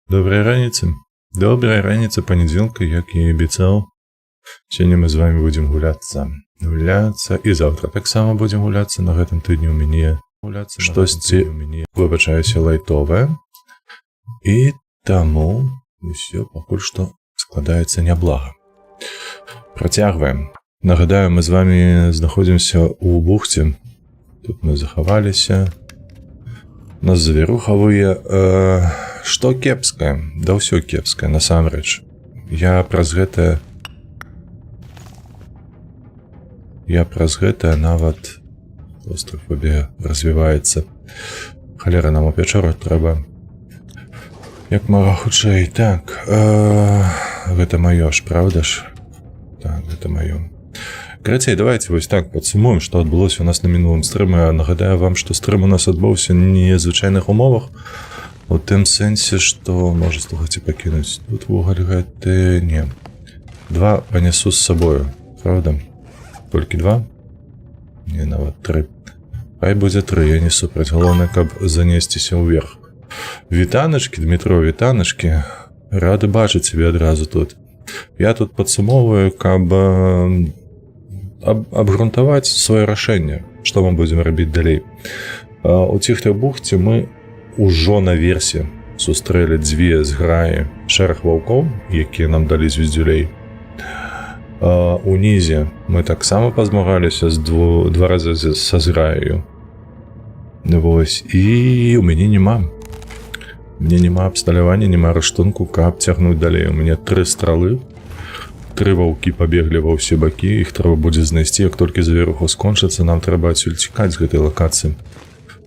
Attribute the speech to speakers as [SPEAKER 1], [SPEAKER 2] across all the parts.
[SPEAKER 1] Добрай раніцы панядзелка, як і абяцаў. Сёння мы з вами будзем гуляцца. І заўтра таксама будзем гуляцца. На гэтым тыдні ў мяне штосьці, выбачаюся, лайтовае. І таму усё пакуль што складаецца няблага. Працягваем. Нагадаю, мы з вами знаходзімся ў бухце. Тут мы захаваліся. У нас завірухавыя. Што кепскае? Да ўсё кепскае, насамрэч. Я праз гэта нават клаўстрафобія развіваецца. Халера, нам у пячору трэба як мага хутчэй. Так, гэта маё ж, правда ж? Так, гэта маё. Карацей, давайте вось так падсумуем, што адбылося у нас на мінулым стрыме. Нагадаю вам, што стрым у нас адбыўся не ў звычайных умовах. У тым сэнсе, што можа слухаць і пакінуць. Тут вугаль гэты не. 2 панесу з сабою, правда? Толькі 2? Не, нават 3. Хай будзе 3, я не супраць. Галоўнае, каб занесціся ўверх. Вітаначкі, Дмітро, вітаначкі. Рады бачыць цябе адразу тут. Я тут падсумоўваю, каб абгрунтаваць сваё рашэнне, што мы будзем рабіць далей. У цихтай бухце мы ужо наверсе сустрэлі 2 зграі шэраг ваўкоў, якія нам далі звездюлей. Унізе мы таксама пазмагаліся з 2 разы са зграю. Вось, і ў мяне няма. Мне няма абсталявання, няма раштунку, каб цягнуць далей. У мяне 3 стралы. 3 ваўкі пабеглі ва ўсе бакі, іх трэба будзе знайсці, як толькі завіруху скончыцца, нам трэба адсюль цікаць з гэтай лакацыі.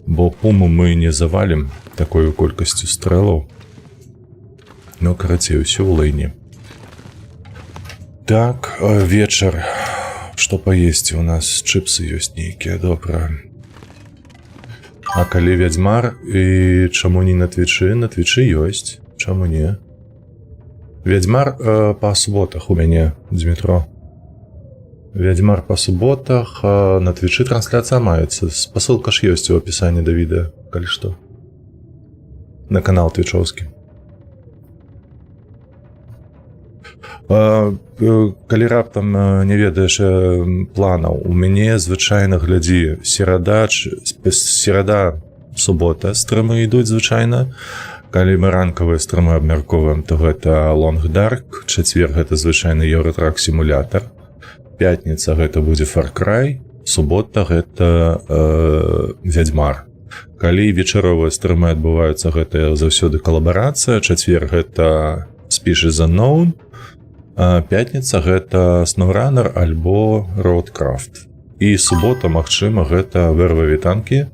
[SPEAKER 1] Бо пуму мы не завалім такой колькасцю стрэлаў. Ну, карацей, усё ў лайне. Так, вечар. Што паесці? У нас чыпсы ёсць нейкія, добра. А калі Вядзьмар, і чаму не на Твічы? На Твічы ёсць. Чаму не? Вядзьмар па суботах у мяне, Дмітро. Вядзьмар па суботах, на Твічы трансляцыя маецца. Спасылка ж ёсць у апісанні да відэа, калі што. На канал твічоўскі. Калі раптам не ведаеш планаў, у мяне звычайна, глядзі, серада, субота стрымы ідуць звычайна. Калі мы ранкавыя стрымы абмяркоўваем, то гэта Long Dark, чацвер гэта звычайны Еўратрак сімулятар. Пятніца гэта будзе Far Cry, субота гэта Вядзьмар. Калі вечаровыя стрымы адбываюцца, гэта заўсёды калабарацыя, чацвер гэта Species Unknown, пятніца гэта SnowRunner альбо Roadcraft. І субота, магчыма, гэта Верва Вітанкі.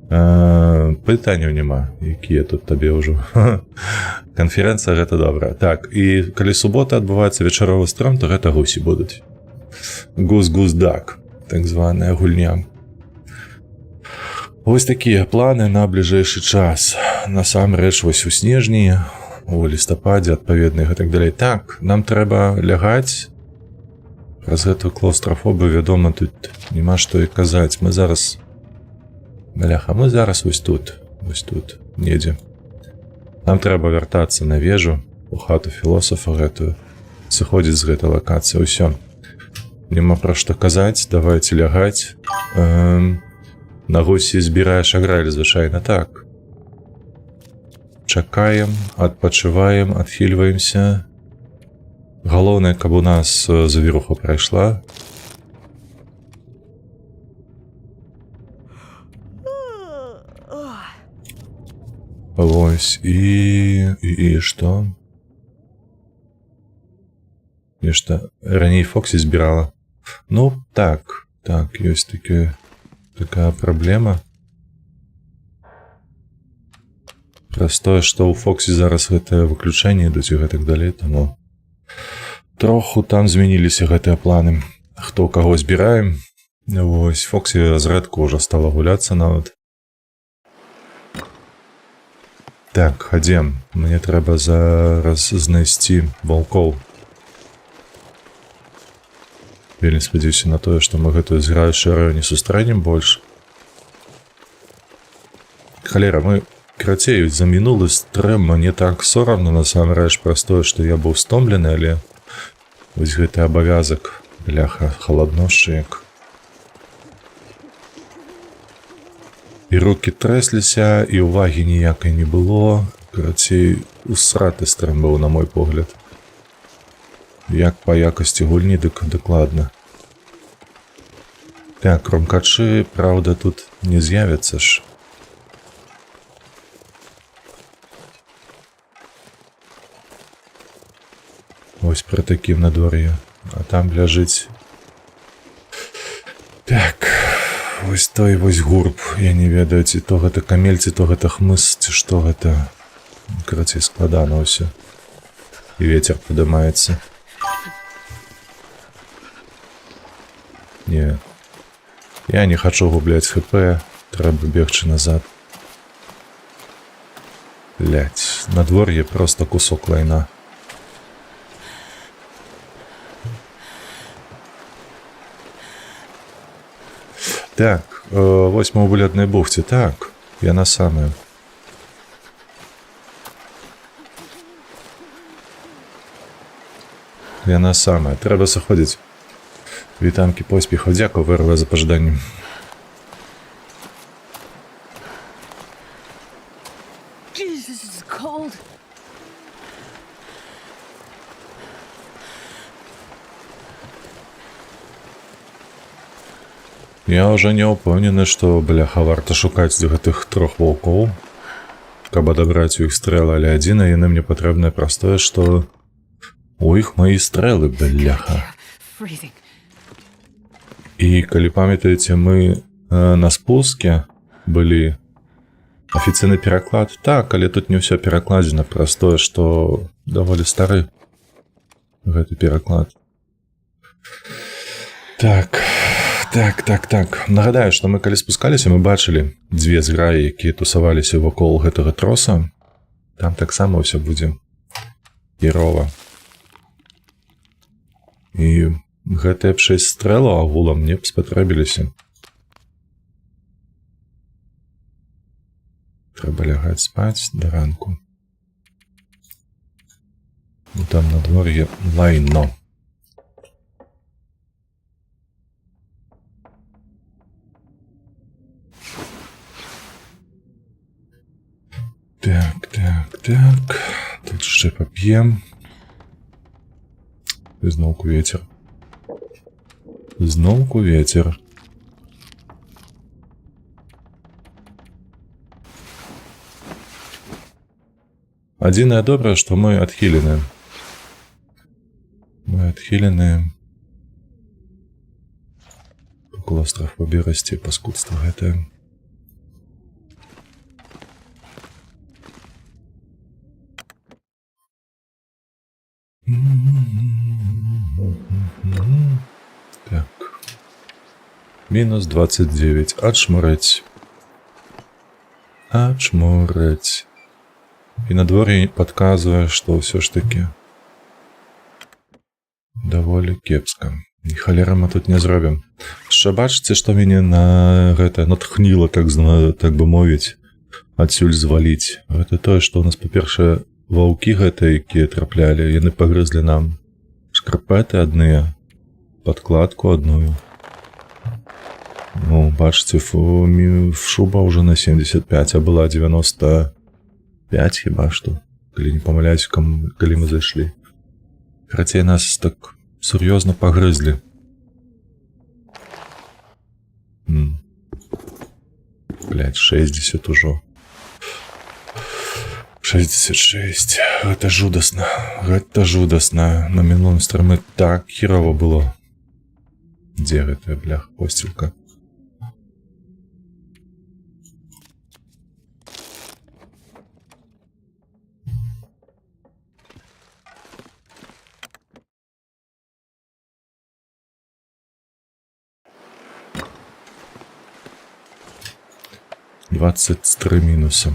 [SPEAKER 1] Пытанняў няма, якія тут табе ўжо. Канферэнцыя гэта добра. Так, і калі субота адбываецца вечаровы стрым, то гэта гусі будуць. Гус-гус-дак, так званая гульня. Вось такія планы на бліжэйшы час. Насамрэч, вось у снежні, у лістападзе, адпаведна, і гэтак далей. Так, нам трэба лягаць. Праз гэтую клаўстрафобію, вядома, тут няма што і казаць. Мы зараз... Бляха, мы зараз вось тут, недзе. Нам трэба вяртацца на вежу, у хату філосафа гэтую, сыходзіць з гэтай лакацыі, ўсё. Няма пра што казаць, давайце лягаць. На гусі збіраеш аграль, звычайна так. Чакаем, адпачываем, адхільваемся. Галоўнае, каб у нас завіруха прайшла. Вось, і што? Нешта раней Фоксі збірала. Ну, так, ёсць такая праблема. Праз тое, што ў Фоксі зараз гэтае выключэнне ідуць і гэтак далей, таму троху там змяніліся гэтыя планы. Хто каго збіраем. Вось, Фоксі зрэдку ўжо стала гуляцца нават. Так, хадзем. Мне трэба зараз знайсці ваўкоў. Вельмі спадзяюся на тое, што мы гэтую зграю шэрую не сустрэнем больш. Халера, мы Карацей, за мінулы стрэм мне так сорамна насамрэч праз тое, што я быў стомлены, але вось гэты абавязак, бляха, халадношчы як. І рукі трэсліся, і ўвагі ніякай не было. Карацей, усраты стрэм быў, на мой погляд. Як па якасці гульні, дык дакладна. Так, кромкачы, праўда, тут не з'явяцца ж. Вось пры такім надвор'і. А там ляжыць... Так... Вось той вось гурб. Я не ведаю, ці то гэта камель, ці то гэта хмыз, ці што гэта. Карацей, складана ўсё. І вецер падымаецца. Не. Я не хачу губляць ХП. Трэба бегчы назад. Блядь, надвор'е просто кусок лайна. Так, вось мы ў бледнай бухце. Так, яна самая. Яна самая. Трэба сыходзіць. Вітамкі, поспехаў. Дзякую, ВРВ, за пажаданне.
[SPEAKER 2] Jesus, it's cold.
[SPEAKER 1] Я ўжо не ўпэўнены, што, бляха, варта шукаць гэтых трох ваўкоў, каб адабраць у іх стрэлы, але адзіна яны мне патрэбныя праз тое, што у іх маі стрэлы, бляха.
[SPEAKER 2] Freezing.
[SPEAKER 1] І калі памятаеце, мы на спуске былі афіцыйны пераклад. Так, але тут не ўсё перакладзена праз тое, што даволі стары гэты пераклад. Так... Так. Нагадаю, што мы калі спускаліся, мы бачылі дзве зграі, якія тусаваліся вакол гэтага троса. Там таксама ўсё будзе херова. І гэтыя б 6 стрэлаў агулам мне б спатрэбіліся. Трэба лягаць спаць да ранку. І там надвор'е лайно. Так. Тут ще поп'єм. І знову ветер. Знову ветер. Адзінае добрае, што мы адхілены. Клаўстрафобія расце, паскудства гэтае. Так. Мінус 29. Ачмурэць. І надвор'е падказвае, што ўсё ж такі даволі кепска. І халера мы тут не зробім. Яшчэ бачыце, што мяне на гэта натхніла, так бы мовіць, адсюль зваліць. Гэта тое, што ў нас, па-першае, ваўкі гэтыя, якія траплялі, яны пагрызлі нам шкарпэты адныя, падкладку адную. Ну, бачыце, шуба ўжо на 75, а была 95 хіба што, калі не памыляюсь, калі мы зайшлі. Карацей, нас так сур'ёзна пагрызлі. Блядь, 60 ужо. 66. Гэта жудасна. На мінулым стрэме так херова было. Дзе гэтая, блях, посцілка? «23 мінуса».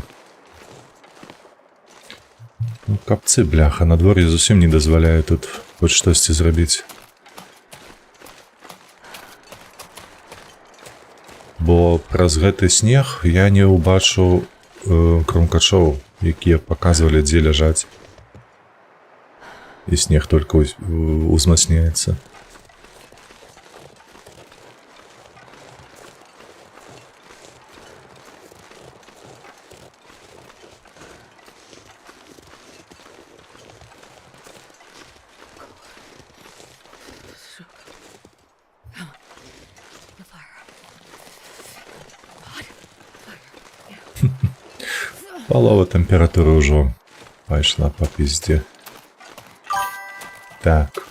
[SPEAKER 1] Ну, капцы, бляха, надвор'е зусім не дазваляе тут хоць штосьці зрабіць. Бо праз гэты снег я не ўбачу кромкачоў, якія паказвалі, дзе ляжаць. І снег только узмацняецца.
[SPEAKER 2] The fire.
[SPEAKER 1] Палова тэмпературы ўжо пайшла па пізде. Так.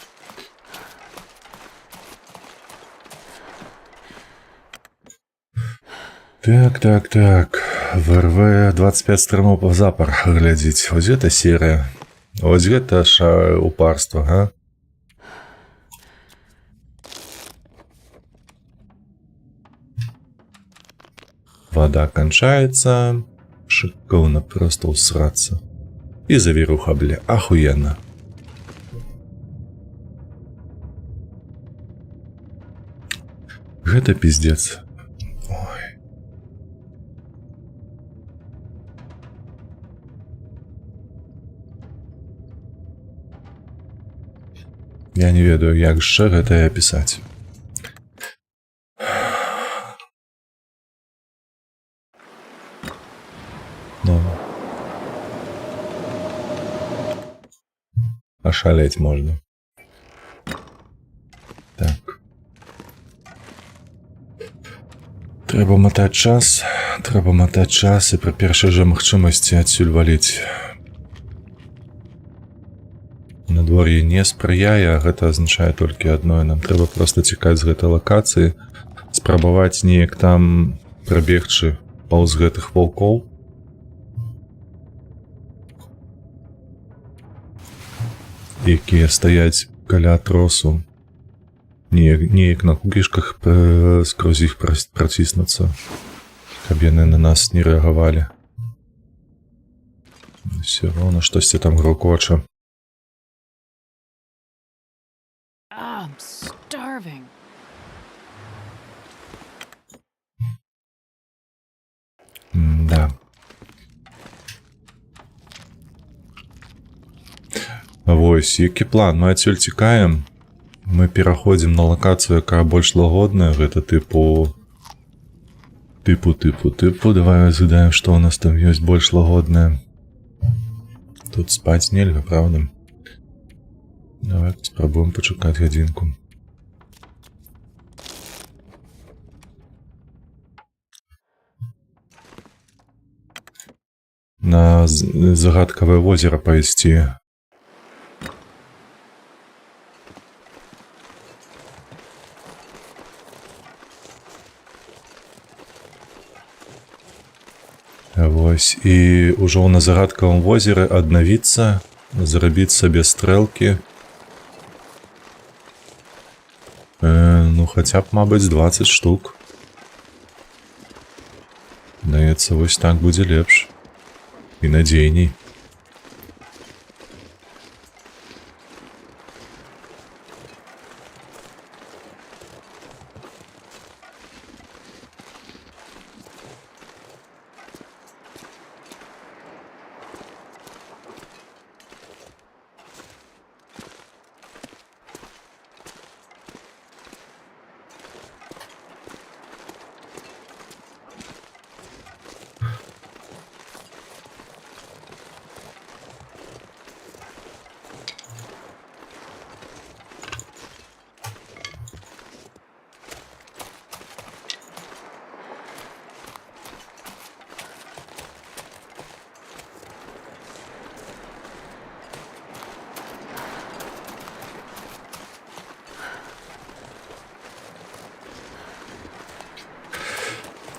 [SPEAKER 1] Так. ВРВ 25 стрымаў запар глядзіць. Вось гэта серыя. Вось гэта ж упарства, га? Вода кончаецца. Шыкоўна проста ўсрацца. І завіруха, бля, ахуенна. Гэта пиздец. Ой. Я не ведаю, як яшчэ гэта апісаць. Ну. Ашалець можна. Так. Трэба матаць час і пры першай жа магчымасці адсюль валіць. Надвор'е не спрыяе, а гэта азначае толькі адно. Нам трэба проста цікаць з гэтай лакацыі, спрабаваць неяк там прабегчы паўз гэтых ваўкоў. Якія стаяць каля тросу. Неяк на кукішках скрозь іх праціснуцца, каб яны на нас не рэагавалі. Все роўна штосьці там грукоча.
[SPEAKER 2] I'm starving.
[SPEAKER 1] Да. Вось, які план? Мы адсюль цікаем. Мы пераходзім на лакацыю, якая больш лагодная. Гэта тыпу. Давай згадаем, што ў нас там ёсць больш лагодная. Тут спаць нельга, правда? Давай спрабуем пачакаць гадзінку. На загадкавае возера пайсці. Вось, і ўжо на загадкавым возеры аднавіцца, зрабіць сабе стрэлкі. Ну, хаця б, мабыць, 20 штук. Даецца, вось так будзе лепш. І надзейней.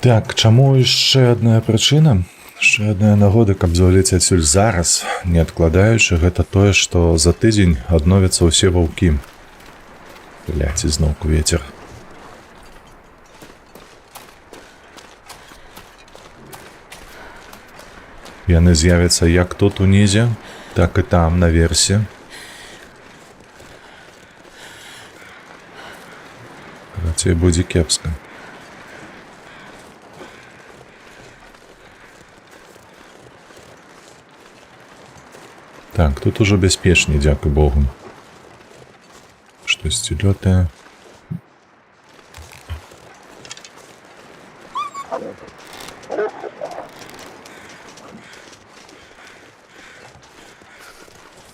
[SPEAKER 1] Так, чаму яшчэ адная прычына? Яшчэ адная нагода, каб зваліць адсюль зараз, не адкладаючы, гэта тое, што за тыдзень адновяцца ўсе ваўкі. Блядь, ізноўку вецер. Яны з'явяцца як тут унізе, так і там, наверсе. Карацей, будзе кепска. Так, тут уже бяспечней, дзякуй богу. Штосьці лётае.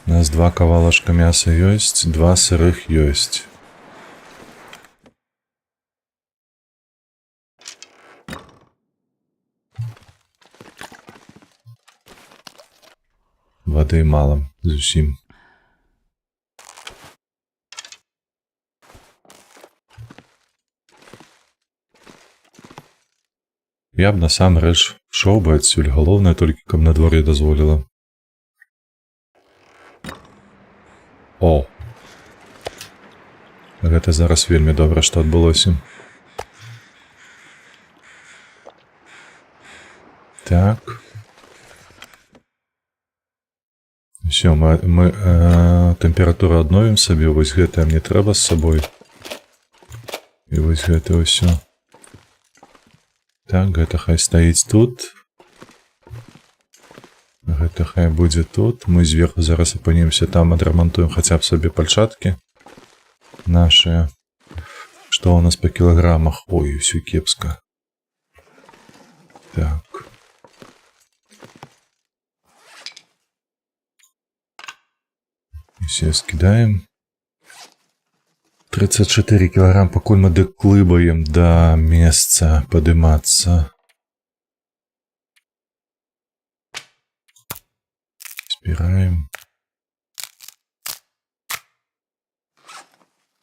[SPEAKER 1] У нас 2 кавалачка мяса ёсць, 2 сырых ёсць. Вады мала, зусім. Я б насамрэч шоў бы адсюль, галоўнае толькі, каб надвор'е дазволіла. О! Гэта зараз вельмі добра, што адбылося. Так. Всё, мы тэмпературу адновім сабе, вось гэтае мне трэба з сабой. І вось гэта ўсё. Так, гэта хай стаіць тут. Гэта хай будзе тут. Мы зверху зараз апынемся там, адрамантуем хаця б сабе пальчаткі нашыя. Што ў нас па кілаграмах? Ой, усё кепска. Так. Все скидаем. 34 килограмм, пакуль мы даклыбаем да месца падымацца. Збіраем.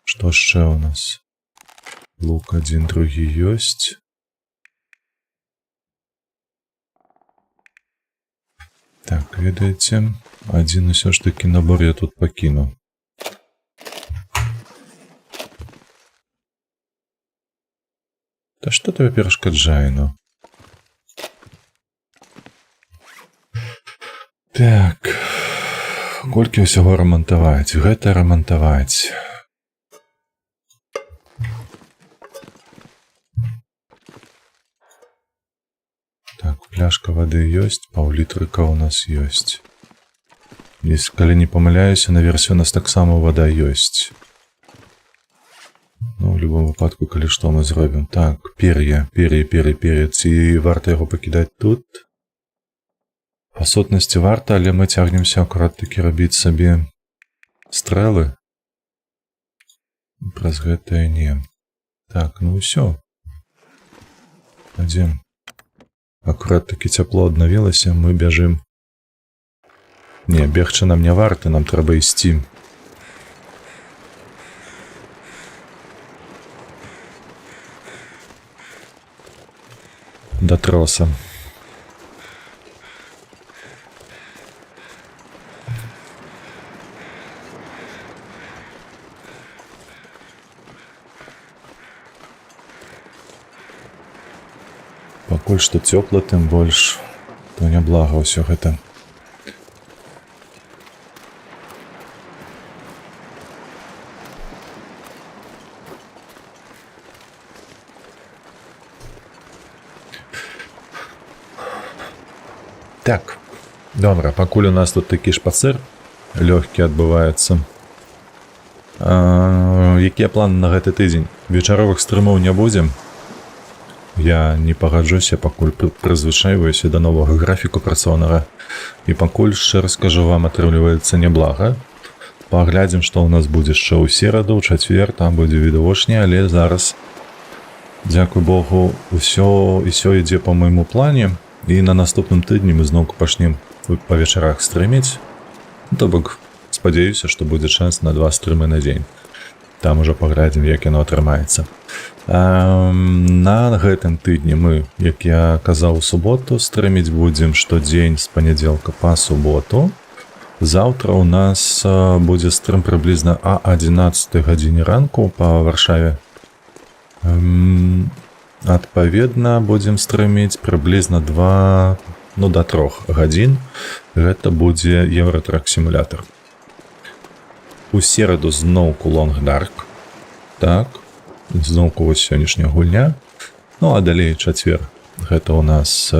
[SPEAKER 1] Што яшчэ у нас? Лук адзін, другі ёсць. Так, ведаеце, адзін усё ж такі набор я тут пакіну. Та што тебе перашкаджае, ну? Так, колькі ўсяго рамантаваць? Гэта рамантаваць. Так, пляшка вады ёсць, паўлітрыка ў нас ёсць. Калі не памыляюся, на версію у нас таксама вада ёсць. Ну, в любом выпадку, калі што мы зробім. Так, пер'е. Ці варта яго пакідаць тут? Па сутнасці варта, але мы цягнемся акурат такі рабіць сабе стрэлы. Праз гэтае не. Так, ну ўсё. Адзем. Акурат такі цяпло аднавілася, мы бяжым. Не, бегчы нам не варта, нам трэба ісці. Да троса. Пакуль што цёпла, тым больш, то няблага ўсё гэта. Так, добра, пакуль у нас тут такі шпацыр лёгкі адбываецца. Якія планы на гэты тыдзень? Вечаровых стрымаў не будзем. Я не пагаджуся, пакуль прызвычайваюся да новага графіку працоўнага. І пакуль, шчыра скажу вам, атрымліваецца няблага. Паглядзім, што ў нас будзе яшчэ ў сераду, ў чацвер, там будзе відавочней, але зараз, дзякуй Богу, усё ідзе па майму плане. І на наступным тыдні мы зноўку пачнем па вечарах стрыміць. То бок, спадзяюся, што будзе шанс на 2 стрымы на дзень. Там ужо паглядзім, як яно атрымаецца. На гэтым тыдні мы, як я казаў, у суботу стрыміць будзем штодзень з панядзелка па суботу. Заўтра ў нас будзе стрым прыблізна о 11 гадзіне ранку па Варшаве. Адпаведна, будзем стрыміць прыблізна 2, ну, да 3 гадзін. Гэта будзе Евротрак-сімулятор. У сераду зноўку Long Dark. Так, зноўку вось сённяшняя гульня. Ну, а далей чацвер. Гэта у нас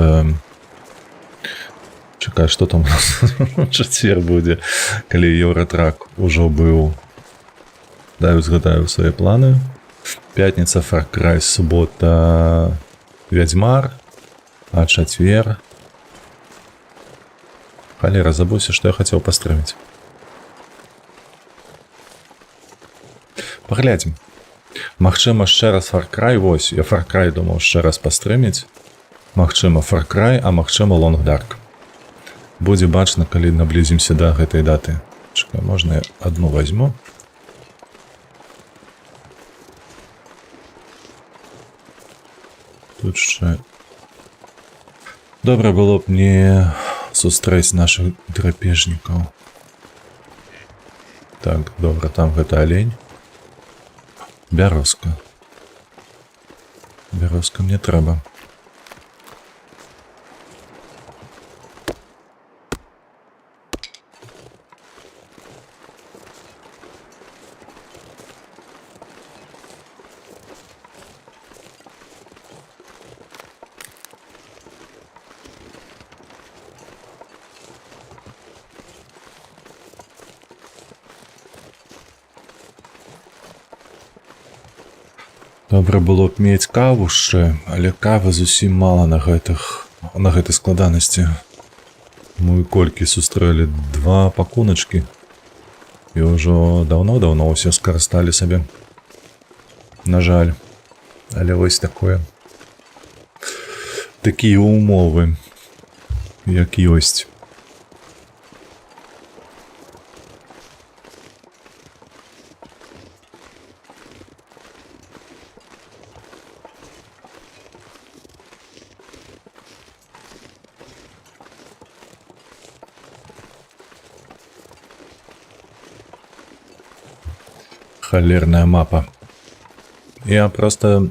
[SPEAKER 1] Чакай, што там у нас у чацвер будзе, калі Еўратрак ужо быў. Дай узгадаю свае планы. Пятніца Far Cry, субота Вядзьмар, а чацвер... Халера, забыўся, што я хацеў пастрыміць. Паглядзім. Магчыма, яшчэ раз Far Cry, вось, я Far Cry думаў яшчэ раз пастрыміць. Магчыма, Far Cry, а магчыма, Long Dark. Будзе бачна, калі наблізімся да гэтай даты. Чакай, можна я адну возьму? Тут ще... Добра было б не сустрэць нашых драпежнікаў. Так, добра, там гэта алень. Бярозка. Бярозка мне трэба. Добра было б мець каву яшчэ, але кавы зусім мала на гэтай складанасці. Мы колькі сустрэлі 2 пакуначкі. І ўжо даўно-даўно ўсе скарысталі сабе. На жаль. Але вось такое. Такія умовы, як ёсць. Халерная мапа. Я просто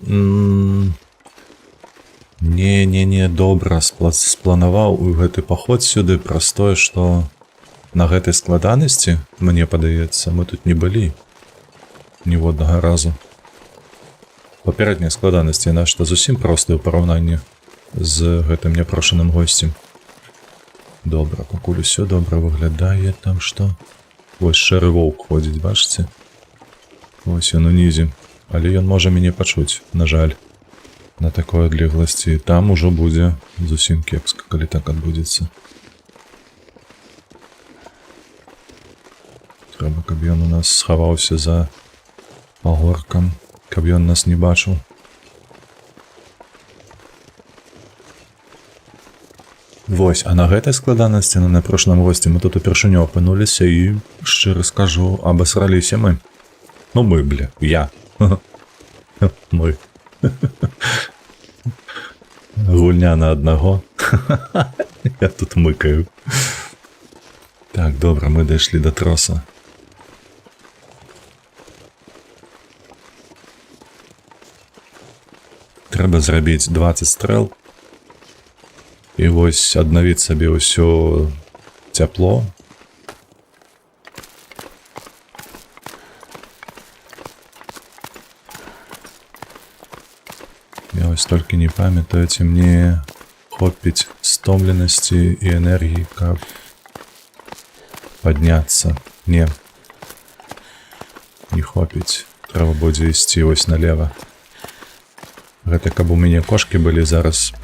[SPEAKER 1] не добра спланаваў у гэты паход сюды праз тое, што на гэтай складанасці, мне падаецца, мы тут не былі ніводнага разу. Папярэдняя складанасць, яна што зусім простая ў параўнанні з гэтым няпрошаным госцем. Добра, пакуль усё добра выглядае, там што? Вось шэры воўк ходзіць, бачыце? Вось ён унізе, але ён можа мяне пачуць, на жаль, на такой адлегласці. Там ужо будзе зусім кепска, калі так адбудзецца. Трэба, каб ён у нас схаваўся за пагоркам, каб ён нас не бачыў. Вось, а на гэтай складанасці, на прошлым госці, мы тут упершыню апынуліся і, шчыра скажу, абасраліся мы. Ну мы, бля, я. Мы. Гульня на аднаго. Я тут мыкаю. Так, добра, мы дайшлі да троса. Трэба зрабіць 20 стрэл. І вось аднавіць сабе ўсё цяпло. Я вось толькі не памятаю, ці мне хопіць стомленасці і энергіі, каб падняцца. Не хопіць. Трэба будзе ісці вось налева. Гэта каб у мяне кошкі былі зараз.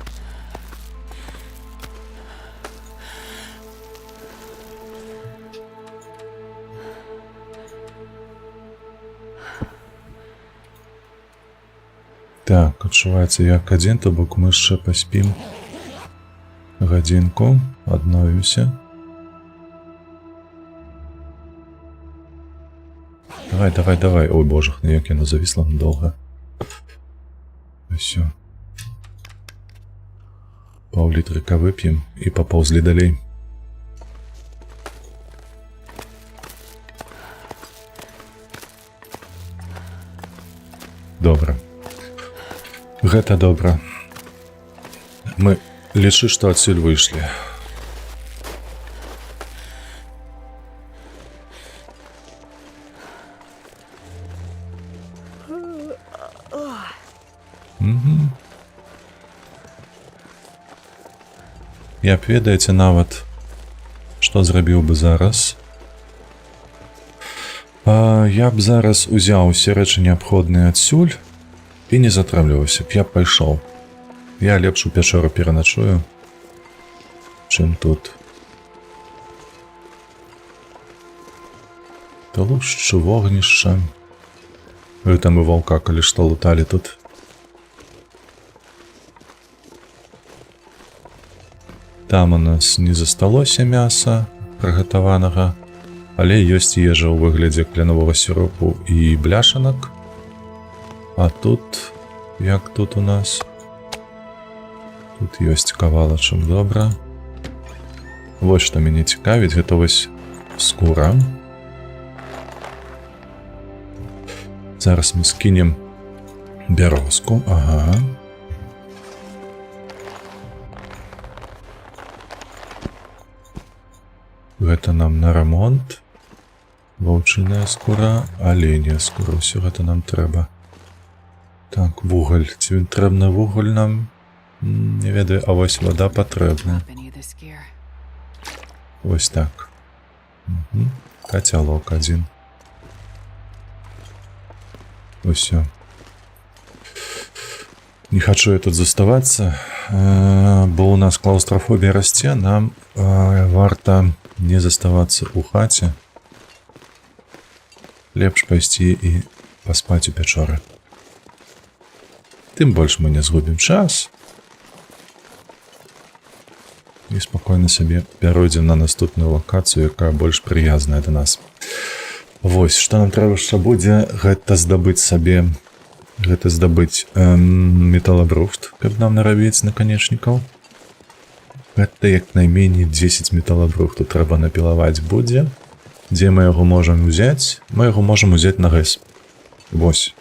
[SPEAKER 1] Так, адчуваецца як адзін, то бок мы яшчэ паспім гадзінку, адновімся. Давай. Ой, боже, як яно завісла надолго. Усё. Паўлітрыка вып'ем і папаўзлі далей. Добра. Гэта добра. Мы лічы, што адсюль выйшлі. Як ведаеце, нават Што зрабіў бы зараз? Я б зараз узяў усе рэчы неабходныя адсюль і не затрымліваўся б, я б пайшоў. Я лепш у пячору пераначую, чым тут. Толушчу вогнішча. Вы там і ваўка, калі што, луталі тут. Там у нас не засталося мяса прыгатаванага, але ёсць ежа ў выглядзе кленавага сіропу і бляшанак. А тут, як тут у нас? Тут ёсць кавалачак, добра. Вось што мяне цікавіць, гэта вось скура. Зараз мы скінем бярозку, ага. Гэта нам на рамонт. Ваўчыная скура, аленя скура, ўсё гэта нам трэба. Так, вугаль. Ці трэбны вугаль нам? Не ведаю, а вось вада патрэбна. Вось так. Кацялок адзін. Усё. Не хачу я тут заставацца, бо у нас клаўстрафобія расце, нам варта не заставацца ў хаце. Лепш пайсці і паспаць у пячоры. Тым больш мы не згубім час. І спакойна сабе пяройдзем на наступную лакацыю, якая больш прыязная да нас. Вось, што нам трэба яшчэ будзе, гэта здабыць сабе, металабруфт, каб нам нарабіць наканечнікаў. Гэта як найменей 10 металабруфту трэба напілаваць будзе. Дзе мы яго можам узяць? Мы яго можам узяць на гэс. Вось.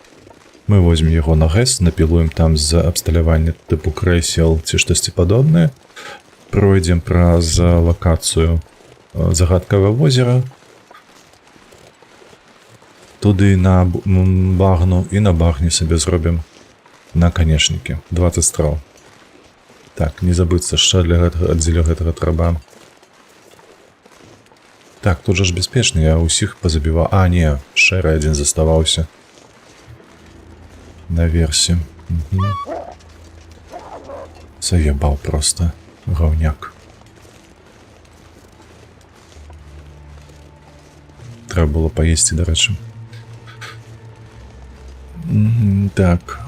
[SPEAKER 1] Мы возьмем яго на гэс, напілуем там з абсталявання тыпу крэсел ці штосьці падобнае. Пройдзем праз лакацыю загадкавае возера. Туды на багну і на багне сабе зробім наканечнікі. 20 страў. Так, не забыцца, що для гэтага трэба. Так, тут жа ж бяспечна, я ўсіх пазабіваў. А, не, шэры адзін заставаўся. Наверсе. Заебаў проста. Гаўняк. Трэба было паесці, дарэчы. Так,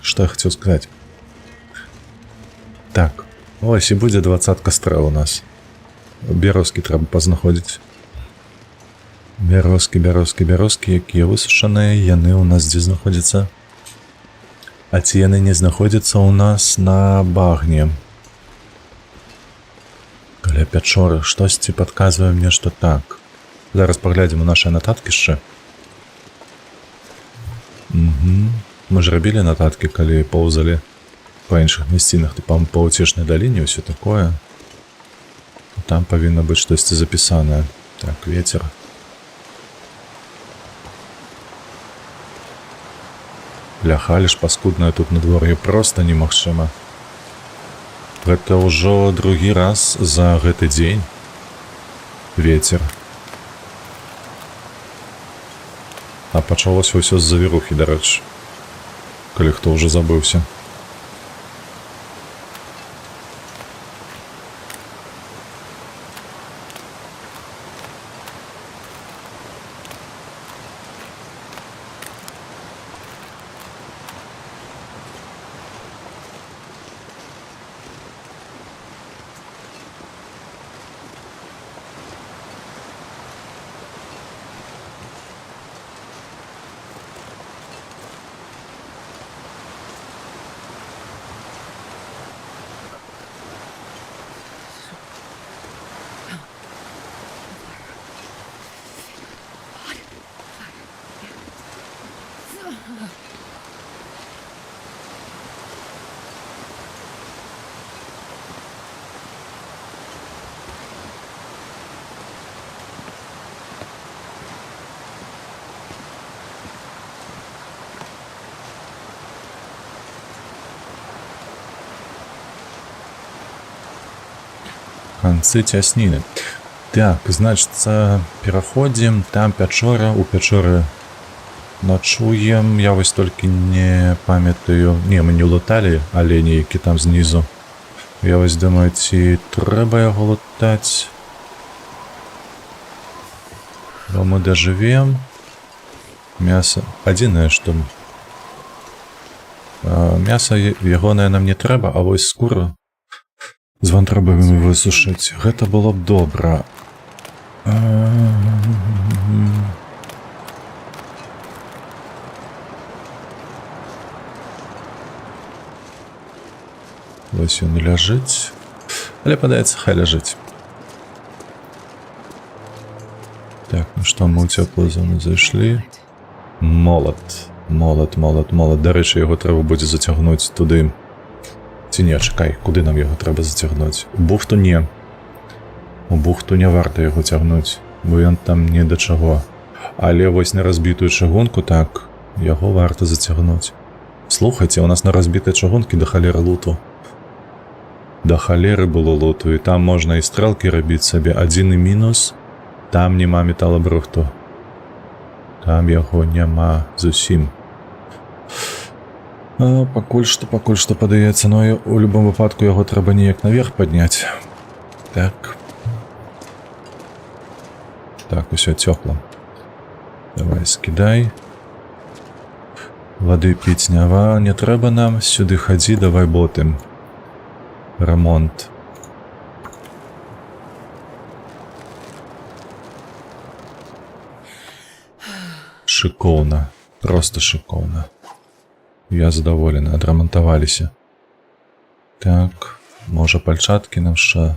[SPEAKER 1] што я хацеў сказаць? Так, ось і будзе 20-ка стрэл у нас. Бярозкі трэба пазнаходзіць. Бярозкі, якія высушаныя, яны ў нас дзе знаходзяцца? А ці яны не знаходзяцца ў нас на багне? Каля пячоры штосьці падказвае мне, што так. Зараз паглядзім у нашыя нататкі яшчэ. Мы ж рабілі нататкі, калі поўзалі па іншых мясцінах, тыпам па ўцешнай даліне, ўсё такое. Там павінна быць штосьці запісанае. Так, вецер. Бляха, лишь паскуднае тут надвор'е проста немагчыма. Гэта ўжо другі раз за гэты дзень. Вецер. А пачалося ўсё з завірухі, дарэчы. Калі хто ўжо забыўся. Канцы цясніны. Так, значыцца, пераходзім, там пячора, у пячоры ночуем. Я вось толькі не памятаю. Не, мы не луталі алені, які там знізу. Я вось думаю, ці трэба яго лутаць. Бо мы дажывем. Мяса. Адзінае, што мяса ягонае нам не трэба, а вось скуру з вантробамі высушыць. Гэта было б добра. Вось ён ляжыць. Але падаецца, хай ляжыць. Так, ну што, мы ў цёплую зону зайшлі. Молат. Дарэчы, яго трэба будзе зацягнуць туды. Ці не, чакай, куды нам яго трэба зацягнуць? У бухту не. У бухту не варта яго цягнуць, бо ён там не да чаго. Але вось на разбітую чыгунку, так, яго варта зацягнуць. Слухайце, у нас на разбітай чыгункі да халеры луту. Да халеры было луту, і там можна і стрэлкі рабіць сабе. Адзіны мінус, там няма металабрухту. Там яго няма зусім. Пакуль што падаецца, но у любым выпадку яго трэба неяк наверх падняць. Так. Так, усё цёпла. Давай, скідай. Вады піць не трэба нам. Сюды хадзі, давай ботым. Ремонт. Шыкоўна. Просто шыкоўна. Я задаволены, адрамантаваліся. Так, можа пальчаткі нам ще.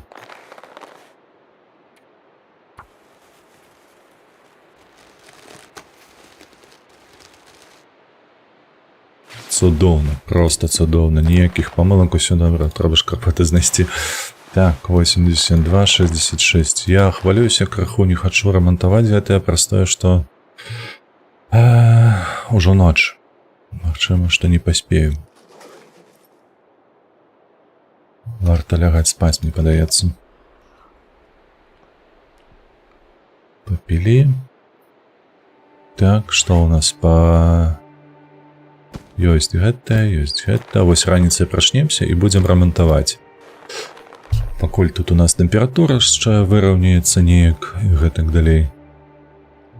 [SPEAKER 1] Цудоўна, просто цудоўна. Ніякіх памылак, усё добра, трэба шкарпэты знайсці. Так, 82, 66. Я хвалююся крыху, не хачу рамантаваць гэтае, простое, што ужо ноч. Магчыма, што не паспею. Варта лягаць спаць, мне падаецца. Папілі. Так, што ў нас па... Ёсць гэта. Вось раніцай прачнемся і будзем рамантаваць. Пакуль тут у нас тэмпература яшчэ выраўняецца неяк і гэтак далей.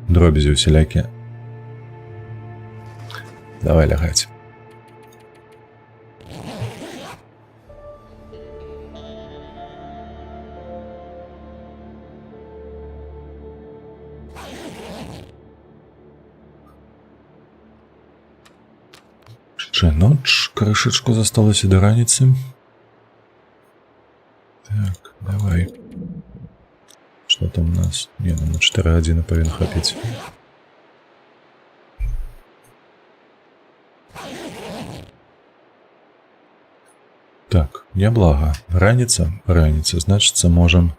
[SPEAKER 1] Дробязі усялякія. Давай лягаць. Ще ноч, крышечку засталося до раніцы. Так, давай. Что там у нас? Не, ну на 4 годины повинен хапить. Так, неблаго. Раніца, значится, можем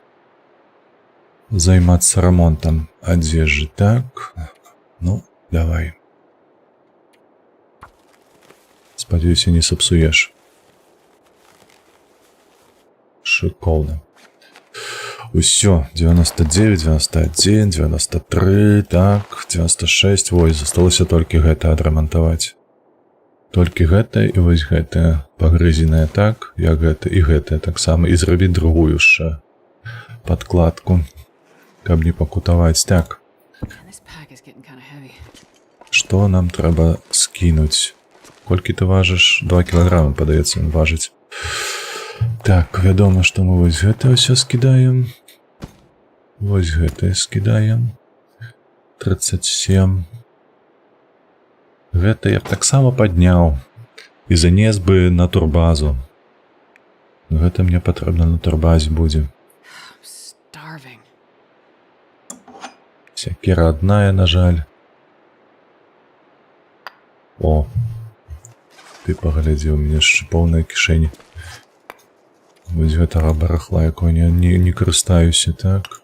[SPEAKER 1] займаться ремонтом одежды. Так, ну, давай. Спадзяюся, не сапсуеш. Шикарно. Усё, 99, 91, 93, так, 96, вось, засталося толькі гэта адрамантаваць. Толькі гэта і вось гэта пагрызенае так, як гэта і гэтае таксама, і зрабіць другую яшчэ падкладку, каб не пакутаваць. Так. Што нам трэба скінуць? Колькі ты важыш? 2 кілаграмы, падаецца, ён важыць. Так, вядома, што мы вось гэта ўсё скідаем. Вось гэта скідаем. 37. Гэта я б таксама падняў і занес бы на турбазу. Гэта мне патрэбна на турбазе будзе. Сякера адная, на жаль. О, ты паглядзі, у мяне яшчэ поўная кішэня. Вось гэтага барахла, якой не карыстаюся, так.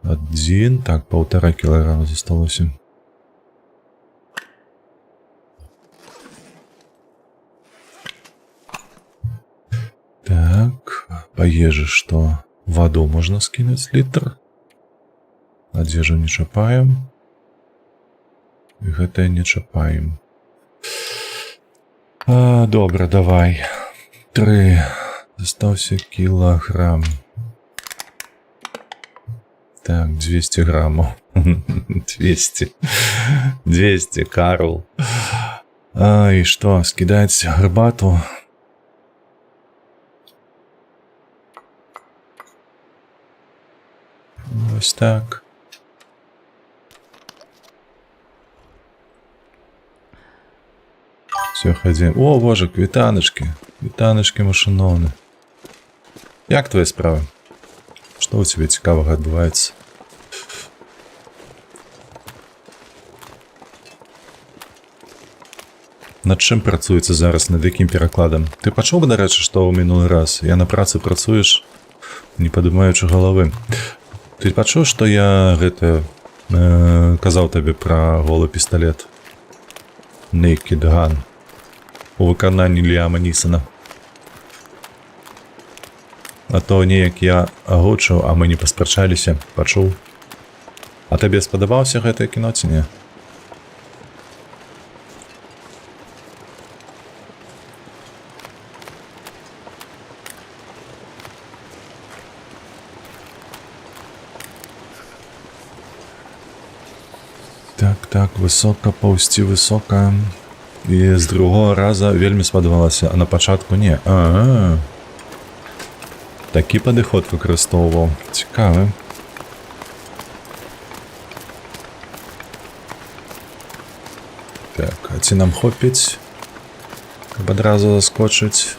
[SPEAKER 1] 1, так, 1,5 кілограма засталося. Так, па ежы што? Ваду можна скінуць літр. Адзежу не чапаем. І гэтае не чапаем. Добра, давай. 3. Застаўся кілаграм. Так, 200 граммов. 200. 200, Карл. И что, скидать гарбату? Ось так. Все, ходим. О, боже, квитаночки. Квитаночки машиновны. Як твои справы? Что у тебя цікавого адбываецца? Над чым працуецца зараз, над якім перакладам? Ты пачуў, дарэчы, што ў мінулы раз? Я на працы працуеш, не падымаючы галавы. Ты пачуў, што я гэта казаў табе пра голы пісталет? Naked Gun. У выкананні Ліама Нісана. А то неяк я агучыў, а мы не паспрачаліся, пачуў. А табе спадабаўся гэтае кіно ці не? Так, высока, паўсці высока. І з другого раза вельмі спадабалася, а на пачатку не. Такі падыход выкарыстоўваў. Цікавы. Так, а ці нам хопіць? Каб адразу заскочыць?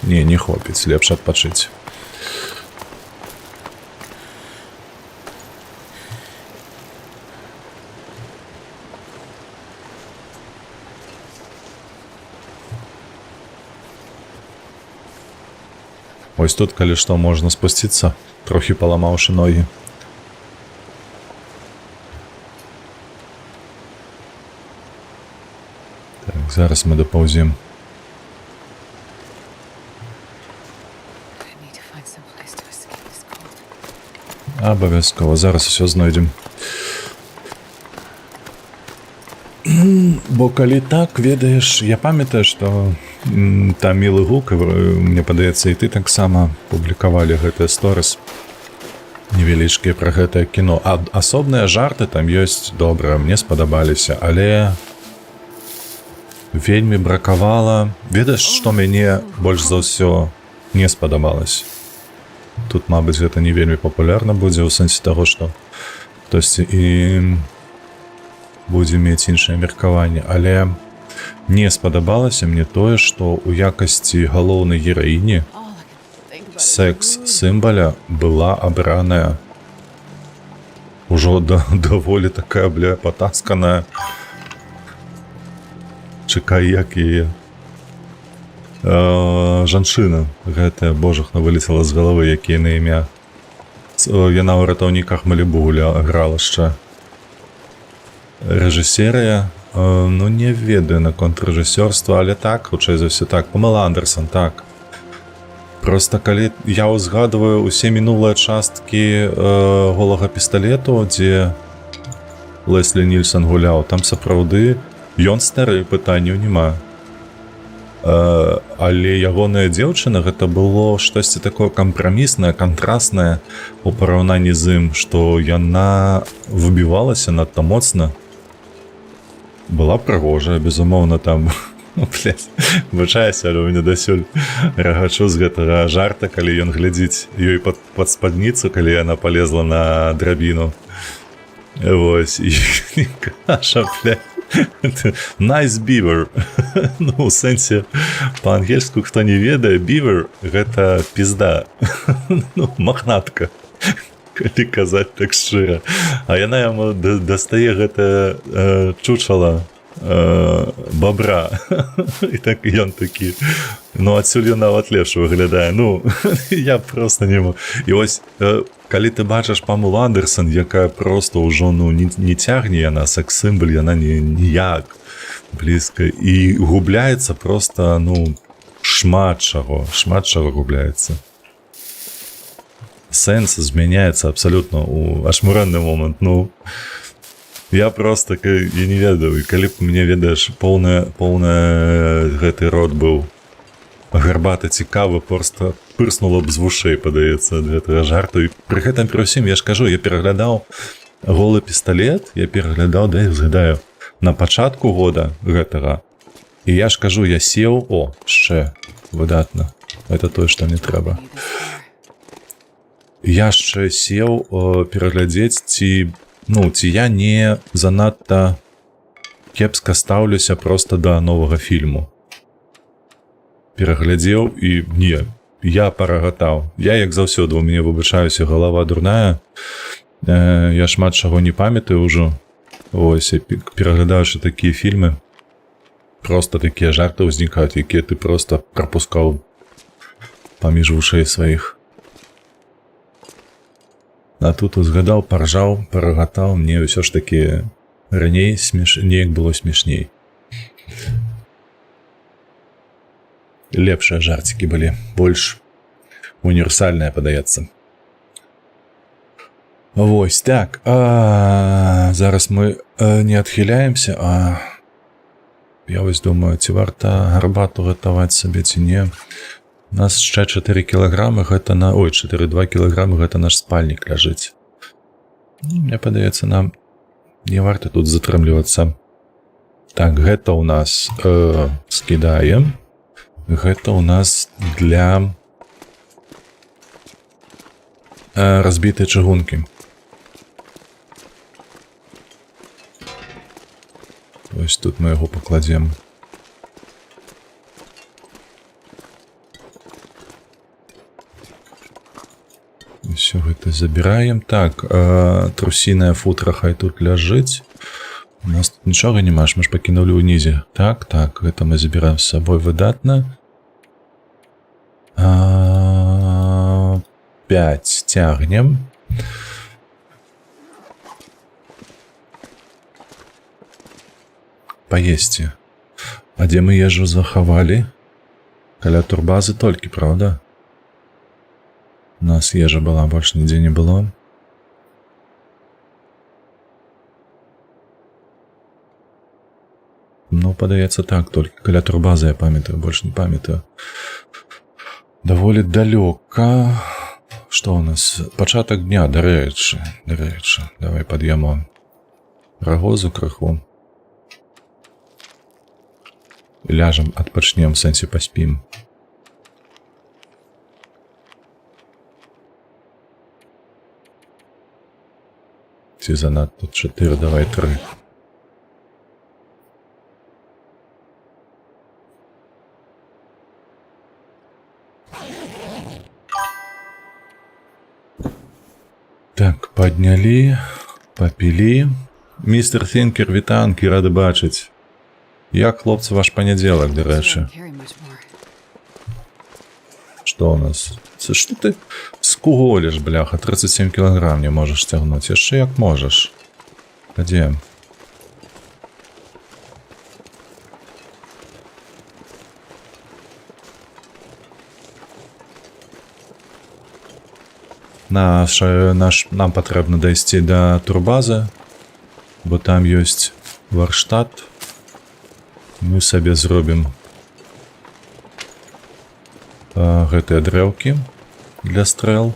[SPEAKER 1] Не хопіць, лепш адпачыць. Ось тут, калі што, можна спусціцца, трохі паламаўшы ногі. Так, зараз мы дапаўзем. Абавязкова, зараз усё знойдзем. Бо калі так, ведаеш, я памятаю, што там мілы гук, мне падаецца, і ты таксама публікавалі гэтыя сторыс невялічкія пра гэтае кіно. А асобныя жарты там ёсць добра, мне спадабаліся, але вельмі бракавала. Ведаеш, што мяне больш за ўсё не спадабалася? Тут, мабыць, гэта не вельмі папулярна будзе, у сэнсе таго, што хтосьці і будзе мець іншае меркаванне, але не спадабалася мне тое, што ў якасці галоўнай гераіні секс-сімваля была абраная ужо даволі такая, патасканая. Чакай, як яе жанчына гэтая, божахна, вылецела з галавы, якія на імя. Яна ў ратаўніках Малібу грала яшчэ. Рэжысерыя, ну не ведаю наконт рэжысёрства, але так, хутчэй за ўсё так, Памела Андерсон, так. Проста калі я ўзгадваю усе мінулыя часткі голага пісталету, дзе Леслі Нільсон гуляў, там сапраўды ён стары, пытанняў няма. Але ягоная дзеўчына гэта было штосьці такое кампраміснае, кантраснае у параўнанні з ім, што яна выбівалася надта моцна. Была прыгожая, безумоўна, там, выбачайся, але ў мяне дасюль рагачу з гэтага жарта, калі ён глядзіць ёй пад спадніцу, калі яна палезла на драбіну. Вось, і каша, nice beaver. Ну, у сэнсе, па-ангельску, хто не ведае, beaver — гэта пізда. Ну, махнатка, калі казаць так шчыра. А яна яму дастае гэта чучала бабра. І так ён такі. Ну, адсюль ён нават лепш выглядае. Ну, я проста не могу. І вось, калі ты бачыш Памелу Андерсон, якая проста ўжо, ну, не цягне яна, секс-сімвал, яна ніяк блізка. І губляецца проста, ну, шмат чаго губляецца. сэнс змяняецца абсалютна ў ашмурэнны момант. Ну, я просто, я не ведаю, калі б мне, ведаеш, поўны гэты рот быў гарбаты цікавы, просто пырснула б з вушэй, падаецца, ад гэтага жарту. І пры гэтым пры ўсім, я ж кажу, я пераглядаў голы пісталет, я пераглядаў, да, я згадаю, на пачатку года гэтага. І я ж кажу, я сеў, яшчэ выдатна. Это тое, што мне трэба. Я яшчэ сеў пераглядзець, ці я не занадта кепска стаўлюся проста да новага фільму. Пераглядзеў і не, я парагатаў. Я, як заўсёды, у мяне, выбачаюся, галава дурная. Я шмат чаго не памятаю ўжо. Вось, пераглядаючы такія фільмы, просто такія жарты ўзнікаюць, якія ты просто прапускаў паміж вушэй сваіх. А тут узгадаў, паржаў, парагатаў, мне ўсё ж такі раней неяк было смешней. Лепшыя жарцікі былі, больш універсальныя, падаецца. Вось, так, зараз мы не адхіляемся, я вось думаю, ці варта гарбату гатаваць сабе, ці не. У нас яшчэ 4 кілаграмы, гэта 4,2 кілаграмы, гэта наш спальнік ляжыць. Мне падаецца, нам не варта тут затрымлівацца. Так, гэта ў нас скідаем. Гэта ў нас для разбітай чыгункі. Ось тут мы яго пакладзем. Все гэта забіраем. Так, трусіная футра хай тут ляжыць. У нас тут нічога няма, мы ж пакінулі ўнізе. Так, гэта мы забіраем з сабой выдатна. 5 цягнем. Паесці. А дзе мы ежу захавалі? Каля турбазы толькі, правда? У нас ежа была, больш нідзе не было. Ну, падаецца так, толькі каля турбазы я памятаю, больш не памятаю. Даволі далёка. Што ў нас? Пачатак дня, дарэчы. Давай пад'емо рагозу крыху. Ляжам, адпачнем, в сэнсе паспім. Ці занадта 4, давай 3. Так, паднялі, папілі. Містер Фінкер, вітанкі, рады бачыць. Як, хлопцы, ваш панядзелак, дарэчы? Што ў нас? Што ты скуголіш, бляха, 37 кілаграм не можаш цягнуць. Яшчэ як можаш. Дзе? Нам патрэбна дайсці да турбазы, бо там ёсць варштат. Мы сабе зробім гэтыя дрэўкі для стрэл.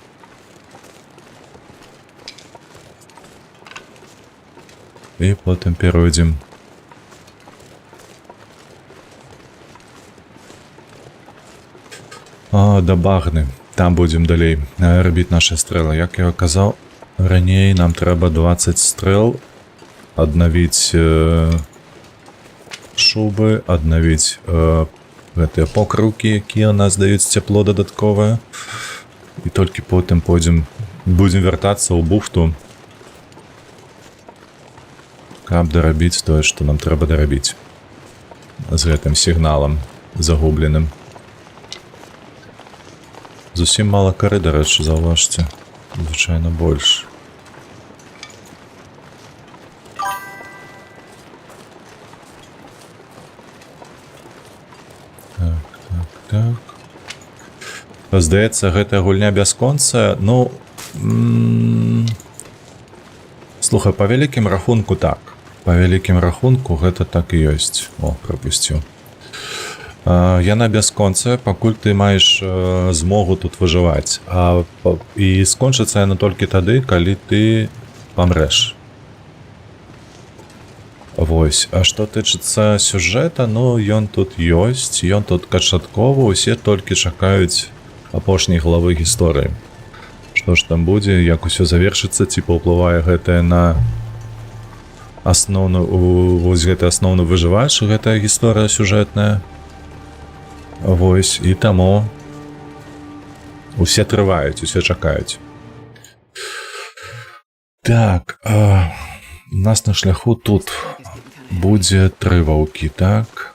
[SPEAKER 1] І потым перайдзем да багны. Там будзем далей рабіць нашы стрэлы. Як я казаў раней, нам трэба 20 стрэл, аднавіць шубы, аднавіць гэтыя покрыўкі, якія нас даюць цяпло дадатковае. І толькі потым будзем вяртацца ў бухту, каб дарабіць тое, што нам трэба дарабіць з гэтым сігналам загубленым. Зусім мала кары, дарэчы, заўважце. Звычайна больш. Так. Здаецца, гэтая гульня бясконцая. Ну, Слухай, па вялікім рахунку так. Па вялікім рахунку гэта так і ёсць. О, прапусціў. Яна бясконцая, пакуль ты маеш змогу тут выжываць. І скончыцца яна толькі тады, калі ты памрэш. Вось, а што тычыцца сюжэта, ну, ён тут ёсць, ён тут канчатковы, усе толькі чакаюць апошняй главы гісторыі. Што ж там будзе, як усё завершыцца, ці паўплывае гэтае на асноўную, вось гэты асноўны выжывач, гэтая гісторыя сюжэтная. Вось, і таму усе трываюць, усе чакаюць. Так, у нас на шляху тут будзе 3 ваўкі, так?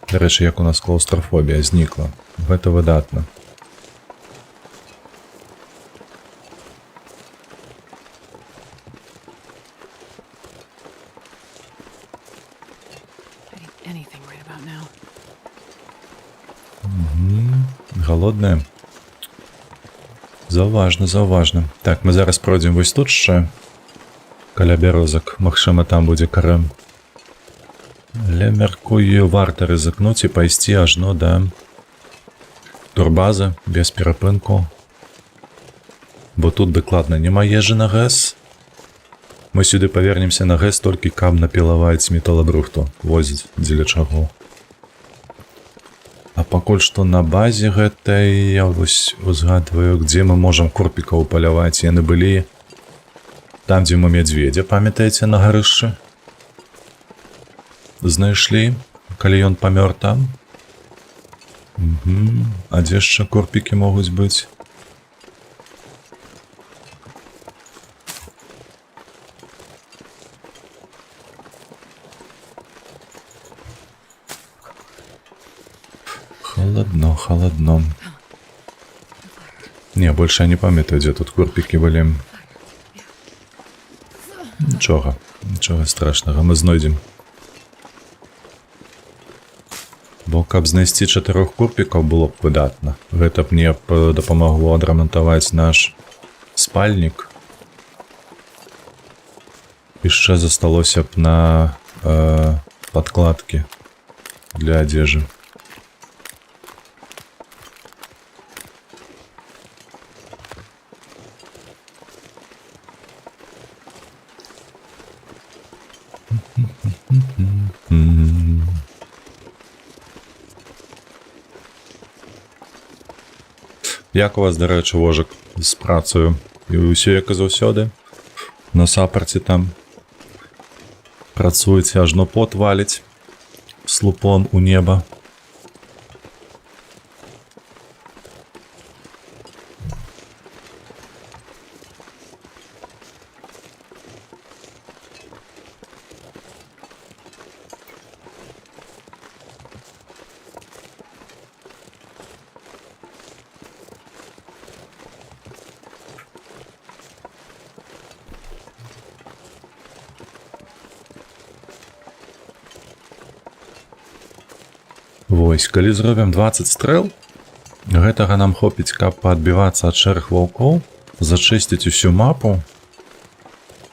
[SPEAKER 1] Дарэчы, як у нас клаўстрафобія знікла. Гэта выдатна.
[SPEAKER 2] Anything right about now.
[SPEAKER 1] Галодная. Заўважна, заўважна. Так, мы зараз пройдзем вось тут яшчэ. Каля бярозак. Магчыма, там будзе карэм. Але, мяркую, варта рызыкнуць і пайсці ажно да турбазы без перапынку. Бо тут дакладна няма ежы на гэс. Мы сюды павернемся на гэс толькі каб напілаваць металабрухту. Возіць дзеля чаго. А пакуль што на базе гэтай, я вось узгадваю, дзе мы можам корпікаў паляваць. Яны былі там, дзе мы мядзведзя, памятаеце, на гарышчы? Знайшлі, калі ён памёр там? А дзе яшчэ корпікі могуць быць? Халадно, халадно. Не, больше я не памятаю, дзе тут корпікі былі. Нічога, нічога страшнага, мы знойдзем. Бо каб знайсці 4 корпікаў было б выдатна. Гэта б мне дапамагло адрамантаваць наш спальнік. Яшчэ засталося б на падкладкі для адзежы. Як у вас, дарэчы, вожак з працаю? І ўсё як і заўсёды? На сапарце там працуеце, ажно пот валіць слупом у неба. Вось, калі зробім 20 стрэл, гэтага нам хопіць, каб паадбівацца ад шэрых ваўкоў, зачысціць усю мапу,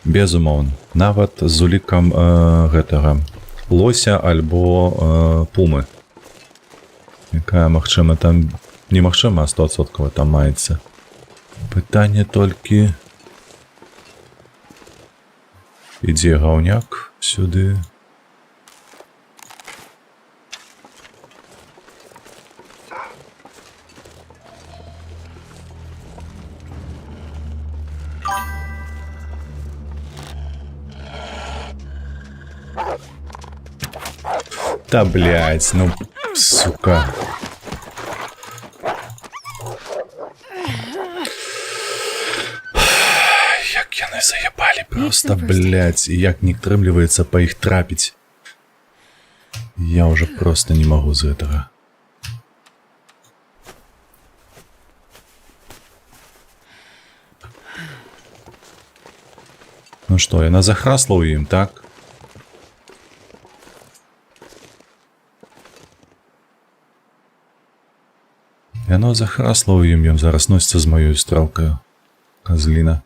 [SPEAKER 1] безумоўна, нават з улікам гэтага лося альбо пумы, якая, магчыма, там, немагчыма, 100% там маецца. Пытанне толькі, ідзе гаўняк сюды. Да, блядь, ну, сука. Як яны заебали просто, блядь, и як не трымліваецца па іх трапіць. Я уже просто не могу з гэтага. Ну что, яна захрасла ў ім, так? Яно захрасла ў ім, ён зараз носіцца з маёй стрэлкаю. Казліна.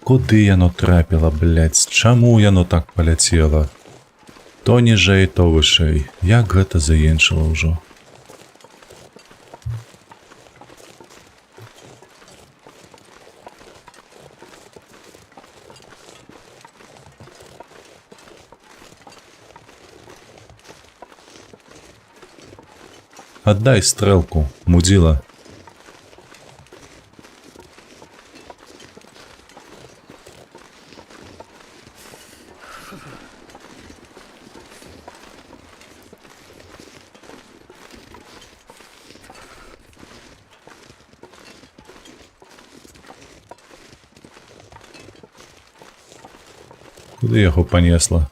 [SPEAKER 1] Куды яно трапіла, блядь? Чаму яно так паляцела? То ніжэй, то вышэй. Як гэта заенчыла ўжо? Аддай стрэлку, мудзіла. Куды яго панесла?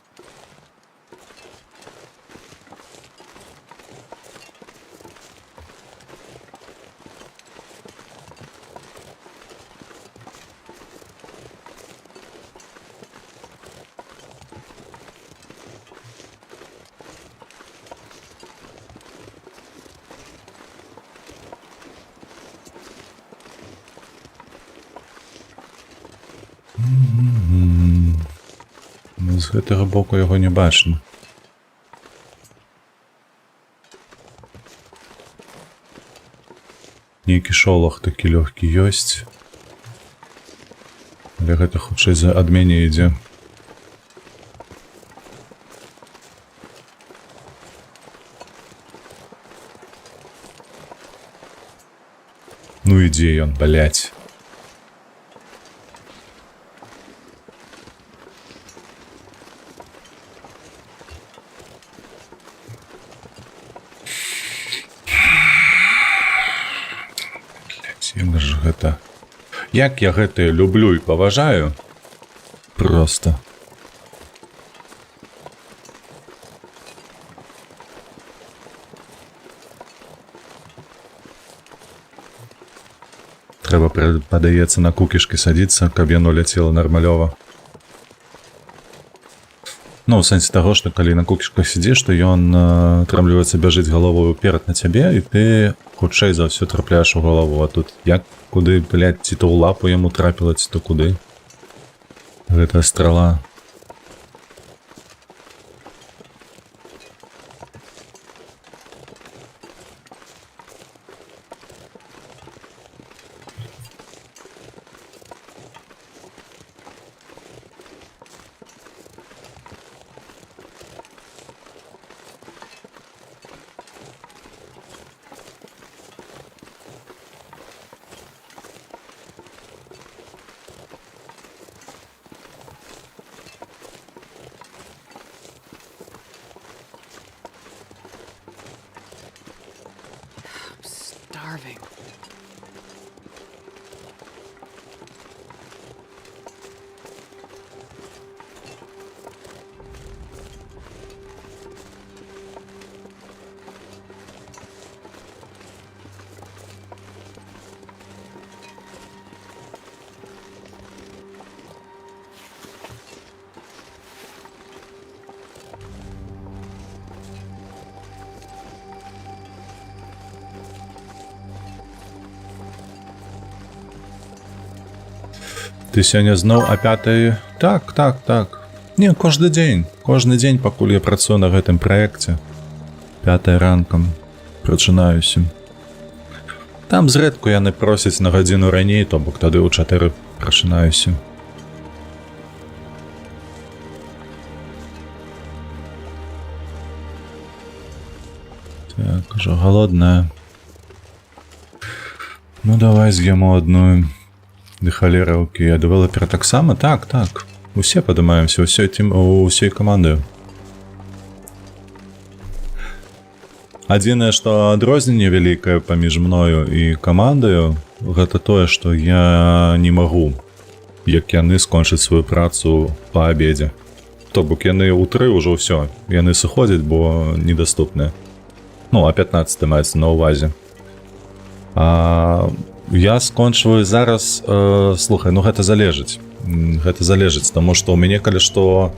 [SPEAKER 1] З гэтага боку яго не бачна. Нейкі шолах такі лёгкі ёсць. Але гэта хутчэй ад мяне ідзе. Ну ідзе ён, блядь. Як я гэтае люблю і паважаю? Просто. Трэба, падаецца, на кукішкі садзіцца, каб яно ляцела нармалёва. Ну, ў сэнсе таго, што калі на кукішках сидзіш, то ён, атрымліваецца, бяжыць галовою перад на цябе, і ты хутчэй за ўсё трапляеш у галаву. А тут як, куды, блядь, ці то ў лапу яму трапіла, ці то куды? Гэтая страла.
[SPEAKER 2] Starving.
[SPEAKER 1] Ты сёння зноў а 5:00? Так. Не, кожны дзень, пакуль я працую на гэтым праекце. 5:00 ранкам прачынаюся. Там зрэдку яны просяць на гадзіну раней, то бок тады ў 4 прачынаюся. Так, ужо голодная. Ну давай з'емо одну. Ды халера, окей, а дэвелапер таксама? Так. Усе падымаемся, усёй камандаю. Адзінае, што адрозненне вялікае паміж мною і камандаю, гэта тое, што я не магу, як яны скончаць сваю працу па абедзе. То бок яны ў 3 ўжо ўсё, яны сыходзяць, бо недаступныя. Ну, а 15 маецца на ўвазе. Я скончваю зараз, слухай, ну гэта залежыць, таму што ў мяне калі што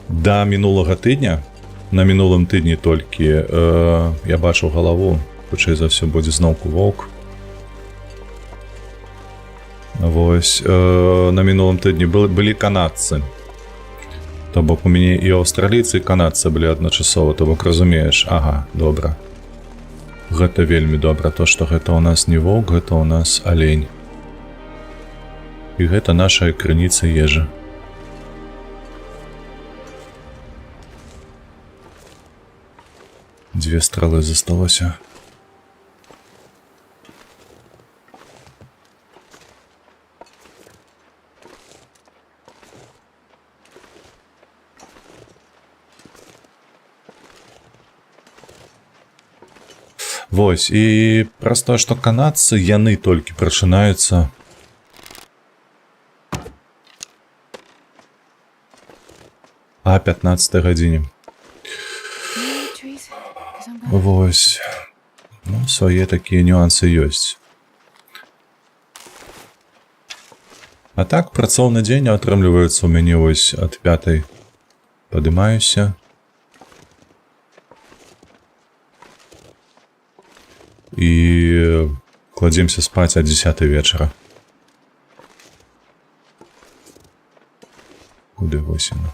[SPEAKER 1] Да мінулага тыдня, на мінулым тыдні толькі я бачыў галаву, хутчэй за ўсё будзе зноўку воўк. Вось, на мінулым тыдні былі канадцы. То бок у мяне і аўстралійцы, і канадцы былі адначасова, то бок разумееш, ага, добра. Гэта вельмі добра, то, што гэта ў нас не воўк, гэта ў нас алень. І гэта наша крыніца ежы. Дзве стрэлы засталося. Вось, і праз тое, што канадцы, яны толькі прачынаюцца а 15 гадзіне.
[SPEAKER 2] Trees? 'Cause I'm gonna...
[SPEAKER 1] Вось. Ну, свае такія нюансы ёсць. А так, працоўны дзень атрымліваецца ў мяне вось ад 5 падымаюся. І кладземся спаць ад 10 вечара. Куды вось яно?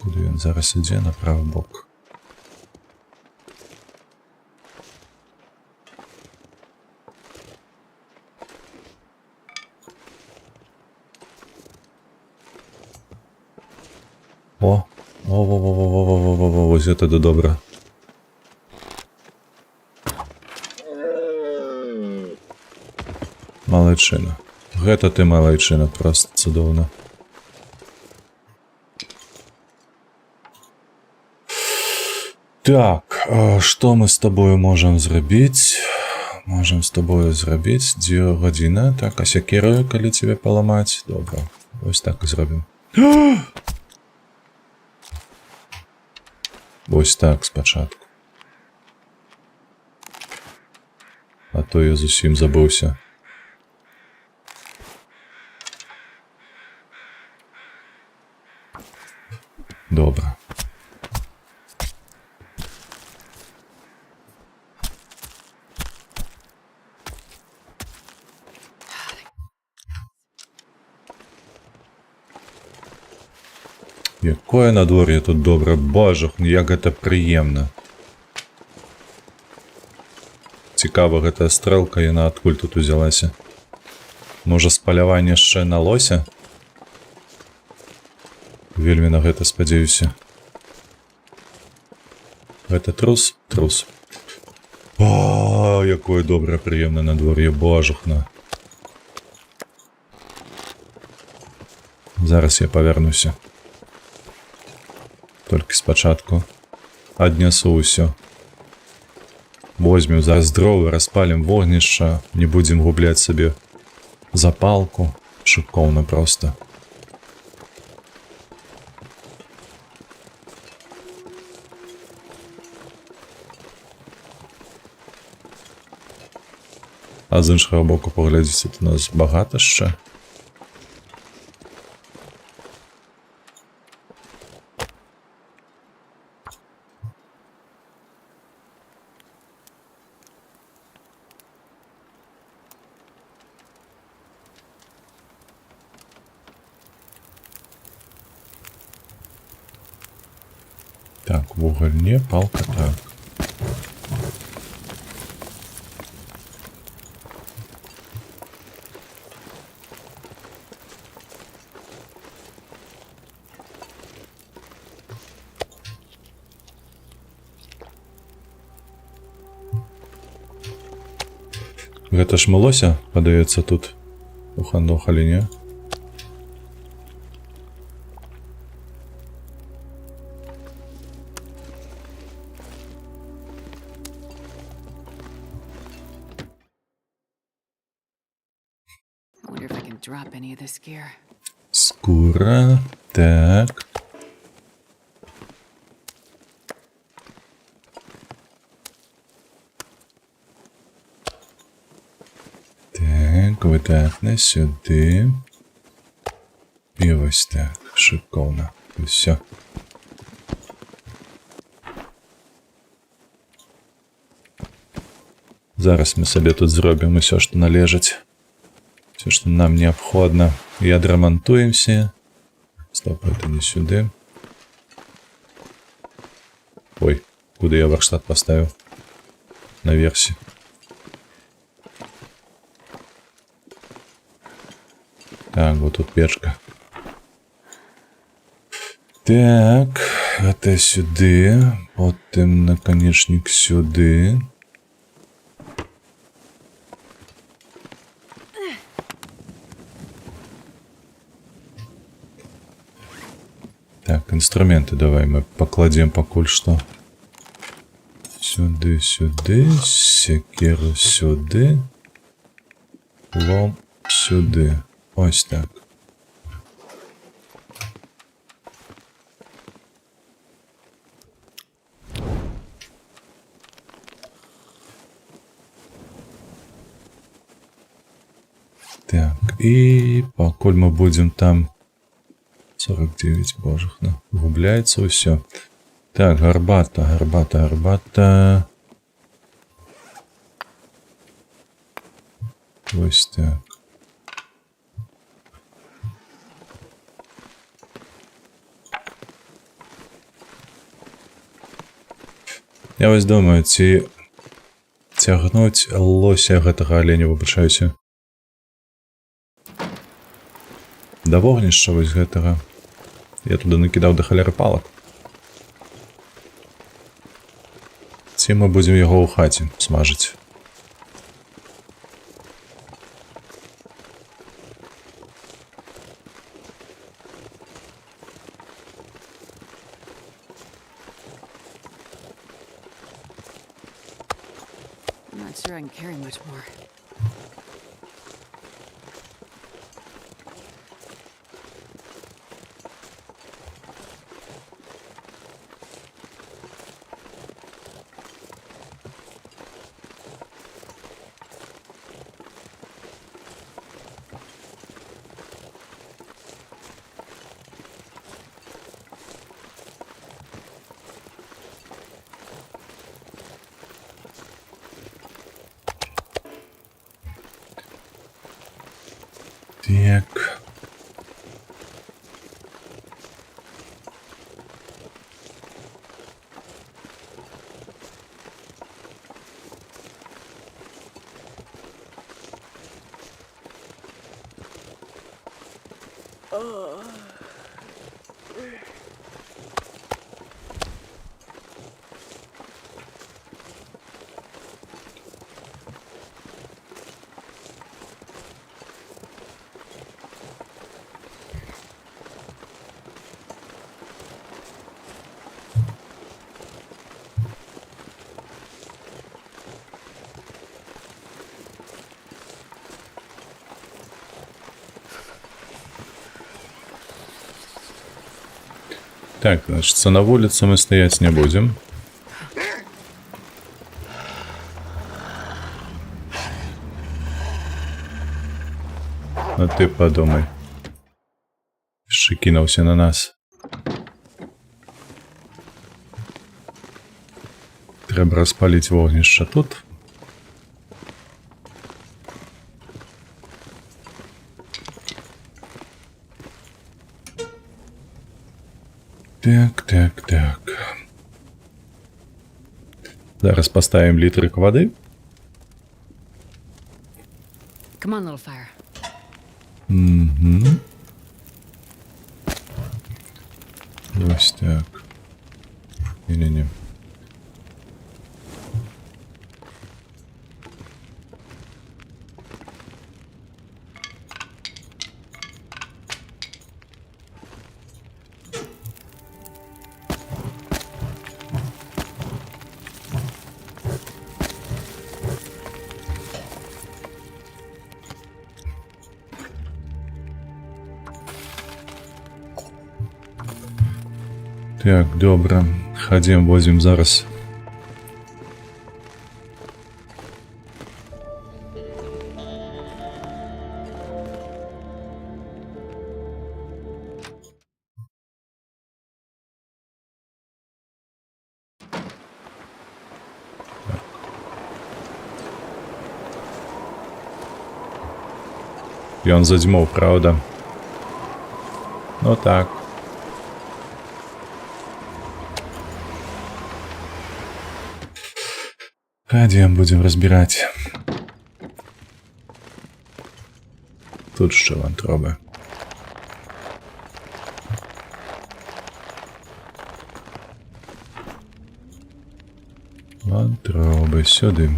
[SPEAKER 1] Куды ён зараз ідзе? На правы бок. О, вось гэта да добра. Малайчына. Гэта ты малайчына, проста цудоўна. Так, што мы з табою можам зрабіць? Можам з табою зрабіць 2 гадзіны. Так, а сякеру, калі цябе паламаць? Добра, вось так і зробім. Вось так спачатку. А то я зусім забыўся. Добра. Якое надвор'е тут добра, божах, як гэта прыемна. Цікава, гэтая стрэлка, яна адкуль тут узялася? Можа, з палявання яшчэ на лося? Вельмі на гэта спадзяюся. Гэта трус? Трус. О, якое добрае, прыемнае надвор'е, божухна. Зараз я павярнуся. Толькі спачатку аднясу ўсё. Возьмем зараз дровы, распалім вогнішча, не будзем губляць сабе запалку. Шыкоўна проста. А з іншага боку паглядзіце, тут у нас багата яшчэ. Так, вуголь не, палка так. Гэта ж мылося, падаецца, тут у хандохалі, не?
[SPEAKER 2] I wonder if I can drop any of this gear.
[SPEAKER 1] Скура, так. видатне. Сюди. І ось так. Шиковно. Все. Зараз ми собі тут зробимо все, що належить. Все, що нам необходимо. І відремонтуємося. Стоп, это не сюди. Ой, куда я верстат поставил? На версии. Так, вот тут печка. Так, это сюди. Потім наконечник сюди. Так, инструменты давай мы покладем покуль что. Сюди, сюди, секіру сюди. Лом сюди. Ось так. Так, і покуль мы будем там 49 божих, ну, губляется все. Так, гарбата, гарбата, гарбата. Ось так. Я ось думаю, ці тягнуть лося гэтага аленя, выбачаюся. Да вогнішча вось гэтага. Я туды накидаў да халеры палак. Ці мы будзем яго ў хаце смажыць.
[SPEAKER 2] I'm not sure I can carry much more.
[SPEAKER 1] Так. Так, значит, на улице мы стоять не будем. А ты подумай. Шикинулся на нас. Треба розпалити вогнище тут. Так, так, так. Зараз поставим литрик воды.
[SPEAKER 2] Come on, little fire.
[SPEAKER 1] Угу. Ось так. Не-не-не. Так, добре. Ходім, возьмем зараз. Ён задзьмуў, правда? Ну так. Пойдем, будем разбирать. Тут ще вантроби. Вантроби сюди.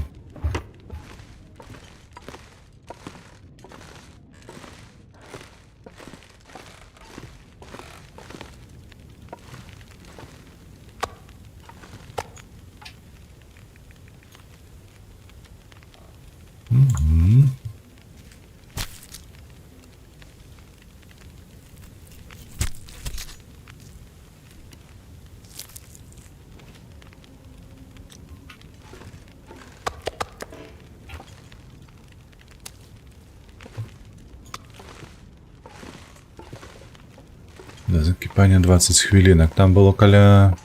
[SPEAKER 1] Да закипання 20 хвилинок. Там було каля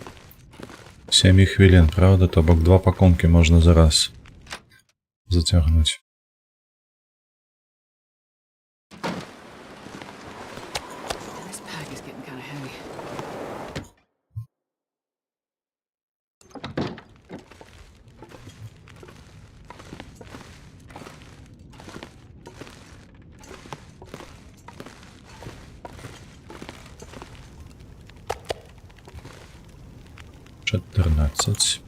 [SPEAKER 1] 7 хвилин, правда? То бок 2 пакунки можна за раз затягнуть.
[SPEAKER 2] This pack is getting kind of heavy.
[SPEAKER 1] Чотирнадцять.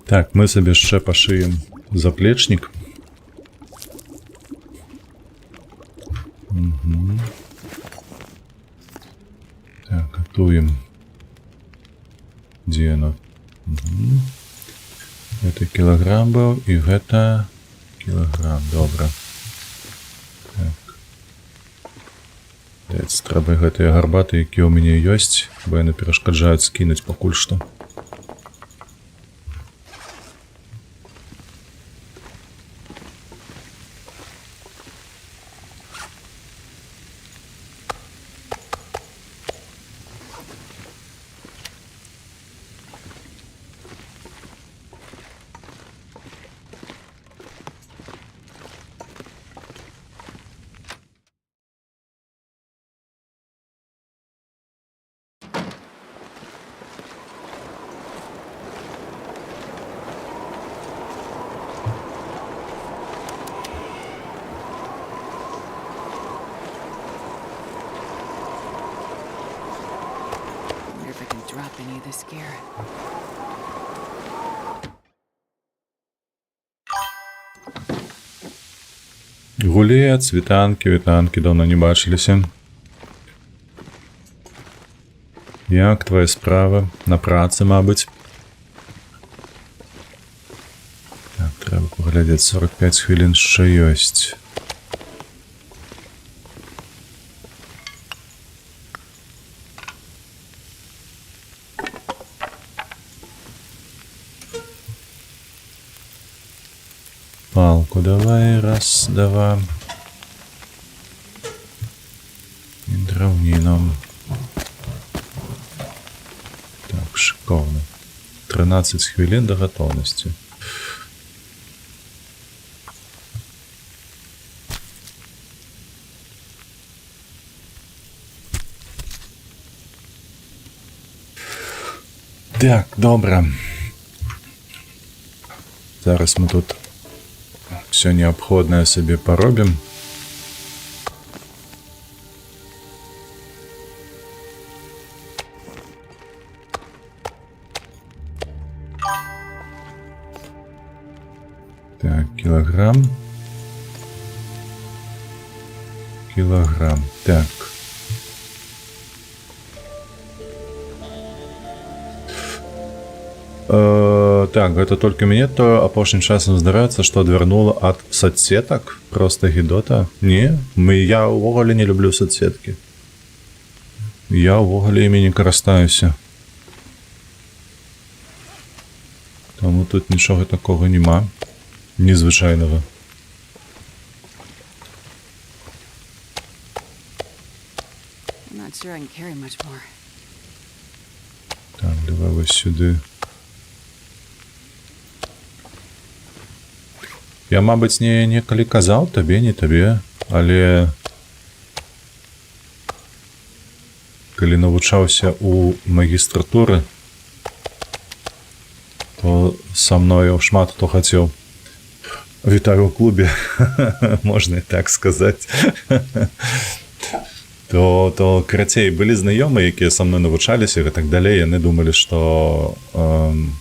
[SPEAKER 1] Так, ми собі ще пошиємо заплечник. Угу. Так, готуем. Где оно? Угу. Это килограмм был, и это килограмм. Добре. Так. Дайте треба гэтыя гарбаты, які у мяне ёсць, бо яны перашкаджаюць скінуць пакуль што.
[SPEAKER 2] Wonder if I can drop any of this gear.
[SPEAKER 1] Гулец, вітанкі, давно не бачыліся. Як твоя справа? На працы, мабыць? Так, трэба паглядзець, 45 хвілін яшчэ ёсць. Палку давай, раз, два. І драўніну. Так, шикарно. 13 хвилин до готовности. Так, добре. Зараз ми тут все необходное себе поробим. Так, килограмм. Так. Так, это только мне то апошнім часам здараецца, што адвярнула ад соцсетак. Просто гідота. Не, я ўвогуле не люблю соцсеткі. Я ўвогуле імі не карыстаюся. Таму тут нічога такога няма. Незвычайнага.
[SPEAKER 2] I'm not sure I can carry much more.
[SPEAKER 1] Так, давай вось сюди. Я, мабыць, некалі казаў табе, не табе, але калі навучаўся ў магістратуры, то са мною шмат хто хацеў. Вітаю ў клубе, можна і так сказаць. То карацей, былі знаёмыя, якія са мной навучаліся і так далей, яны думалі, што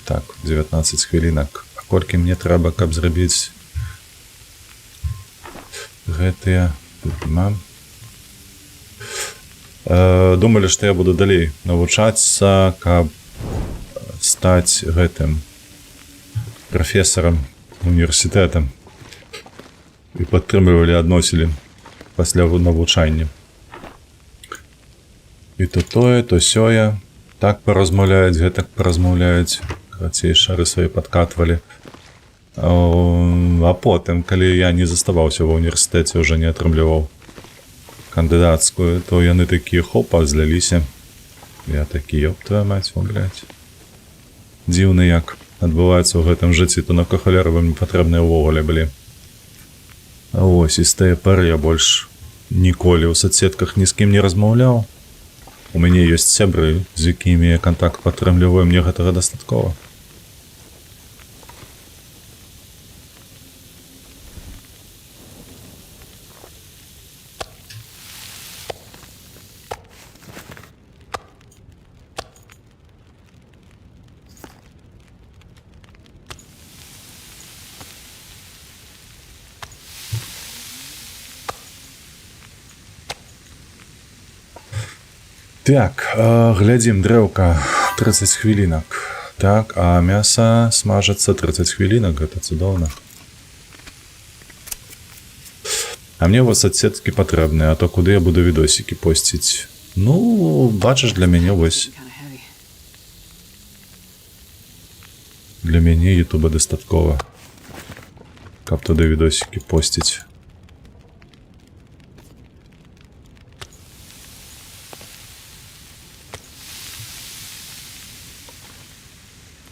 [SPEAKER 1] так, 19 хвілінак. А колькі мне трэба, каб зрабіць гэтыя... Думалі, што я буду далей навучацца, каб стаць гэтым прафесарам універсітэта. І падтрымлівалі, адносілі пасля навучання. І то тое, то сёе. Так паразмаўляюць, гэтак паразмаўляюць. Карацей, шары свае падкатвалі. А потым, калі я не заставаўся ва ўніверсітэце, уже не атрымліваў кандыдацкую, то яны такія хопа, зляліся. Я такі, ёб твоя маць, о, блядь. Дзіўна, як адбываецца ў гэтым жыцці, то на кахалеры вам не патрэбныя ўвогуле былі. А вось, і з тае пары я больш ніколі ў соцсетках ні з кім не размаўляў. У мяне ёсць сябры, з якімі я кантакт падтрымліваю, мне гэтага дастаткова. Так, глядзім, дрэўка 30 хвілінак. Так, а мяса смажацца 30 хвілінак, гэта цудоўна. А мне вось соцсеткі патрэбныя, а то куды я буду відосікі посціць? Ну, бачыш, для мяне вось...
[SPEAKER 2] Kind of heavy.
[SPEAKER 1] Для мяне ютуба дастаткова. Каб туды відосікі посціць.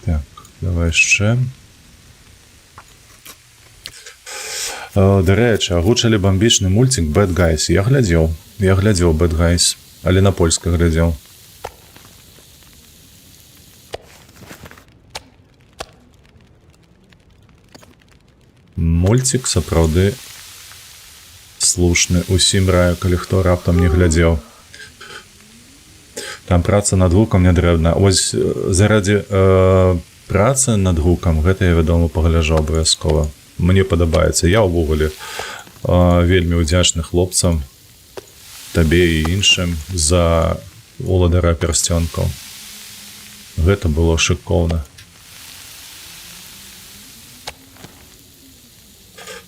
[SPEAKER 1] Так, давай яшчэ. Дарэчы, агучылі бамбічны мульцік Bad Guys. Я глядзеў Bad Guys, але на польскай глядзеў. Мульцік сапраўды слушны. Усім раю, калі хто раптам не глядзеў. Там праца над гукам нядрэнна. Ось заради працы над гукам гэта я, вядома, пагляджу абавязкова. Мне падабаецца. Я ўвогуле вельмі ўдзячны хлопцам, табе і іншым за уладара пярсцёнкаў. Гэта было шыкоўна.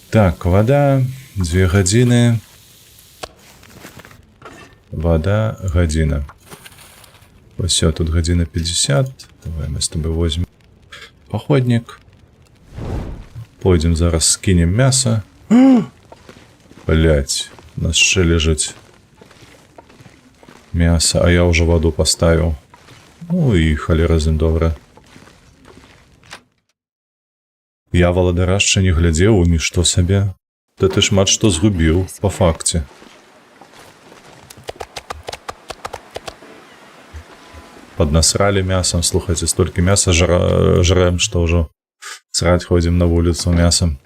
[SPEAKER 1] Так, вода 2 гадзіны. Вода гадзіна. Усё, тут гадзіна 50. Давай мы з тобой возьмем паходнік. Пойдзем зараз скінем мяса. Блять, у нас ще лежить мясо, а я уже воду поставил. Ну і халера з ім добре. Я валадара ще не глядзеў у нішто сабе. Да ты шмат што згубіў, па факце. Поднасрали мясом, слухайте, столько мяса жрем, что уже срать ходим на улицу мясом.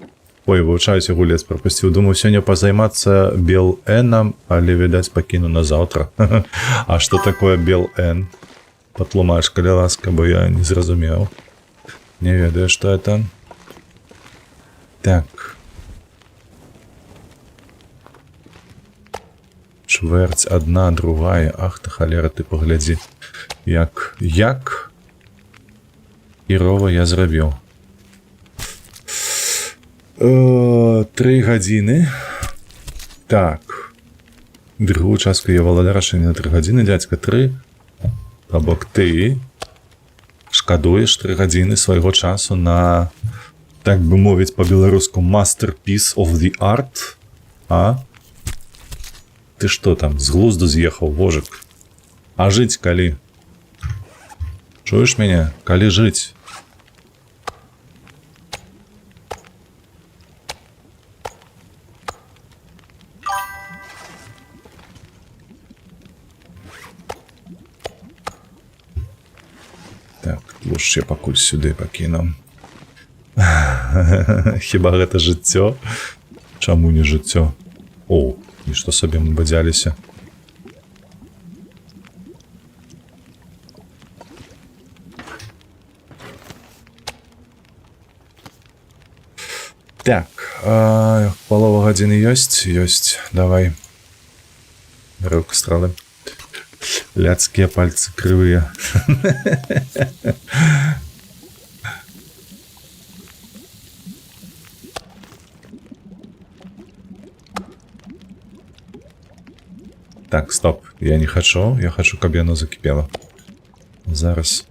[SPEAKER 1] Ой, вывучаюся гулец пропустил. Думаю, сегодня позайматься Бел-Эном, але, видать, покину на завтра. А что такое Бел-Эн? Потлумаешь, коли ласка, бо я не зразумел. Не ведаю, что это. Так. Чверть одна, другая. Ах ты холера, ты погляди. Як хірова я зрабіў. 3 гадзіны. Так. Другую частку є валадара ще не на 3 гадзіны, дядька 3. То бок ты шкадуеш 3 гадзіны свайго часу на, так бы мовіць по-беларуску, masterpiece of the art, а? Ты што там, з глузду з'ехаў, вожык? А жыць калі? Чуеш мяне? Калі жыць? Так, тлушч я пакуль сюды пакіну. Хіба гэта жыццё? Чаму не жыццё? О, нішто сабе мы бадзяліся. Так, палова гадзіны ёсць? Ёсць, давай. Рук стралы. Ляцкія пальцы крывыя. Так, стоп. Я не хочу. Я хочу, каб яно закипело. Зараз.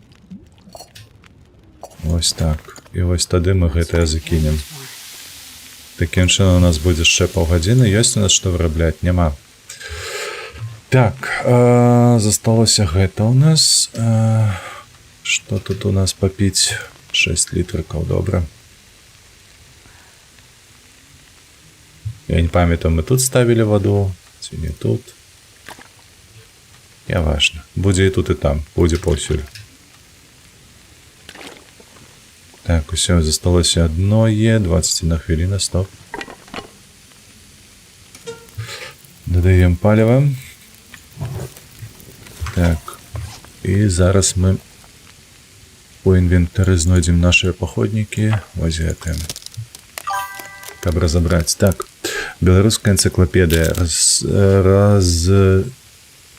[SPEAKER 1] Вось так. І вось тады мы гэтае закінем. Такім чынам у нас будзе яшчэ паўгадзіны. Ёсць у нас што вырабляць? Няма. Так, засталося гэта у нас. Што тут у нас папіць? 6 літрыкаў, добра. Я не памятаю, мы тут ставілі ваду, ці не тут. Не важна. Будзе і тут, і там. Будзе паўсюль. Так, усё, засталося одно є. 21 хвіліна, стоп. Додаем паліва. Так. І зараз мы по інвентары знойдзем наши паходнікі. Вось гэтыя. Каб разабраць. Так. Беларуская энцыклапедыя.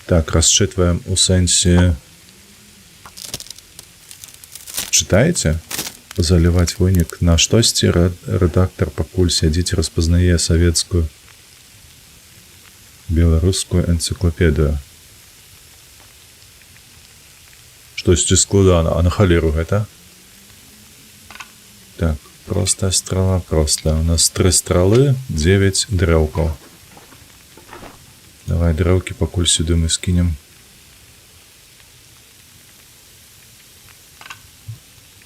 [SPEAKER 1] Так, расчытваем у сэнсе... Чытаеце? Заливать вынік на штосьці. Редактор пакуль сядзіць, распазнае савецкую беларускую энцыклапедыю. Штосьці складана. А на халеру гэта? Так, простая страла, простая. У нас 3 стралы, 9 дрэўкаў. Давай дрэўкі пакуль сюды мы скінем.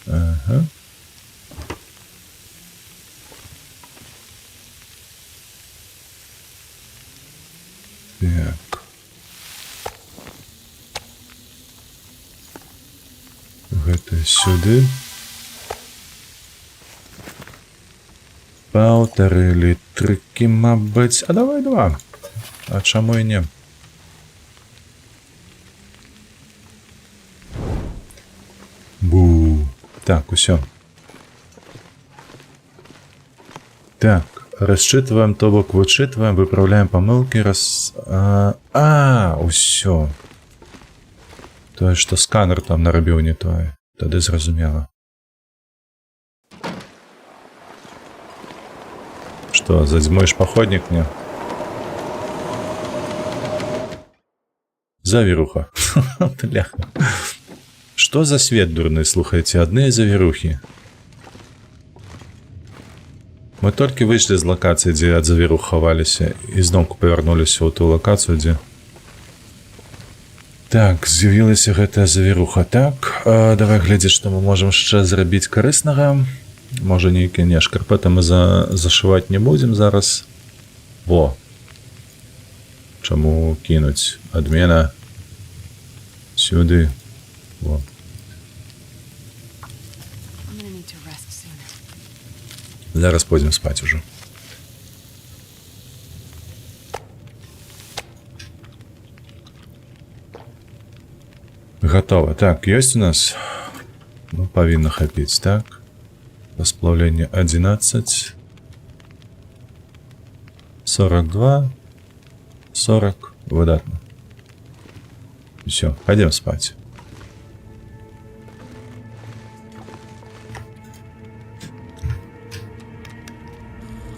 [SPEAKER 1] Ага. Так. Гэта сюды. 1,5 літрыкі, мабыць. А давай 2. А чаму і не? Бу. Так, усё. Так, расчытваем, то бок вычытваем, выправляем памылкі, усё. Тое, што сканер там нарабіў не тое. Тады зразумела. Што, задзьмуеш паходнік мне? Завіруха. Бляха. Што за свет дурны, слухайце, адныя завірухі. Мы толькі выйшлі з лакацыі, дзе ад завірух хаваліся, і зноўку павярнуліся ў ту лакацыю, дзе... Так, з'явілася гэтая завіруха. Так, давай глядзець, што мы можам яшчэ зрабіць карыснага. Можа, нейкія не, шкарпэты мы зашываць не будзем зараз. Во. Чаму кінуць? Адмена. Сюды. Во. Зараз пойдзем спаць ужо. Готово. Так, ёсць у нас? Ну, павінна хапіць, так. Расплавленне 11. 42. 40. Выдатно. Все, пойдем спать.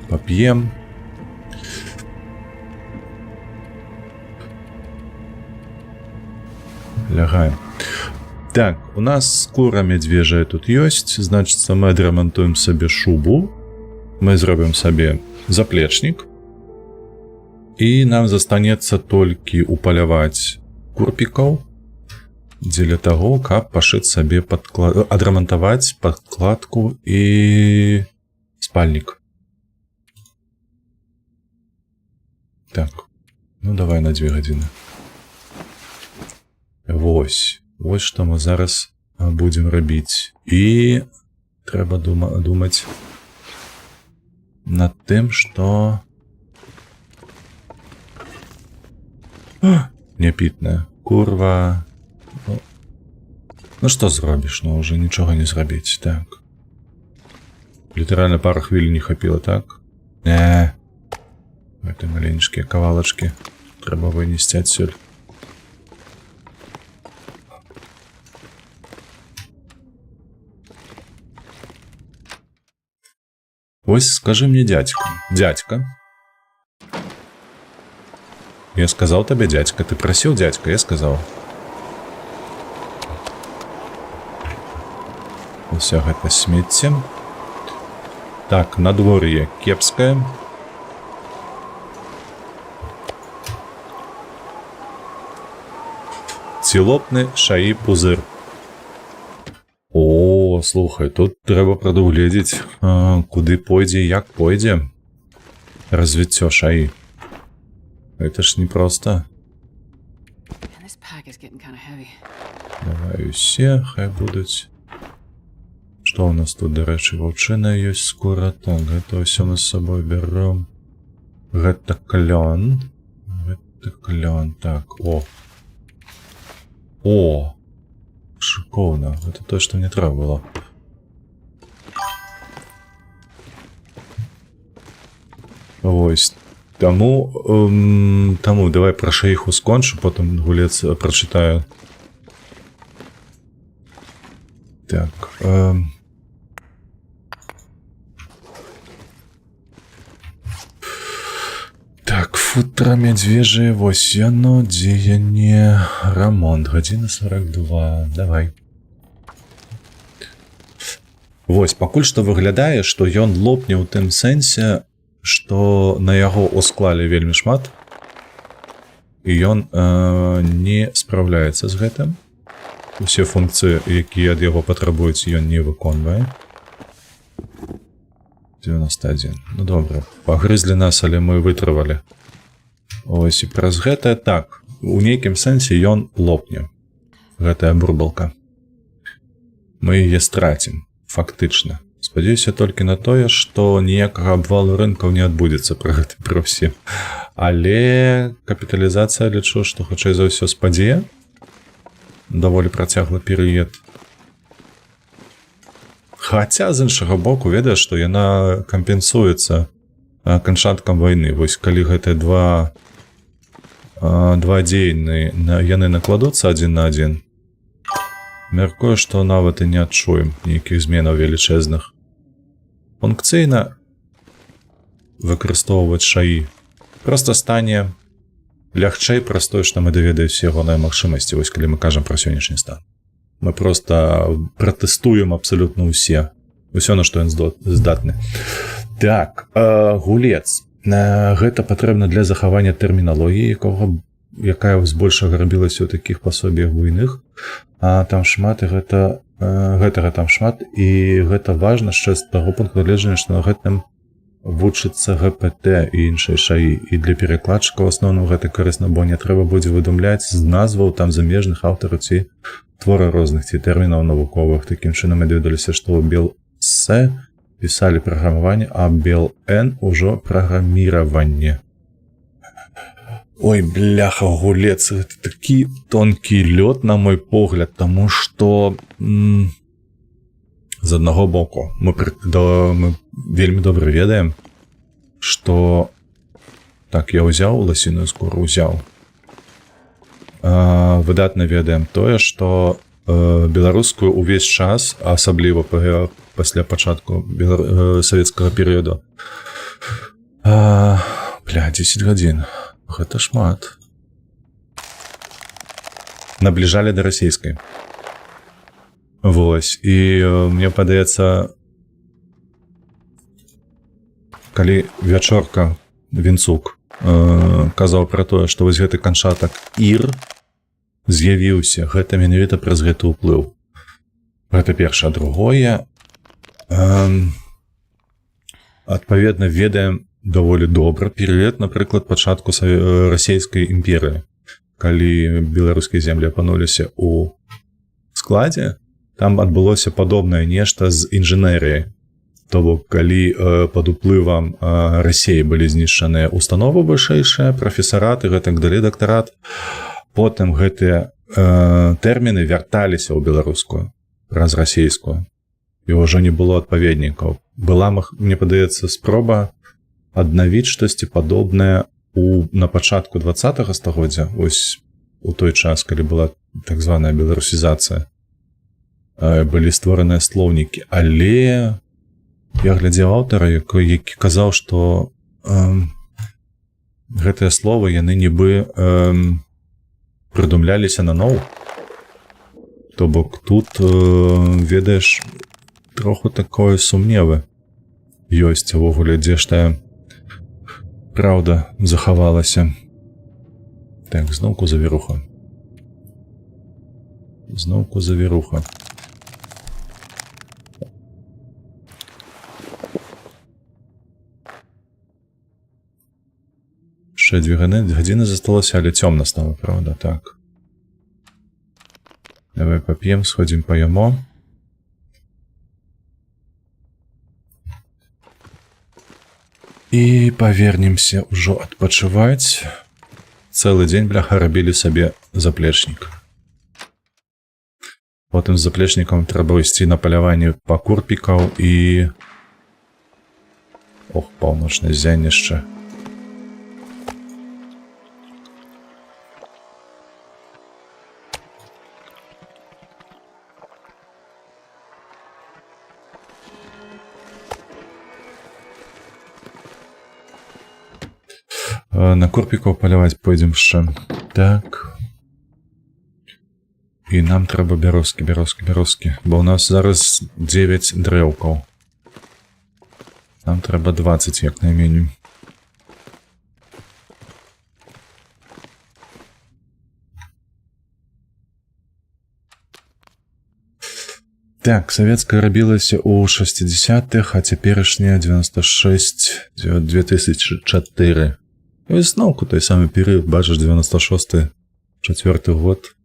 [SPEAKER 1] Попьем. налягаем. Так, у нас скура медвежья тут есть, значит, мы адрамантуем себе шубу, мы зробим себе заплечник, и нам застанется только упаляваць курпиков для того, как пошить себе адрамантовать подкладку и спальник. Так, ну давай на 2 гадзіны. Вось што мы зараз будем рабіць. І трэба думаць над тым, што няпітная курва. Ну што зробіш? Ну уже нічога не зрабіць. Так. Літаральна пару хвілін не хапіла, так? Не. Гэта маленькія кавалачкі трэба вынесці адсюль. Ось скажи мне, дядька. Я сказал тебе, дядька. Ты просил, дядька, я сказал. Все гэта смецце. Так, надвор'е кепскае. Цілопны шаі пузыр. О, слухай, тут трэба прадугледзець, куды пойдзе, як пойдзе развіццё шаі. Это ж непросто. Давай усе, хай будуць. Што у нас тут, дарэчы, ваўчына ёсць, скура. Так, гэта ўсё мы з сабой бяром. Гэта клён. Так, О! Шикоўна. Это то, што мне трэба было. Вось. Таму давай пра шаіху скончу, потым гулец прачытаю. Так. Так, футра медвежье, вось яно, дзеянне, рамонт, гадзіна 42, давай. Вось, пакуль што выглядае, што ён лопне ў тым сэнсе, што на яго усклалі вельмі шмат, і ён не спраўляецца з гэтым. Усе функцыі, якія ад яго патрабуюць, ён не выконвае. 91. Ну добра, пагрызлі нас, але мы вытрывалі. Ось і праз гэта так, у нейкім сэнсе ён лопне. Гэтая бурбалка. Мы яе страцім, фактычна. Спадзяюся толькі на тое, што ніякага абвалу рынкаў не адбудзецца пра гэта пры ўсім. Але капіталізацыя, лічу, што хутчэй за ўсё спадзе. Даволі працяглы перыяд. Хаця, з іншага боку, ведаеш, што яна кампенсуецца канчаткам вайны. Вось калі гэтыя два дзеянні яны накладуцца адзін на адзін, мяркую, што нават і не адчуем нейкіх зменаў велічэзных. Функцыйна выкарыстоўваць шаі проста стане лягчэй праз тое, што мы даведаюся ягоныя магчымасці, вось калі мы кажам пра сённяшні стан. Мы просто пратэстуем абсалютна ўсе. Усё, на што ён здатны. Так, гулец. Гэта патрэбна для захавання тэрміналогіі, якая збольшага рабілася ў такіх пасобіях буйных. Там шмат, і гэтага там шмат, і гэта важна яшчэ з таго пункту гледжання, што на гэтым вучыцца ГПТ і іншай шаі. І для перакладчыкаў у асноўным гэта карысна, бо не трэба будзе выдумляць з назваў там замежных аўтараў ці творы розных ці тэрмінаў навуковых. Такім чынам мы даведаліся, што ў Бел-С пісалі праграмаванне, а Бел-Н ужо праграміраванне. Ой, бляха, гулец, гэта такі тонкі лёд, на мой погляд, таму што з аднаго боку мы вельмі добра ведаем, што так, я ўзяў ласіную скуру, узяў. Выдатна ведаем тое, што беларускую ўвесь час, асабліва пасля пачатку савецкага перыяду, 10 гадзін. Гэта шмат. набліжалі да расійскай. Вось. І мне падаецца, калі Вячорка Вінцук казаў пра тое, што вось гэты канчатак ір з'явіўся, гэта менавіта праз гэты ўплыў. Гэта першае. Другое, адпаведна, ведаем даволі добра перыяд, напрыклад, пачатку расійскай імперыі. Калі беларускія землі апынуліся ў складзе, там адбылося падобнае нешта з інжынерыяй. То бок, калі пад уплывам Расіі былі знішчаныя установы вышэйшыя, прафесарат і гэтак далей, дактарат, потым гэтыя тэрміны вярталіся ў беларускую праз расійскую. І ўжо не было адпаведнікаў. Была, мне падаецца, спроба аднавіць штосьці падобнае на пачатку 20-го стагоддзя, ось у той час, калі была так званая беларусізацыя. Былі створаныя слоўнікі, але я глядзеў аўтара, які казаў, што гэтыя словы, яны нібы прыдумляліся наноў. То бок тут, ведаеш, троху такое сумневы ёсць, увогуле, дзе ж тая праўда захавалася. Так, зноўку завіруха. Зноўку завіруха. Ще 2 гадзіны засталося, але цёмна стала, правда? Так. Давай поп'ем, сходзім паемо. І павернемся ўжо адпачываць. Цэлы дзень, бляха, рабілі сабе заплечнік. Потым з заплечнікам трэба ісці на паляванне па курпікаў і... Ох, паўночнае зянішча. На курпікаў паляваць пойдзем яшчэ. Так. І нам трэба бярозкі. Бо ў нас зараз 9 дрэўкаў. Нам трэба 20, як найменей. Так, савецкая рабілася ў 60-х, а цяперашняя 96, 2004. І зноўку той самы перыяд, бачыш, 96-й, 4-й год.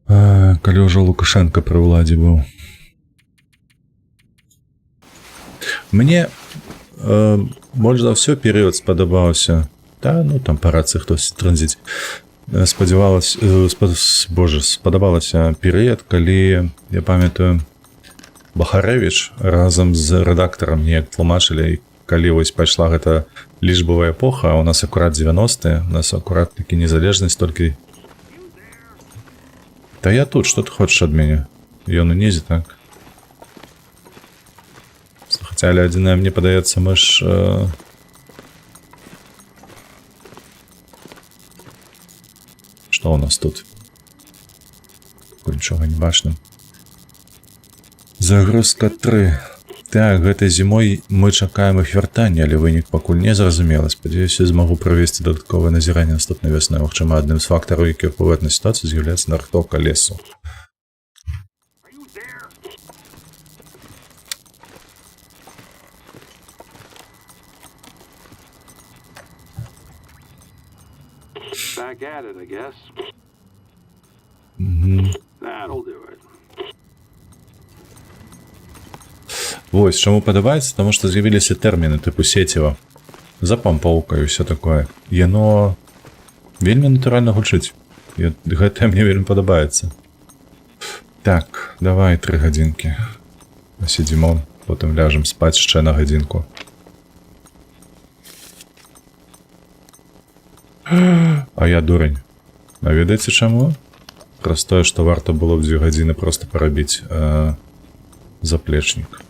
[SPEAKER 1] Калі ўжо Лукашенко пры ўладзе быў. Мне больш за ўсё перыяд спадабаўся. Та, ну, там па рацыі хтось транзіць. Спадабалася перыяд, калі, я памятаю, Бахарэвіч разам з рэдактарам неяк тлумачылі, калі вось пайшла гэта лічбавая эпоха, у нас акурат 90-е, у нас акурат такі незалежнасць толькі... Та я тут, што ты хочаш ад мяне? Ён унізе, так? Хаця, але адзінае, мне падаецца, мы ж... Што ў нас тут? Нічога не бачным. Загрузка 3. Так, гэтай зімой мы чакаем іх вяртання, але вынік пакуль не зразумела. Спадзяюся, змагу правесці дадатковае назіранне наступнай вясной. Магчыма, адным з фактараў, які ўплываюць на сітуацыю, з'яўляецца нарыхтоўка лесу.
[SPEAKER 3] Back at it, I guess. That'll do it.
[SPEAKER 1] Вось, чаму падабаецца? Таму што з'явіліся тэрміны тыпу сеціва. Запампоўка і ўсё такое. Яно вельмі натуральна гучыць. Гэта мне вельмі падабаецца. Так, давай 3 гадзінкі. Пасядзімо, потым ляжам спаць яшчэ на гадзінку. А я дурань. А ведаеце чаму? Праз тое, што варта было б 2 гадзіны проста парабіць заплечнік.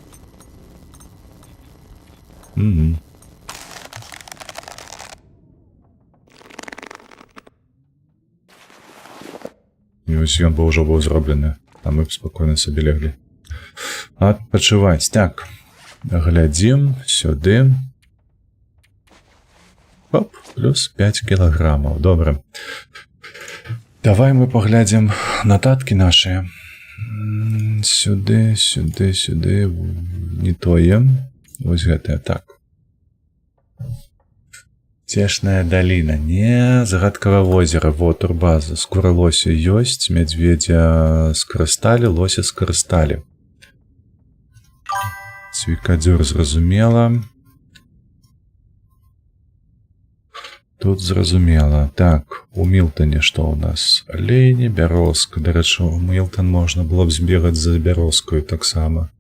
[SPEAKER 1] Ось ён бы ўжо быў зроблены, а мы б спакойна сабе леглі адпачываць. Так, глядзім сюды. Оп, плюс 5 кілаграмаў. Добра. Давай мы паглядзім нататкі нашыя. Сюды, сюды, сюды. Не тое. Вось гэтае. Так. Цешная даліна. Не, загадкавае возера. Во, турбаза. Скуры лося ёсць. Мядзведзя скарысталі, лося скарысталі. Цвікадзюр зразумела. Тут зразумела. Так, у Мілтане што ў нас? Алені, бярозка. Дарэчы, у Мілтан можна было б збегаць за бярозкаю таксама.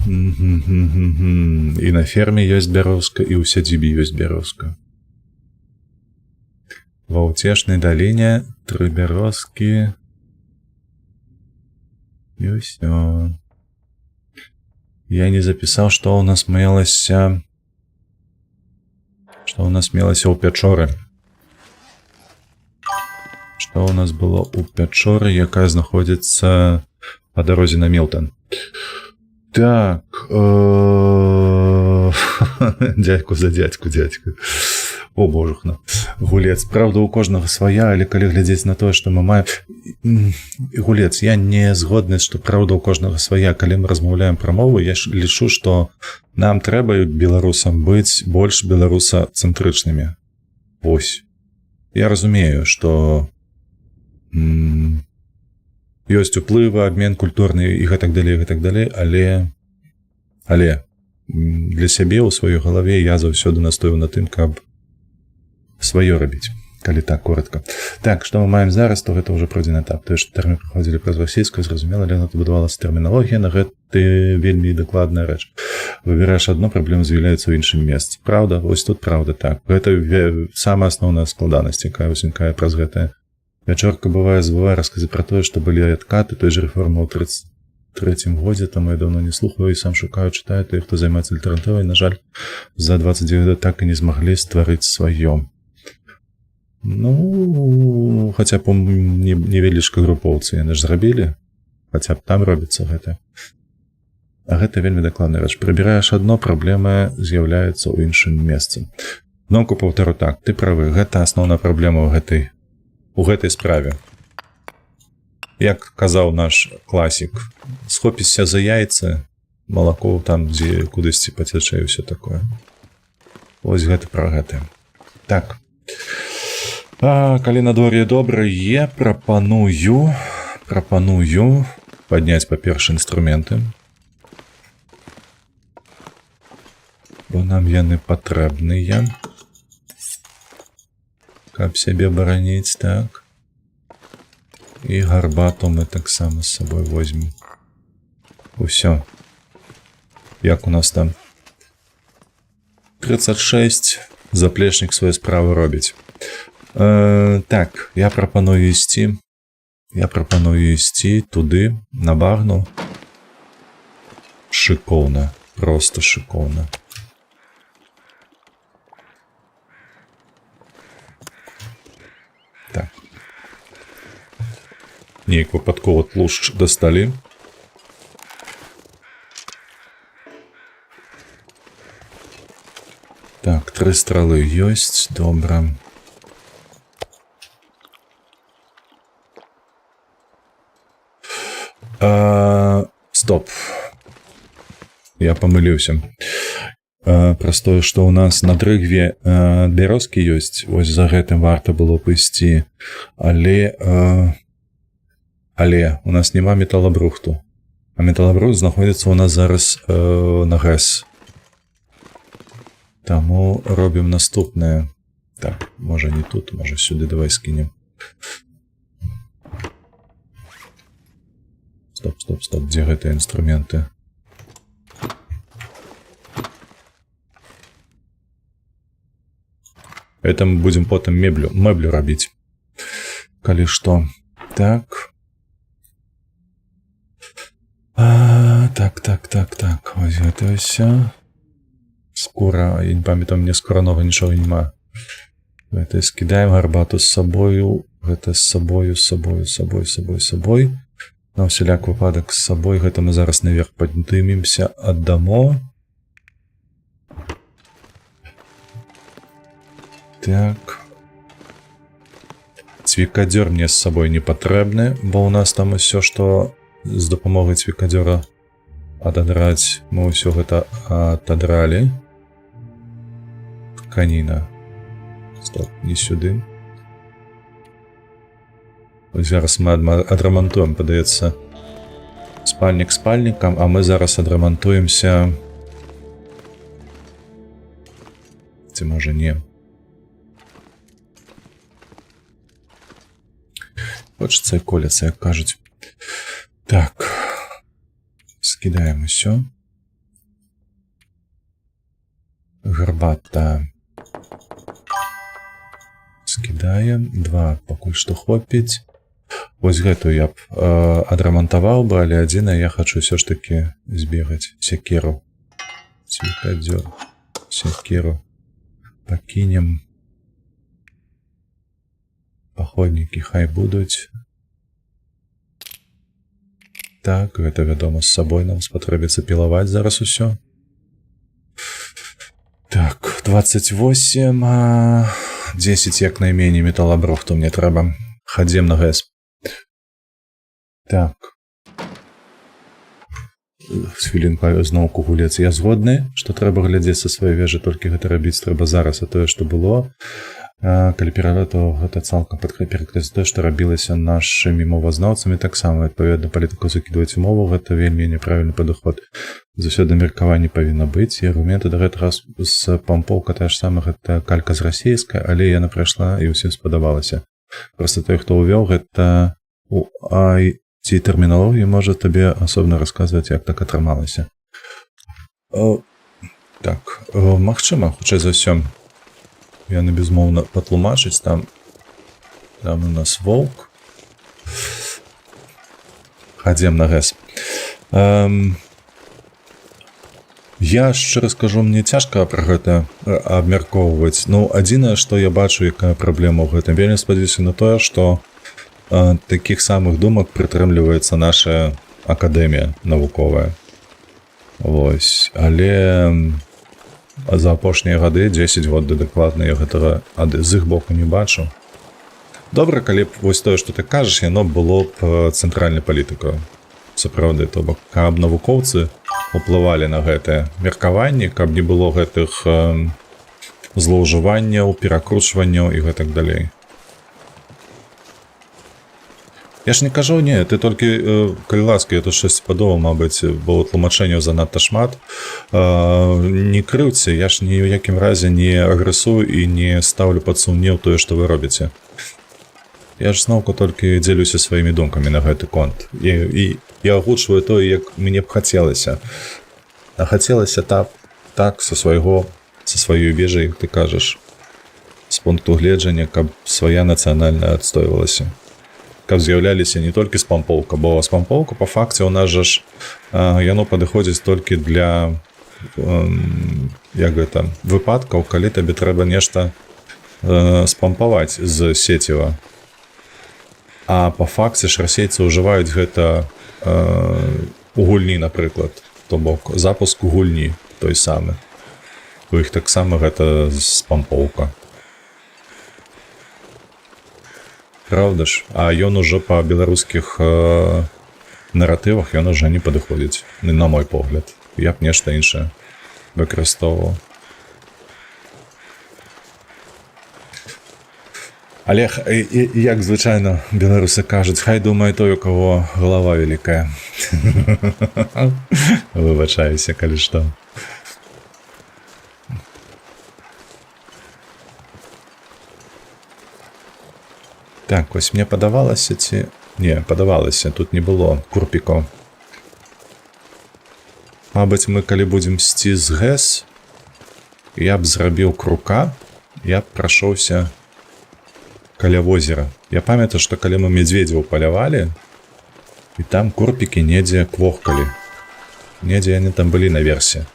[SPEAKER 1] І на ферме ёсць бярозка, і ў сядзібе ёсць бярозка. Ва ўцешнай даліне 3 бярозкі. І ўсё. Я не запісаў, што ў нас мелася... Што ў нас мелася ў пячоры? Што ў нас было ў пячоры, якая знаходзіцца па дарозе на Мілтан? Так... Дядьку за дядьку. О, божухна. Гулец. Правда, у кожнага свая, але калі глядзець на тое, што мы маем... Гулец, я не згодны, што правда у кожнага свая. Калі мы размаўляем пра мову, я лічу, што нам трэба беларусам быць больш беларусацэнтрычнымі. Вось. Я разумею, што ёсць уплывы, абмен культурны і гэтак далей, але для сябе ў сваёй галаве я заўсёды настою на тым, каб сваё рабіць, калі так коротка. Так, што мы маем зараз, то гэта ўжо пройдзены этап. Тое, што тэрміны праходзілі праз расійскую, зразумела, але гэта будавалася тэрміналогія, на гэты вельмі дакладная рэч. Выбіраеш адно, праблема з'яўляецца ў іншым месцы. Праўда? Вось тут праўда так. Гэта самая асноўная складанасць, якая ўзнікае праз гэтае. Вячорка забывае расказы пра тое, што былі адкаты той же рэформы ў 33-м годзе, таму я даўно не слухаю і сам шукаю, чытаю тых, хто займаецца альтэрнатывай. На жаль, за 29 год так і не змаглі стварыць сваё. Ну, хаця б у невялічкай групоўцы яны ж зрабілі, хаця б там робіцца гэта. А гэта вельмі дакладная рэч. Прыбіраеш адно, праблема з'яўляецца ў іншым месцы. Зноўку паўтару так, ты правы, гэта асноўная праблема ў гэтай справе. Як казаў наш класік, схопішся за яйцы, малако там, дзе кудысьці пацячэ і ўсё такое. Вось гэта пра гэта. Так. Калі надвор'е добрае, прапаную падняць па-першы інструменты. Бо нам яны патрэбныя. Каб сябе бараніць, так. І гарбату мы таксама з сабой возьмем. Усё. Як у нас там? 36. Заплечнік свае справы робіць. Так, я прапаную ісці туды, на багну. Шыкоўна, просто шыкоўна. Так. Неяк выпадкова тлушч дасталі. Так, 3 стралы ёсць, добра. Стоп. Я памыліўся. Праз тое, што ў нас на дрыгве бярозкі ёсць, вось за гэтым варта было б ісці, але у нас няма металабрухту. А металабрухт знаходзіцца ў нас зараз на ГЭС. Таму робім наступнае. Так, можа не тут, можа сюды давай скінем. Стоп, дзе гэтыя інструменты? Это мы будем потым мэблю рабіць. Калі што. Так. Так. Вось гэта ўсё. Скура. Я не памятаю, мне скуранога нічога няма. Гэта скідаем гарбату з сабою Гэта з сабою. На ўсяляк выпадак з сабой. Гэта мы зараз наверх падымемся, аддамо. Так. Цвікадзёр мне з сабой не патрэбны, бо ў нас там усё, што з дапамогай цвікадзёра ададраць, мы ўсё гэта атадралі. Тканіна. Стоп, не сюды. Зараз мы адрамантуем, падаецца, спальнік спальнікам, а мы зараз адрамантуемся. Ці можа не. Хочется і колецца, як кажуць. Так. Скідаем усё. Гарбата. Скідаем. 2 пакуль што хопіць. Вось гэтую я б адрамантаваў бы, але адзінае я хачу ўсё ж такі збегаць. Сякеру. Цвікадзёр. Сякеру. Пакінем. Паходнікі хай будуць. Так, гэта, вядома, з сабой нам спатрэбіцца пілаваць зараз усё. Так, 28, 10 як найменей металабрухту мне трэба. Хадзем на ГЭС. Так. З хвілінку зноўку гулец. Я згодны, што трэба глядзець са сваёй вежы, толькі гэта рабіць трэба зараз, а тое, што было. Калі пералётаў, гэта цалкам падкрэпіць тое, што рабілася нашымі мовазнаўцамі, таксама, адпаведна, палітыку закідваць у мову, гэта вельмі няправільны падыход. Заўсёды меркаванне павінна быць, і аргументы да гэтага з пампоўка тая ж сама, гэта калька з расійскай, але яна прайшла і ўсім спадабалася. Проста той, хто ўвёў, гэта у IT-тэрміналогіі можа табе асобна расказваць, як так атрымалася. Так, магчыма, хутчэй за ўсё, яны безмоўна патлумачыць, там у нас воўк. Хадзем на ГЭС. Я шчыра скажу, мне цяжка пра гэта абмяркоўваць. Ну, адзінае, што я бачу, якая праблема ў гэтым. Вельмі спадзяюся на тое, што такіх самых думак прытрымліваецца наша акадэмія навуковая. Вось. Але за апошнія гады, 10 год дакладна, я гэтага з іх боку не бачу. Добра, калі б вось тое, што ты кажаш, яно было б цэнтральнай палітыкаю. Сапраўды, то бок, каб навукоўцы уплывалі на гэтае меркаванне, каб не было гэтых злоўжыванняў, перакручванняў і гэтак далей. Я ж не кажу, не, ты толькі, калі ласка, я тут щось падумаў, мабыць, бо тлумачэнняў занадта шмат. Не крыўце, я ж ні ў якім разе не агрэсую і не стаўлю пад сумнеў тое, што вы робіце. Я ж зноўку толькі дзелюся сваімі думкамі на гэты конт. І я агучваю тое, як мне б хацелася. А хацелася так са сваёй вежай, як ты кажаш, з пункту гледжання, каб свая нацыянальная адстойвалася. Каб з'яўляліся не толькі спампоўка, бо спампоўка па факце ў нас жа ж яно падыходзіць толькі для выпадкаў, калі табе трэба нешта спампаваць з сеціва. А па факце ж расейцы ўжываюць гэта у гульні, напрыклад, то бок запуск гульні той самы. У іх таксама гэта спампоўка. Правда ж? А ён ужо па беларускіх наратывах ён ужо не падыходзіць, на мой погляд. Я б нешта іншае выкарыстоўваў. Але, як звычайна беларусы кажуць, хай думае той, у каго галава вялікая. Выбачаюся, калі што. Так, ось мне падавалася ці... Не, падавалася, тут не было курпікаў. Мабыць, мы калі будзем сці з ГЭС, я б зрабіў крука, я б прайшоўся каля возера. Я памятаю, што калі мы медведзяў палявалі, і там курпікі недзе квохкалі. Недзе яны там былі наверсе.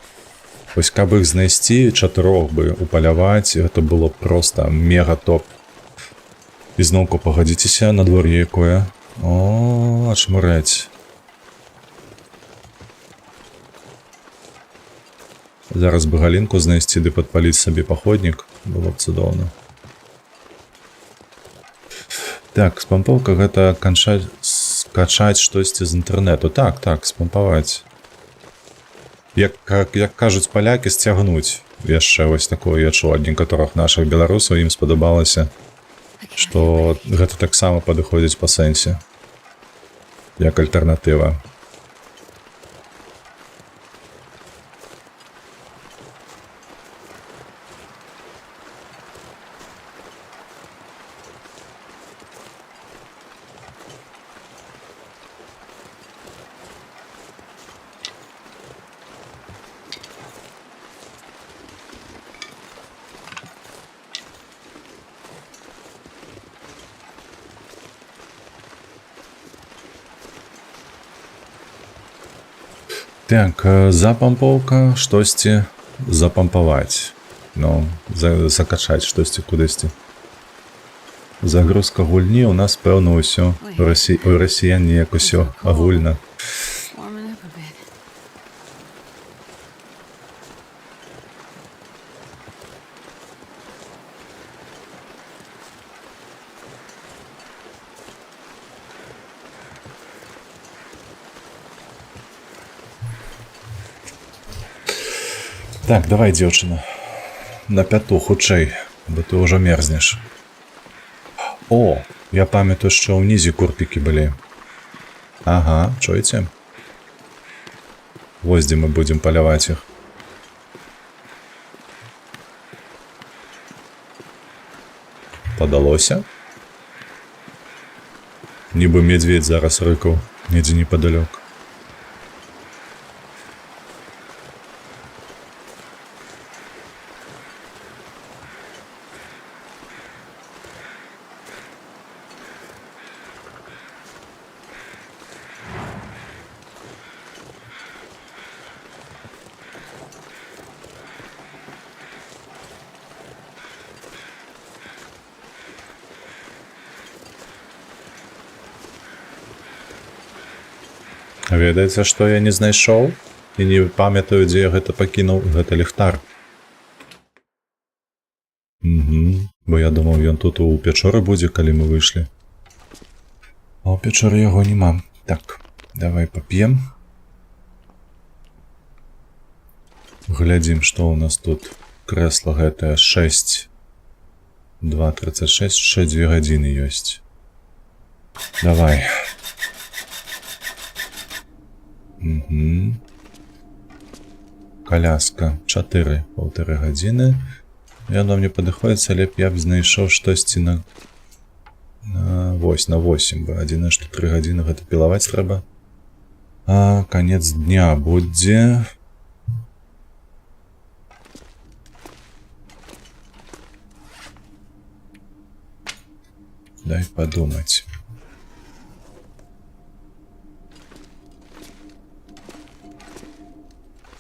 [SPEAKER 1] Вось каб іх знайсці, 4 бы упаляваць, гэта было проста мега топ. Ізноўку пагадзіцеся, надвор'е якое. О, ачмурэць. Зараз бы галінку знайсці ды падпаліць сабе паходнік. Было б цудоўна. Так, спампоўка гэта скачаць штосьці з інтэрнэту. Так, спампаваць. Як кажуць палякі, сцягнуць. Яшчэ вось такое я чуў ад некаторых нашых беларусаў, ім спадабалася, што гэта таксама падыходзіць па сэнсе. Як альтэрнатыва. Так, запампоўка, штосьці запампаваць. Ну, закачаць штосьці кудысьці. Загрузка гульні ў нас, пэўна, ўсё. У расіян неяк усё агульна.
[SPEAKER 2] Warming up a bit.
[SPEAKER 1] Так, давай, дзяўчына. На пяту, хутчэй, бо ты ўжо мерзнеш. О, я памятаю, што ўнізе курпікі былі. Ага, чуеце? Вось дзе мы будзем паляваць іх. Падалося? Нібы медведь зараз рыкаў, недзе непадалёк. Ведаеце, што я не знайшоў? І не памятаю, дзе я гэта пакінуў. Гэта ліхтар. Бо я думаў, ён тут у пячоры будзе, калі мы выйшлі. А ў пячоры яго няма. Так, давай пап'ем. Глядзім, што ў нас тут. Крэсла гэтае 6. 2:36, ще 2 гадзіны ёсць. Давай. Коляска 4,5 гадзіны. Яно мне падыходзіць, але б я б знайшоў штосьці на 8, бо адзінае, што 3 гадзіны гэта пілаваць трэба. А канец дня будзе. Дай падумаць.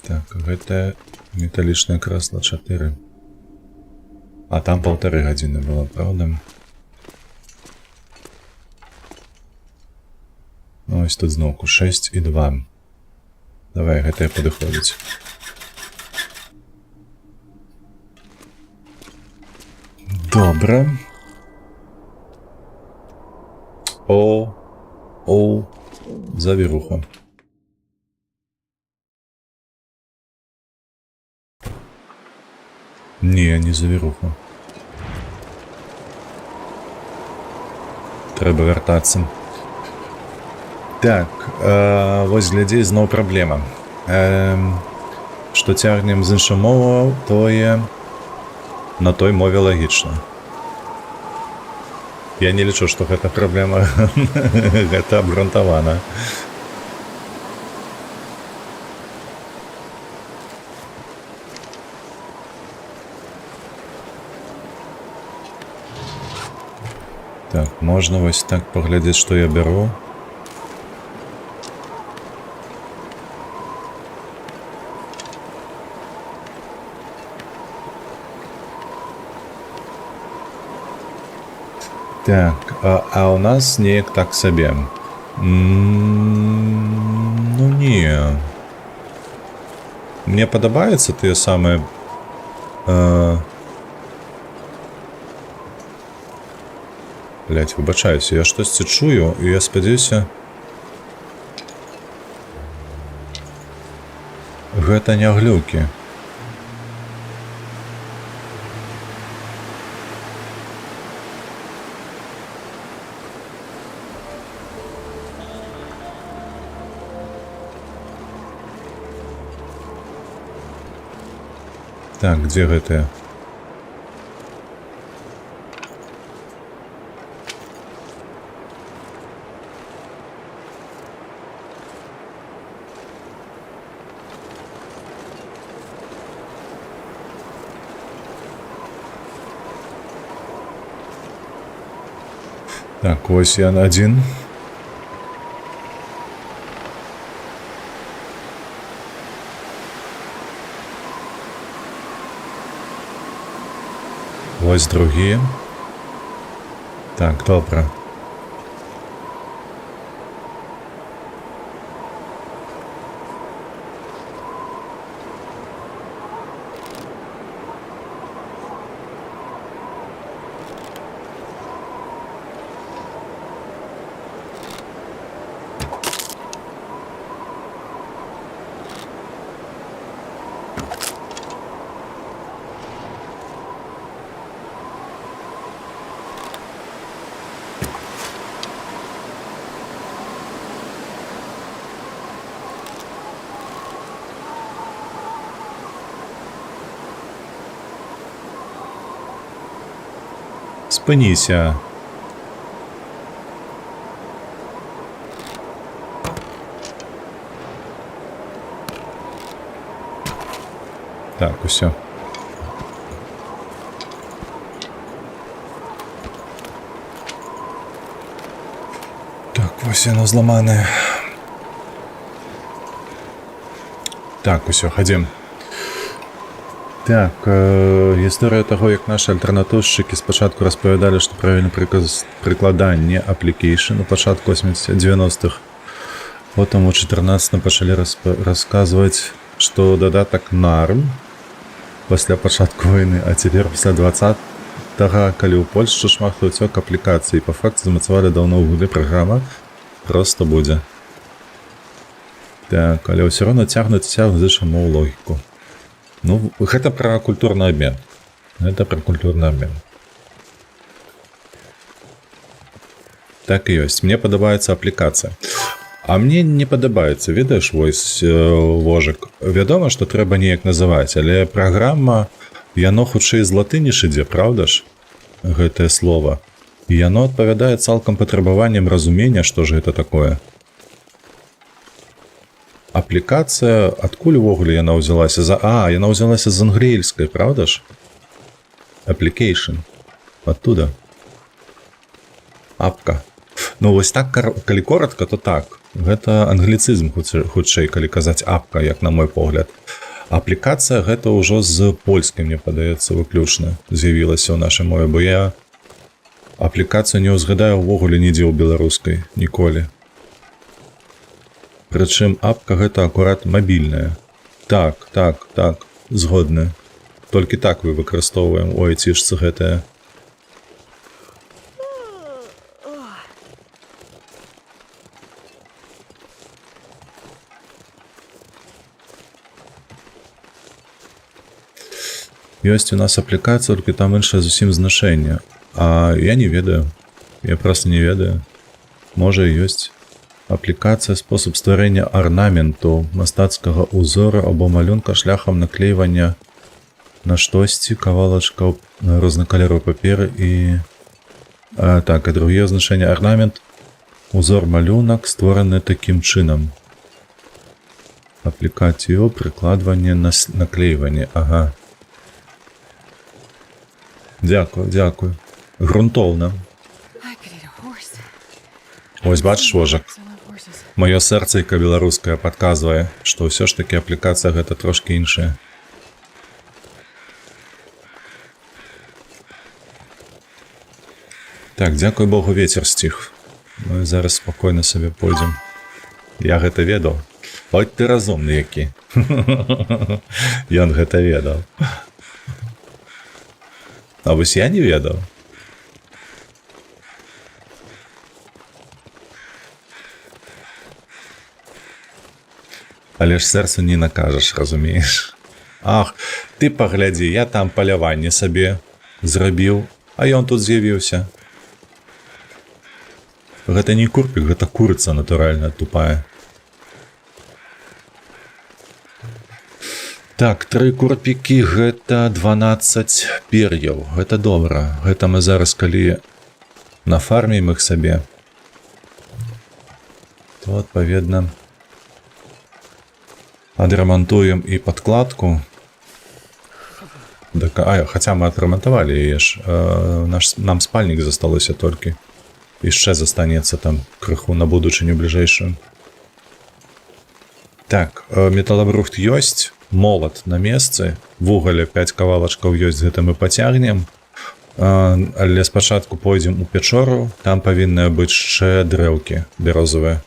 [SPEAKER 1] Так, гэта металічнае крэсла 4. А там 1,5 гадзіны было, правда? Ну, ось тут зноўку 6 і 2. Давай, гэтае падыходзіць. Добра. О, завіруха. Не, не завіруха. Трэба вяртацца. Так, вось глядзі, зноў праблема. Што цягнем з іншых моваў, тое на той мове лагічна. Я не лічу, што гэта праблема. Гэта абгрунтавана. Так, можна вось так паглядзець, што я бяру. Так, а у нас неяк так сабе. Ну не. Мне падабаюцца тыя самыя блядь, выбачаюся, я штосьці чую, і я спадзяюся, гэта не глюкі. Так, дзе гэтыя? Так, ось я один. Ось другі. Так, добре. Спиніся. Так, усё. Так, ось яно зламане. Так, усё, хадзім. Так, гісторыя таго, як нашы альтэрнатыўшчыкі спачатку распавядалі, што правільны прыкладанне application у пачатку 90-х. Потым у 14-м пачалі расказваць, што дадатак NARM пасля пачатку вайны, а цяпер пасля 20-га, калі ў Польшчы шмат хто ўцёк аплікацыі, па факце замацавалі даўно ў гуды праграма, проста будзе. Так, але ўсё роўна цягнуць зычаму ў логіку. Ну, гэта пра культурны абмен. Гэта пра культурны абмен. Так і ёсць. Мне падабаецца аплікацыя. А мне не падабаецца, ведаеш, вось вожык. Вядома, што трэба неяк называць, але праграма, яно хутчэй з латыні ж ідзе, праўда ж? Гэтае слова. І яно адпавядае цалкам патрабаванням разумення, што ж гэта такое. Аплікацыя, адкуль увогуле яна ўзялася? Яна ўзялася з ангельскай, правда ж? Application. Оттуда. Апка. Ну, вось так, калі коротка, то так. Гэта англіцызм, хутчэй, калі казаць апка, як на мой погляд. Аплікацыя гэта ўжо з польскай, мне падаецца, выключна з'явілася ў нашай мове, бо я аплікацыю не ўзгадаю ўвогуле нідзе ў беларускай, ніколі. Прычым апка гэта акурат мабільная. Так, згодны. Толькі так вы выкарыстоўваем у айцішцы гэтае. Ёсць у нас аплікацыя, толькі там іншае зусім значэнне. А я не ведаю. Я проста не ведаю. Можа і ёсць. Аплікацыя — спосаб стварэння арнаменту, мастацкага ўзору або малюнка шляхам наклейвання на штосьці, кавалачкаў рознакаляровай паперы і... Так, а другое значэнне — арнамент, узор, малюнак, створаны такім чынам. Аплікацыю, прыкладванне, наклейванне, ага. Дзякую. Грунтоўна. Ось бачыш, вожак. Маё сэрцайка беларускае падказвае, што ўсё ж такі аплікацыя гэта трошкі іншая. Так, дзякуй Богу, ветер сціх. Ну і зараз спакойна сабе пойдзем. Я гэта ведаў. Ой, ты разумны які. Ён гэта ведаў. А вось я не ведаў. Але ж сэрцу не накажаш, разумееш. Ах, ты паглядзі, я там паляванне сабе зрабіў, а ён тут з'явіўся. Гэта не курпік, гэта курыца натуральна тупая. Так, 3 курпікі, гэта 12 пер'яў. Гэта добра. Гэта мы зараз, калі нафармім іх сабе, то, адпаведна, адрамантуем і падкладку. Хаця мы адрамантавалі яе ж. Нам спальнік засталося толькі. Яшчэ застанецца там крыху на будучыню бліжэйшую. Так, металабрухт ёсць, молат на месцы, вугаля 5 кавалачкаў ёсць, гэта мы пацягнем. Але спачатку пойдзем у пячору, там павінны быць яшчэ дрэўкі бярозавыя.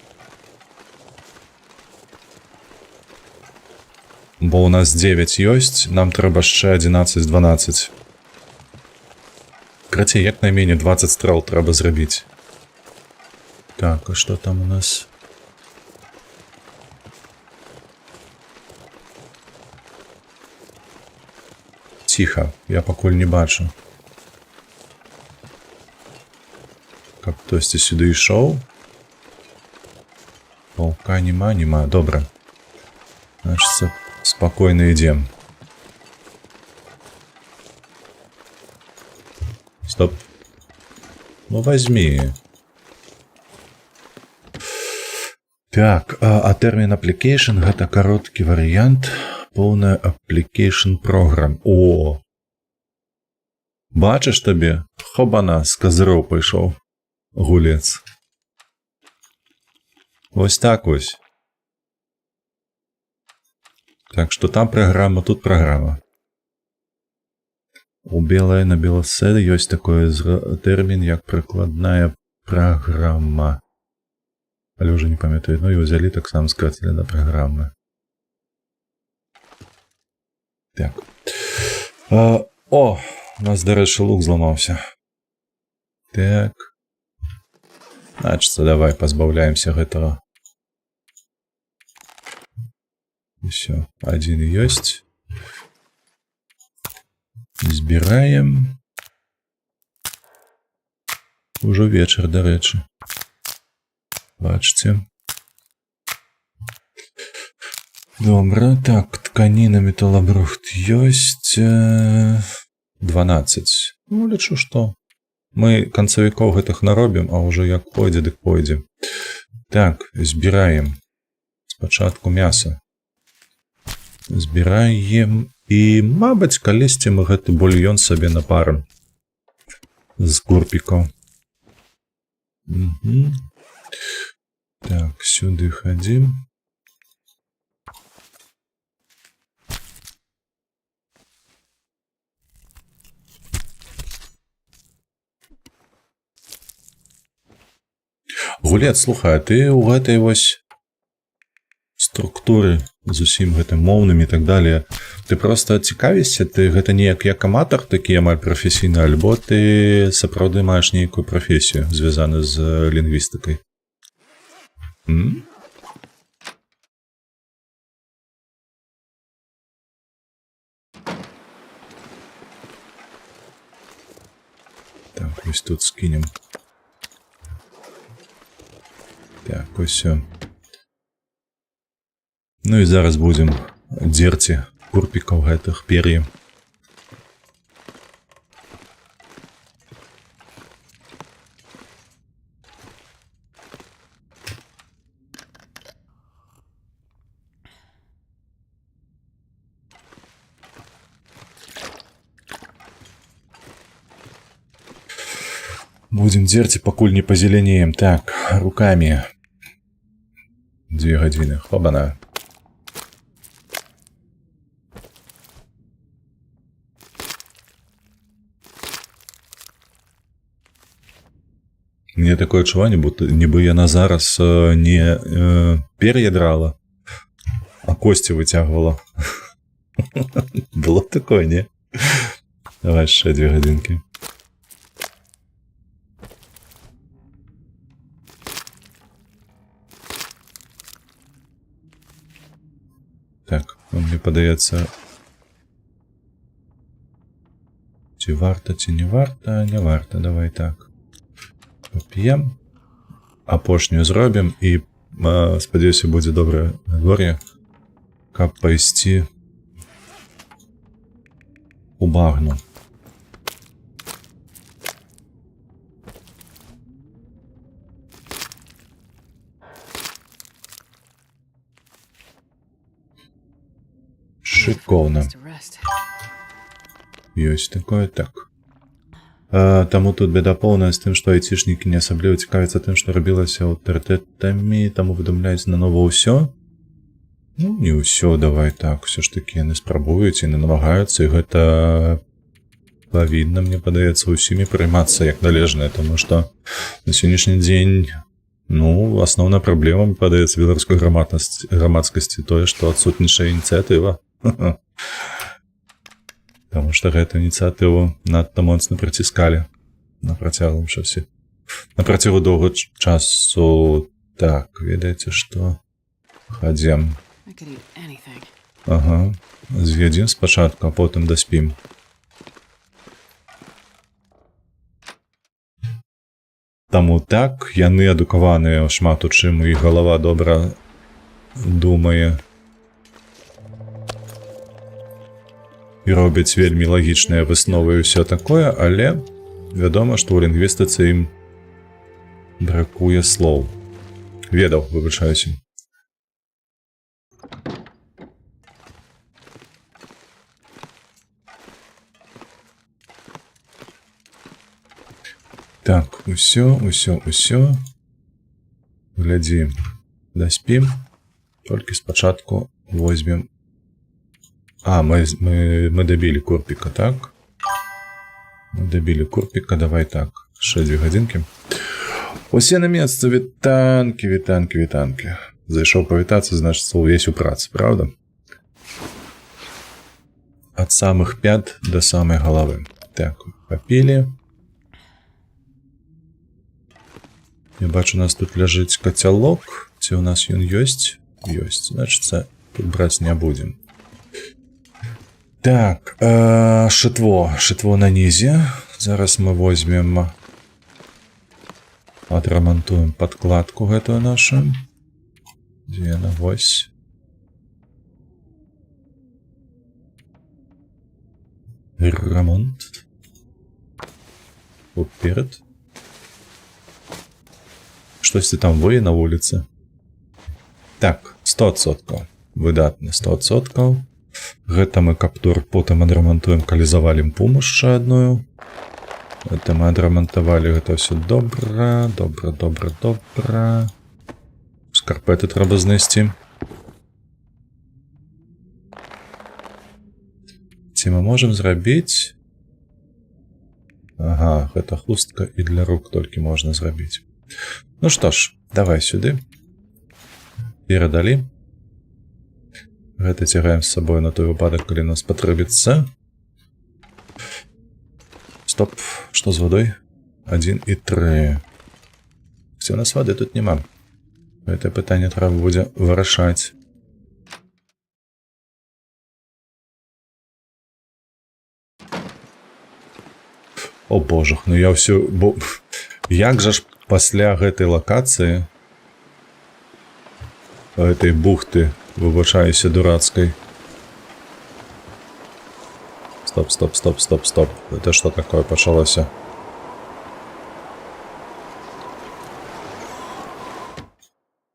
[SPEAKER 1] Бо у нас 9 ёсць, нам трэба яшчэ 11-12. Крацей, як найменей 20 стрэл трэба зрабіць. Так, а што там у нас? Ціха, я пакуль не бачу. Каб хтосьці сюды ішоў. Паўка няма, добра. Значыцца, спакойна ідзем. Стоп. Ну, возьми. Так, а тэрмін application гэта кароткі варыянт, поўная application program. О! Бачыш табе? Хобана, з казыроў пайшоў. Гулец. Вось так вось. Так што там праграма, тут праграма. У белае на беласе ёсць такой тэрмін, як прыкладная праграма. Але ўжо не памятаю, ну і ўзялі таксама скрэцілі да праграмы. Так. У нас, дарэчы, лук зламаўся. Так. Значыцца, давай пазбаўляемся гэтага. Усё, адзін ёсць. Збіраем. Ужо вечар, дарэчы. Бачце. Добра, так, тканіна, металабрухт ёсць. 12. Ну, лічу, што мы канцавікоў гэтых наробім, а ўжо як пойдзе, дык пойдзе. Так, збіраем. Спачатку мяса. Збіраем. І, мабыць, калісьці мы гэты бульён сабе напарым. З курпікаў. Так, сюды хадзім. Гулец, слухай, а ты ў гэтай вось структуры з усім гэтым моўным і так далее, ты проста цікавішся, ты гэта неяк як аматар такі амаль прафесійны, альбо ты сапраўды маеш нейкую прафесію, звязаную з лінгвістыкай? Так, ось тут скинем. Так, ось все. Ну і зараз будем дзерці курпікаў гэтых пер'яў. Будем дзерці, пакуль не пазеленеем. Так, руками. 2 гадзіны. Хобана. Мне такое адчуванне, нібы яна зараз не пер'е драла, а косці выцягвала. Было такое, не? Давай яшчэ 2 гадзінкі. Так, мне падаецца, ці варта, ці не варта, не варта, давай так. Поп'ем, апошнюю зробім і, спадзяюся, будзе добрае надвор'е, каб пайсці у багну. Шикоўна.
[SPEAKER 2] Just to rest.
[SPEAKER 1] Ёсць такое, так. Таму тут беда поўная з тым, што айцішнікі не асабліва цікавяцца тым, што рабілася аўтарытэтамі, таму выдумляюць нанова ўсё. Ну, не ўсё, давай так, усё ж такі яны спрабуюць і намагаюцца, і гэта павінна, мне падаецца, усімі прыймацца як належнае, таму што на сённяшні дзень, ну, асноўная праблема, мне падаецца, беларускай грамадскасці тое, што адсутнічае ініцыятыва. Таму што гэту ініцыятыву надта моцна прыціскалі на працягу часе. На працягу доўгага часу, так, ведаеце што? Хадзем.
[SPEAKER 2] I could eat anything.
[SPEAKER 1] Ага, з'едзім спачатку, а потым даспім. Таму так, яны адукаваныя шмат у чым, і галава добра думае. І робяць вельмі лагічныя высновы і ўсё такое, але вядома, што ў лінгвістыцы ім бракуе слоў. Ведаў, выбачаюся. Так, усё. Глядзі, даспім, толькі спачатку возьмем. А, мы дабілі курпіка, так? Мы дабілі курпіка, давай так, яшчэ 2 гадзінкі. Усе на месцы, вітанкі. Зайшоў павітацца, значыцца, увесь у працы, правда? Ад самых пят да самай галавы. Так, папілі. Я бачу, у нас тут ляжыць кацялок. Ці ў нас ён ёсць? Ёсць, значыцца, тут браць не будзем. Так, шытво на нізе. Зараз мы возьмем, адрамантуем падкладку гэтую нашу. Дзе яна? Вось. Ремонт. Уперед. Штосьці там вое на вуліцы. Так, 100%. Выдатна, 100%. Гэта мы каптур потым адрамантуем, калі завалім пуму яшчэ адную. Гэта мы адрамантавалі, гэта ўсё добра. Скарпеты трэба знайсці. Ці мы можам зрабіць? Ага, гэта хустка і для рук толькі можна зрабіць. Ну што ж, давай сюды. Перадалі. Гэта цягаем з сабой на той выпадак, калі нас патрэбіцца. Стоп, што з вадой? 1 і 3. Все, у нас вады тут няма. Гэтае пытанне трэба будзе вырашаць. О божах, ну я ўсё... Як жа ж пасля гэтай лакацыі, гэтай бухты, выбачаюся, дурацкай. Стоп. Это что такое пачалося?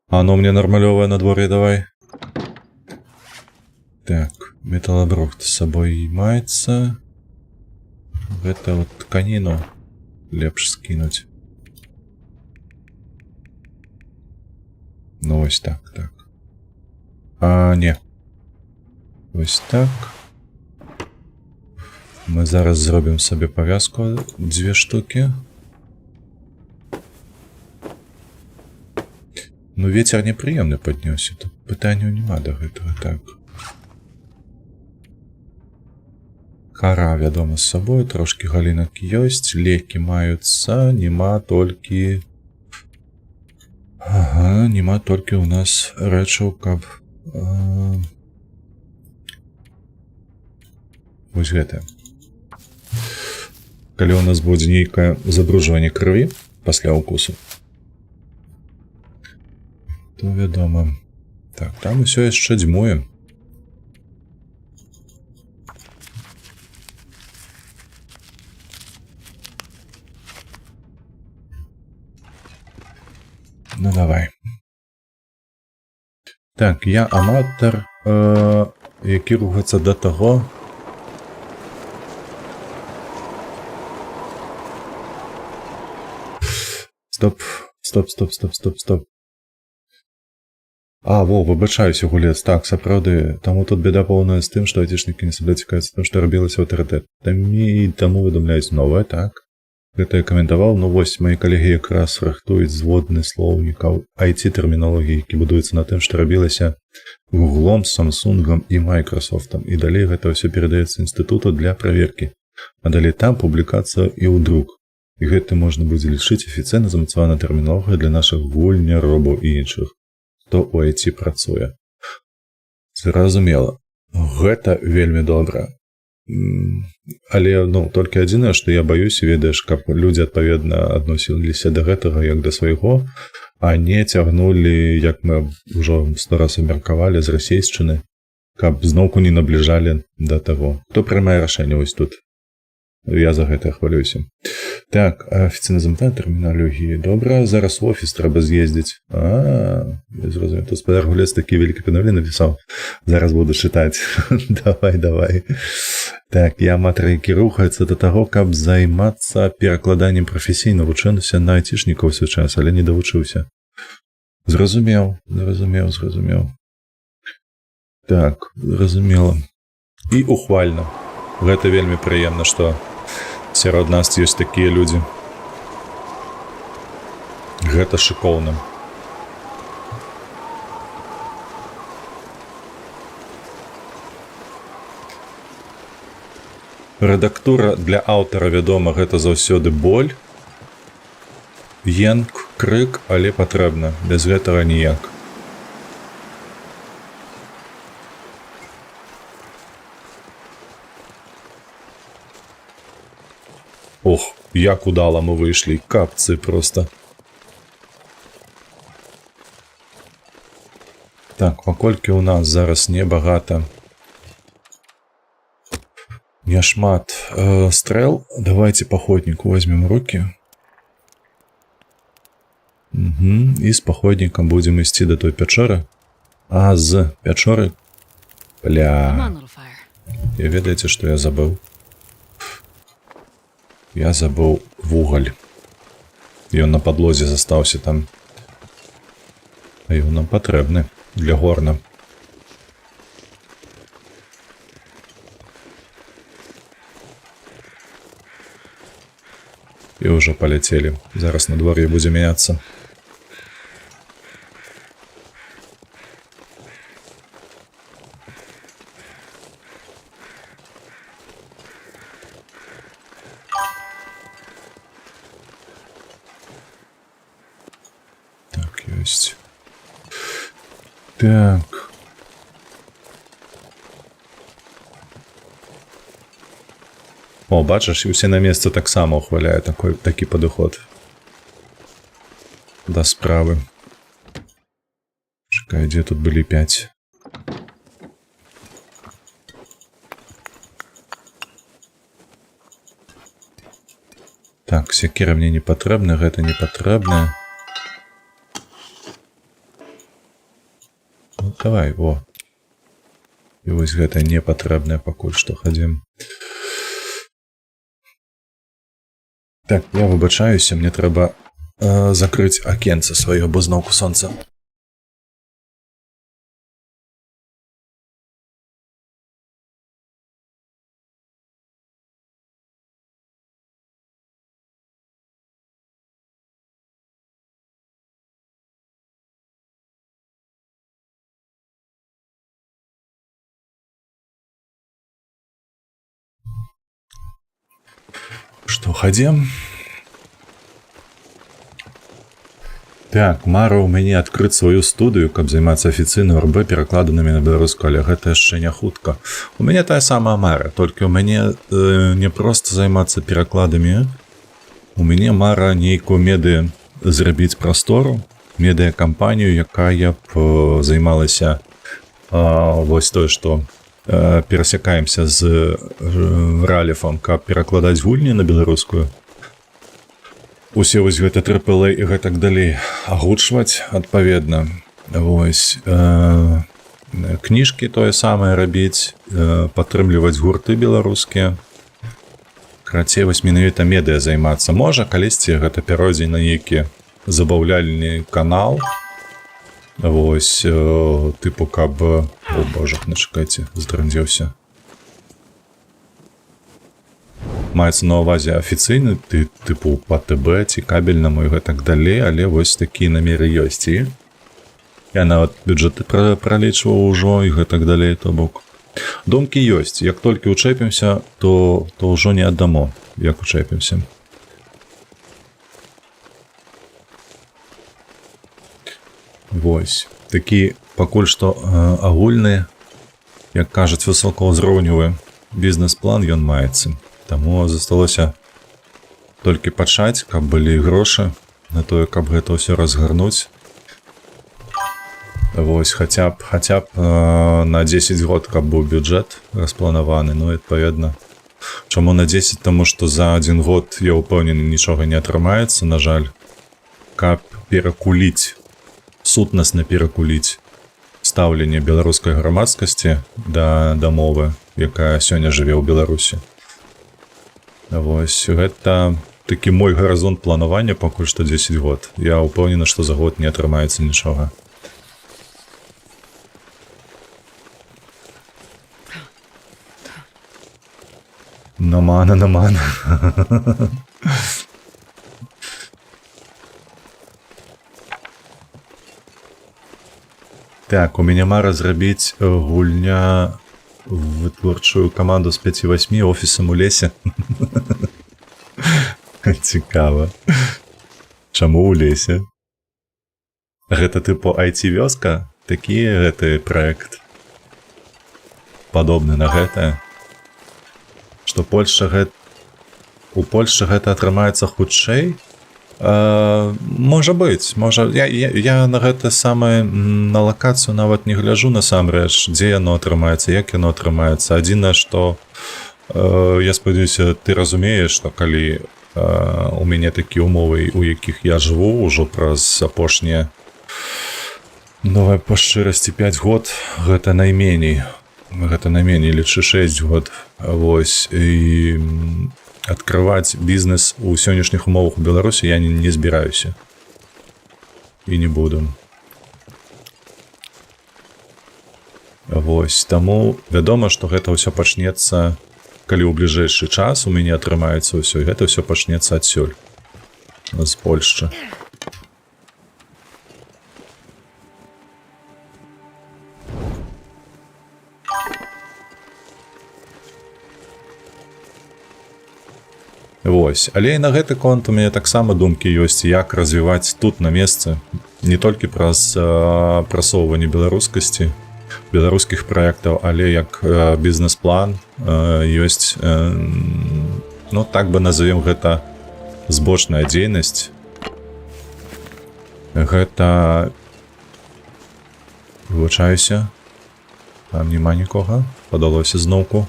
[SPEAKER 1] А ну мне нармалёвае надвор'е давай. Так, металлобрухт з сабой маецца. Гэта вот тканіну лепш скінуць. Ну вось так. А, не. Вось так. Мы зараз зробім сабе павязку 2 штукі. Ну, вецер непрыемны паднёсся. Тут пытанняў няма да гэтага. Так. Кара, вядома, з сабой. Трошкі галінак ёсць. Лекі маюцца. Нема толькі... Ага, нема толькі ў нас рэчаў, каб... Вось гэта. Калі ў нас будзе нейкае забруджванне крыві пасля укусу, то вядома. Так, там усё яшчэ дзьмуе. Ну, давай. Так, я аматар, які рухаецца да таго... Стоп. Выбачаюся, гулец. Так, сапраўды, таму тут беда поўная з тым, што айцішнікі не сабе цікавяцца тым, што рабілася аўтарытэтамі, і таму выдумляюць новае, так? Гэта я каментаваў, ну вось, мои калегі якраз рыхтуюць зводны слоўнікаў IT-тэрмінологіі, які будуецца на тым, што рабілася Гуглом, Самсунгам і Майкрасофтам. І далей гэта ўсё перадаецца інстытуту для праверкі. А далей там публікацыя і ў друк. І гэта можна будзе лічыць афіцыйна замацавана тэрмінологія для нашых гульняробаў і іншых, хто ў IT працуе. Зразумела. Гэта вельмі добра. Але, ну, толькі адзінае, што я баюся, ведаеш, каб людзі адпаведна адносіліся да гэтага як да свайго, а не цягнулі, як мы ўжо 100 раз абмеркавалі, з расейшчыны, каб зноўку не набліжалі да таго. Хто прымае рашэнне вось тут? Я за гэта хвалююся. Так, афіцыйна заматана тэрміналогіі. Добра, зараз у офіс трэба з'ездзіць. Я зразумеў. Тут спадар гулец такі вялікі пенавлі напісаў. Зараз буду чытаць. Давай. Так, я аматар, які рухаецца да таго, каб займацца перакладаннем прафесійна. Вучэнуся на айцішнікаў ўсё час, але не давучыўся. Зразумеў. Так, зразумела. І ухвальна. Гэта вельмі прыемна, што сярод нас ёсць такія людзі. Гэта шыкоўна. Рэдактура для аўтара, вядома, гэта заўсёды боль. Енк, крык, але патрэбна. Без гэтага ніяк. Ох, як удала мы выйшлі, капцы просто. Так, паколькі ў нас зараз небагата, няшмат стрэл, давайте паходніку возьмем руки. І з паходнікам будзем ісці да той пячоры. А з пячоры... Бля... І ведаеце, што я забыў? Я забыў вугаль. Ён на падлозе застаўся там. А ён нам патрэбны для горна. І ўжо паляцелі. Зараз на двор'е будзе мяняцца. Так. О, бачыш, і ўсе на месцы таксама ухваляе такі падыход да справы. Чакай, дзе тут былі 5? Так, сякера мне не патрэбна, гэта не патрэбна. Давай, во. І вось гэта непатрэбнае пакуль што хадзім. Так, я выбачаюся, мне трэба закрыць акенца сваё, бо зноўку сонца. Што, хадзем? Так, мара ў мяне адкрыць сваю студыю, каб займацца афіцыйна РБ перакладанымі на беларускую, але гэта яшчэ не хутка. У мяне тая самая мара, толькі ў мяне не проста займацца перакладамі. У мяне мара нейкую медыа зрабіць прастору, медыакампанію, якая б займалася вось тое, што перасякаемся з Ралефам, каб перакладаць гульні на беларускую. Усе вось гэта AAA і гэтак далей агучваць адпаведна. Вось кніжкі тое самае рабіць, падтрымліваць гурты беларускія. Карацей, вось менавіта медыа займацца. Можа, калісьці гэта пяройдзе на нейкі забаўляльны канал. Вось, тыпу, каб... О, божах, начакайце, здрандзеўся. Маецца на ўвазе афіцыйны, тыпу па ТБ ці кабельнаму і гэтак далей, але вось такія намеры ёсць. І я нават бюджэты пралічваў ужо і гэтак далей, то бок. Думкі ёсць. Як толькі учэпімся, то ўжо не аддамо, як учэпімся. Вось. Такі пакуль што агульны, як кажуць, высокаўзроўневы бізнес-план ён маецца. Таму засталося толькі пачаць, каб былі грошы на тое, каб гэта ўсё разгарнуць. Вось, хаця б на 10 год, каб быў бюджэт распланаваны, ну, адпаведна. Чаму на 10? Таму што за 1 год, я ўпэўнены, нічога не атрымаецца, на жаль. Каб перакуліць, сутнасна перакуліць стаўленне беларускай грамадскасці да мовы, якая сёння жыве ў Беларусі. Вось, гэта такі мой гарызонт планавання пакуль што 10 год. Я ўпэўнены, што за год не атрымаецца нічога. Намана. Так, у мяне мара зрабіць гульня вытворчую каманду з 5-8 офісам у лесе. Цікава. Чаму ў лесе? Гэта тыпу IT-вёска? Такі гэты праект падобны на гэта? Што у Польшчы гэта атрымаецца хутчэй? Можа быць, я на гэта самае на лакацыю нават не гляджу насамрэч, дзе яно атрымаецца, як яно атрымаецца. Адзінае, што я спадзяюся, ты разумееш, што калі у мяне такія умовы, у якіх я жыву ўжо праз апошнія, давай па шчырасці 5 год, гэта найменей, лічы 6 год. Вось, і адкрываць бізнес у сённяшніх умовах у Беларусі я не збіраюся. І не буду. Вось, таму вядома, што гэта ўсё пачнецца, калі ў бліжэйшы час у мяне атрымаецца ўсё, і гэта ўсё пачнецца адсюль, з Польшчы. Вось, але і на гэты конт у мяне таксама думкі ёсць, як развіваць тут на месцы, не толькі праз прасоўванне беларускасці, беларускіх праектаў, але як бізнес-план ёсць, ну так бы назовем гэта збочная дзейнасць. Гэта, выбачаюся, там няма нікога, падалося зноўку.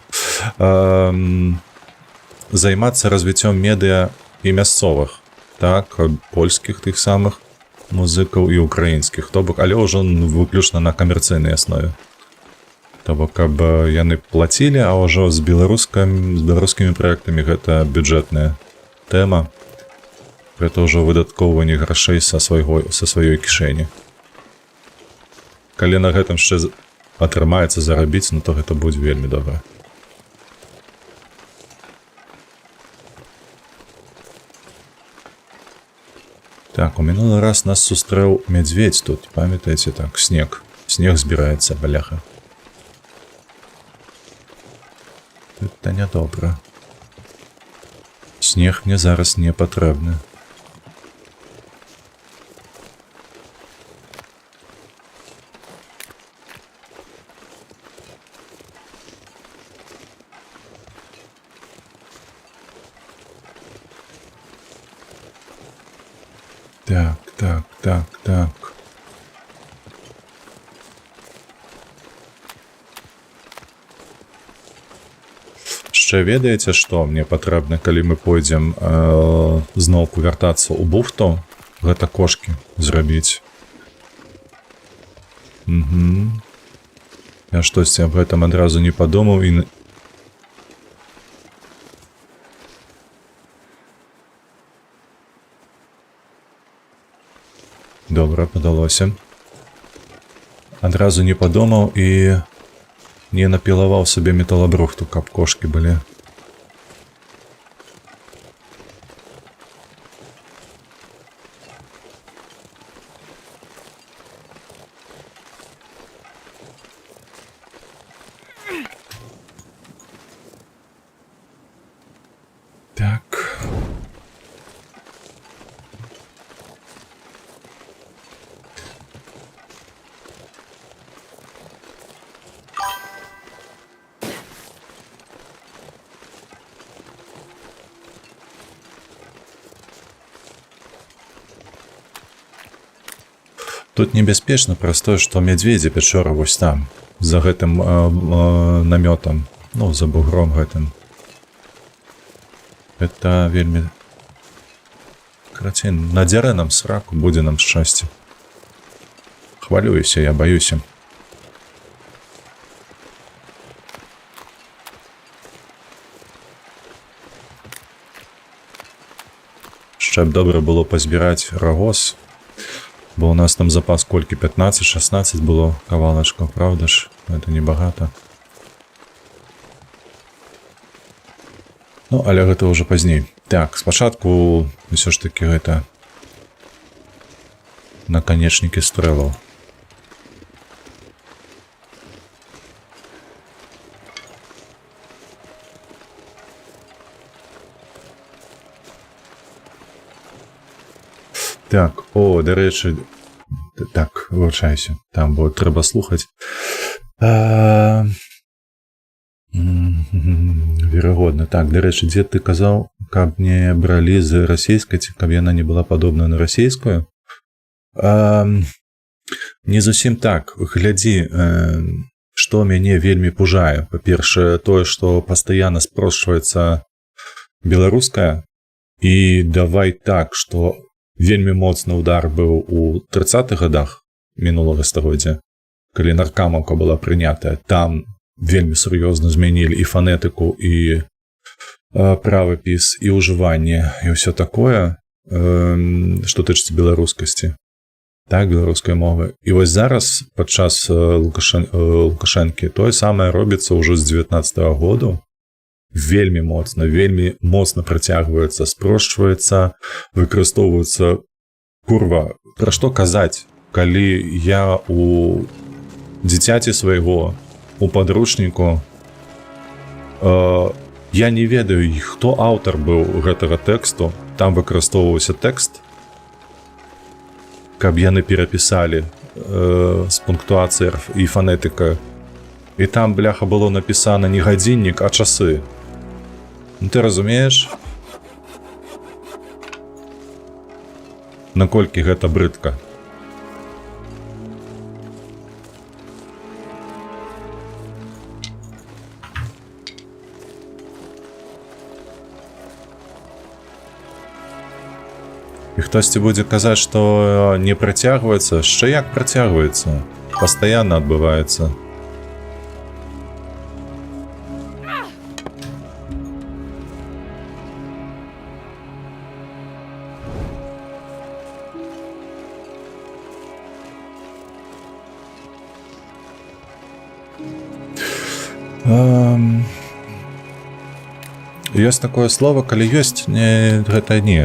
[SPEAKER 1] Займацца развіццём медыа і мясцовых, так, польскіх тых самых музыкаў і украінскіх, то бок, але ўжо выключна на камерцыйнай аснове. То бок, каб яны плацілі, а ўжо з беларускімі праектамі гэта бюджэтная тэма. Гэта ўжо выдаткоўванне грашэй са сваёй кішэні. Калі на гэтым яшчэ атрымаецца зарабіць, ну то гэта будзе вельмі добра. Так, у мінулы раз нас сустрэў мядзведзь тут, памятаеце, так, снег збіраецца, баляха. Это нядобра. Снег мне зараз не патрэбны. Так. Яшчэ ведаеце, што мне патрэбна, калі мы пойдзем зноўку вяртацца ў бухту, гэта кошкі зрабіць. Я штосьці аб гэтым адразу не падумаў і... Добра, падалося. Адразу не падумаў і не напілаваў сабе металабрухту, каб кошкі былі. Так. Тут небяспечна праз тое, што мядзведзі пячора вось там, за гэтым намётам, ну, за бугром гэтым. Это вельмі... Карацей, надзярэ нам сраку, будзе нам шчасце. Хвалююся, я баюся. Яшчэ б добра было пазбіраць рагоз. Бо у нас там запас колькі 15-16 было кавалачкаў, правда ж? Это небагата. Ну, але гэта ўжо пазней. Так, спачатку ўсё ж такі гэта наканечнікі стрэлаў. Так, о, дарэчы, так, выручайся, там, бо трэба слухаць. Верагодна. Так, дарэчы, дзе ты казаў, каб не бралі з расейскай, ці каб яна не была падобная на расейскую? Не зусім так. Глядзі, што мяне вельмі пужае. Па-першае, тое, што пастаянна спрошчваецца беларуская, і давай так, што вельмі моцны ўдар быў у 30-х годах мінулага стагоддзя, калі наркамаўка была прынятая. Там вельмі сур'ёзна змянілі і фанетыку, і правапіс, і ўжыванне, і ўсё такое, што тычыцца беларускасці. Так, беларускай мовы. І вось зараз, падчас Лукашэнкі, тое самае робіцца ўжо з 19-го году. Вельмі моцна працягваецца, спрошчваецца, выкарыстоўваецца. Курва, пра што казаць, калі я у дзіцяці свайго, у падручніку, я не ведаю, хто аўтар быў гэтага тэксту, там выкарыстоўваўся тэкст, каб яны перапісалі з пунктуацыяй і фанетыкай. І там, бляха, было напісана не гадзіннік, а часы. Ну, ты разумееш? Наколькі гэта брыдка? І хтосьці будзе казаць, што не працягваецца. Яшчэ як працягваецца? Пастаянна адбываецца. Ёсць такое слово, калі ёсць, гэта не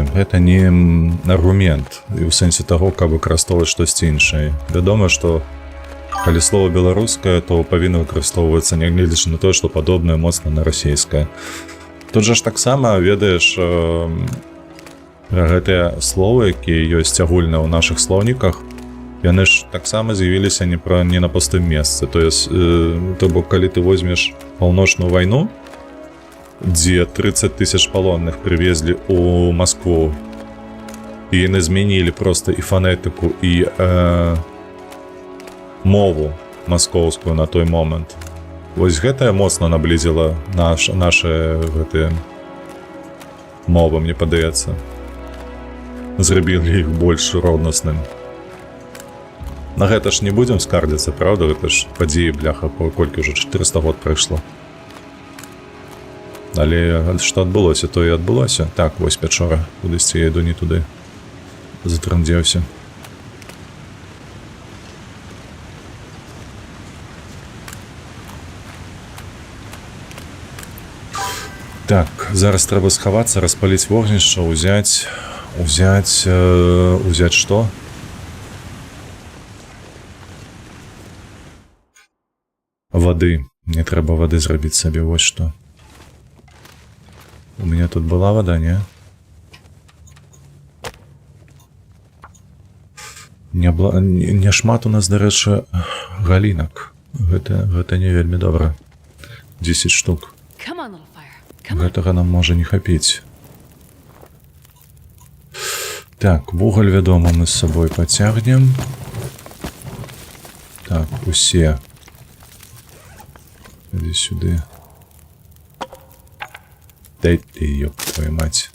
[SPEAKER 1] аргумент, і ў сэнсе таго, каб выкарыстоўваць штосьці іншае. Вядома, што калі слова беларускае, то павінна выкарыстоўвацца, нягледзячы на тое, што падобнае моцна на расейскае. Тут жа ж таксама ведаеш гэтыя словы, якія ёсць агульныя ў нашых слоўніках, яны ж таксама з'явіліся не на пустым месцы. То бок, калі ты возьмеш паўночную вайну, дзе 30 000 палонных прывезлі ў Маскву, і яны змянілі проста і фанетыку, і мову маскоўскую на той момант. Вось гэтае моцна наблізіла нашы гэтыя мовы, мне падаецца. Зрабілі іх больш роднасным. На гэта ж не будзем скардзіцца, правда? Гэта ж падзеі, бляха, колькі ўжо 400 год прайшло. Але што адбылося, то і адбылося. Так, вось пячора, кудысьці я іду не туды. Затрандзеўся. Так, зараз трэба схавацца, распаліць вогнішча, узяць што? Вады. Мне трэба вады зрабіць сабе, вось што. У меня тут была вода, не? Не шмат у нас, дарэчы, галінак. Гэта не вельмі добра. 10 штук. Гэтага нам можа не хапіць. Так, вугаль, вядома, мы з сабой пацягнем. Так, усе. Иди сюды. Дай ты, ёб твою мать.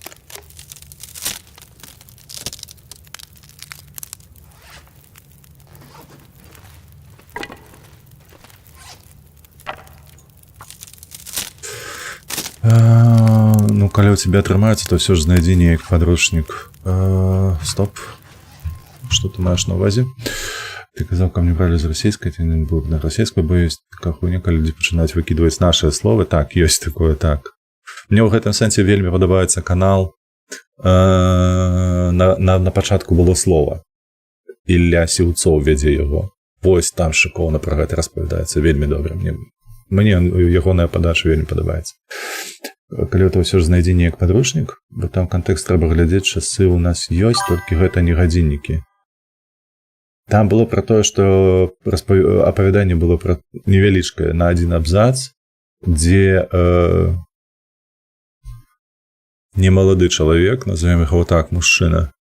[SPEAKER 1] Ну, калі у тебя атрымаецца, то все ж знайдзі неяк падручнік. Стоп. Что ты маеш на увазе? Ты казаў, ко мне бралі з расійскай, ты не был на расійскай, бо ёсць такая хуйня, калі людзі пачынаюць выкідваць нашыя словы. Так, ёсць такое, так. Мне ў гэтым сэнсе вельмі падабаецца канал. На пачатку было слова. Ілля Сіўцоў вядзе яго. Вось там шыкоўна пра гэта распавядаецца. Вельмі добра. Мне ягоная падача вельмі падабаецца. Калі это ўсё ж знайдзі неяк падручнік, бо там кантэкст трэба глядзець, часы ў нас ёсць, толькі гэта не гадзіннікі. Там было пра тое, што апавяданне было пра невялічкае на адзін абзац, дзе немалады чалавек, назовем яго так, мужчына,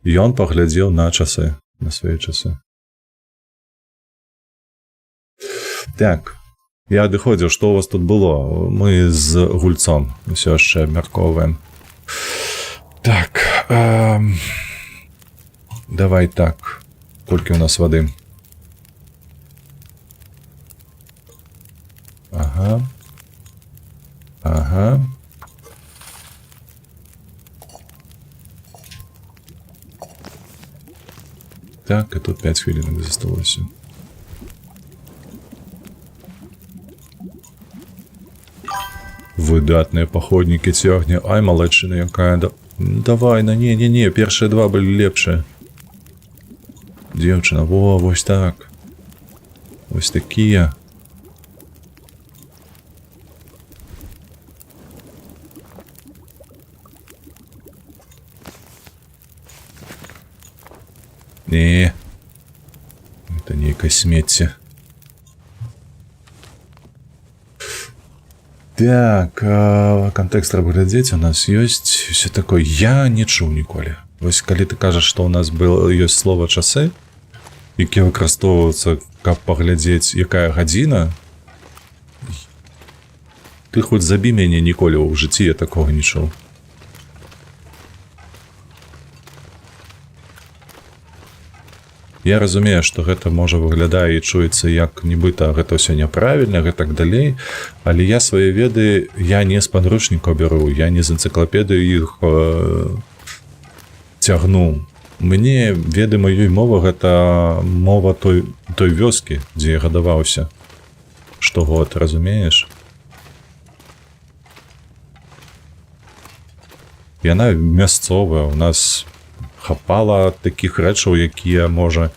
[SPEAKER 1] ён паглядзеў на часы, на свае часы. Так. Я адыходзіў, што у вас тут было? Мы з гульцом усё яшчэ абмяркоўваем. Так. Давай так. Колькі у нас вады? Ага. Ага. Так, і тут 5 хвілінок засталося. Выдатныя паходнікі цягне. Ай, малайчына якая. Давай, не, першыя два былі лепшыя. Дзеўчына, вось так. Вось такія. Не. Это нейкае смецце. Так, кантэкст трэба глядзець, у нас ёсць все такое. Я не чуў ніколі. Вось калі ты кажаш, што ў нас ёсць слова часы, якія выкарыстоўваюцца, каб паглядзець, якая гадзіна, ты хоць забі мяне, ніколі ў жыцці я такога не чуў. Я разумею, што гэта можа выглядае і чуецца як нібыта гэта ўсё няправільна, гэтак далей, але я свае веды, я не з падручніка бяру, я не з энцыклапедыі іх цягну. Мне веды маёй мовы гэта мова той вёскі, дзе я гадаваўся. Штогод, разумееш? Яна мясцовая, у нас хапала такіх рэчаў, якія, можа,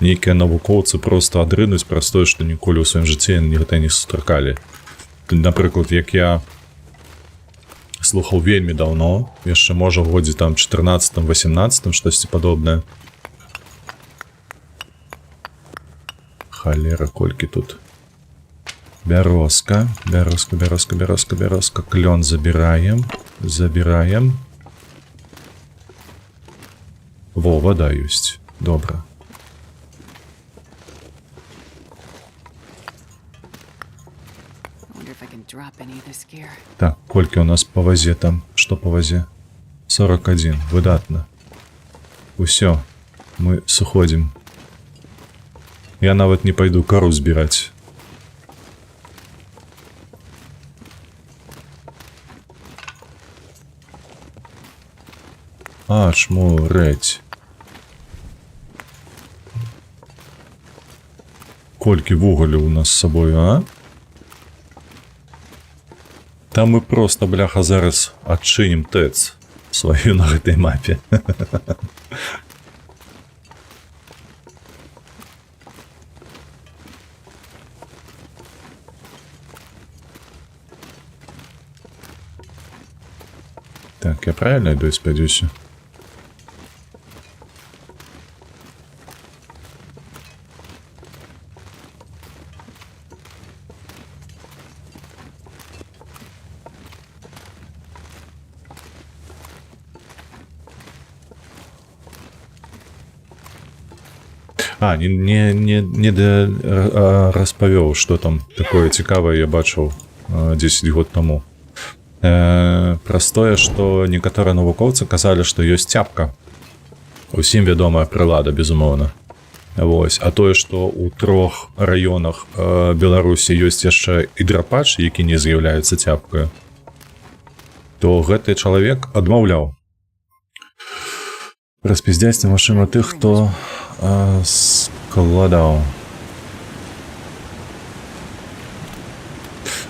[SPEAKER 1] нейкія навукоўцы проста адрынуць праз тое, што ніколі ў сваім жыцці гэта не сустракалі. Напрыклад, як я слухаў вельмі даўно, яшчэ можа ў годзе там 14-18, штосьці падобнае. Халера, колькі тут. Бярозка, бярозка. Клён забіраем. Во, вода ёсць. Добра.
[SPEAKER 2] Wonder if I can drop any of this gear.
[SPEAKER 1] Так, колькі у нас па вазе там? Што па вазе? 41, выдатна. Усё, мы сыходзім. Я нават не пайду кару збіраць. Чмурэць. Колькі вугалю у нас з сабою, а? Там мы проста, бляха, зараз адчынім тэц сваю на гэтай мапе. Так, я правильно иду, спадзяюся? Не распавёў, што там такое цікавае я бачыў 10 год таму. Праз тое, што некаторыя навукоўцы казалі, што ёсць цяпка. Усім вядомая прылада, безумоўна. Вось. А тое, што ў 3 раёнах Беларусі ёсць яшчэ і драпач, які не з'яўляецца цяпкаю, то гэты чалавек адмаўляў. Распіздзяць, магчыма, тых, хто складаў.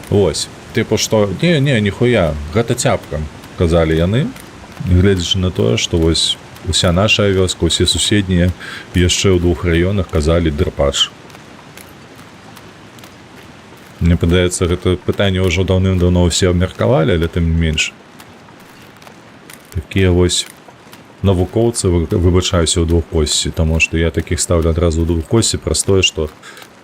[SPEAKER 1] Вось. Типу, што, ніхуя, гэта цяпка, казалі яны, гледзячы на тое, што вось уся наша вёска, усе суседнія, яшчэ ў 2 раёнах казалі драпач. Мне падаецца, гэта пытанне ўжо даўным-даўно ўсе абмеркавалі, але тым не менш. Такія вось навукоўцы, выбачаюся, ў двухкосці, таму што я такіх ставлю адразу ў двухкосці праз тое, што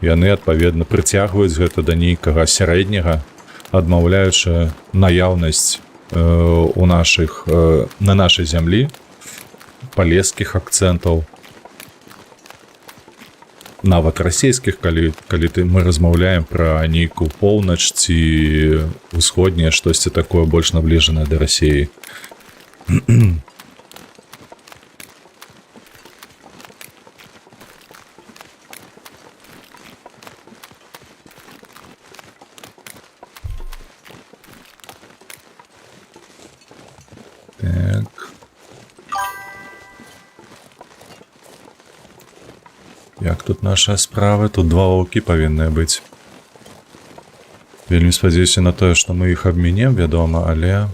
[SPEAKER 1] яны, адпаведна, прыцягваюць гэта да нейкага сярэдняга, адмаўляючы наяўнасць на нашай зямлі палескіх акцэнтаў, нават расійскіх, калі мы размаўляем пра нейкую поўнач ці усходняе штосьці такое больш набліжанае да Расіі. Так. Як тут наша справа? Тут 2 ваўкі павінны быць. Вельмі спадзяюся на тое, што мы іх абмінем, вядома, але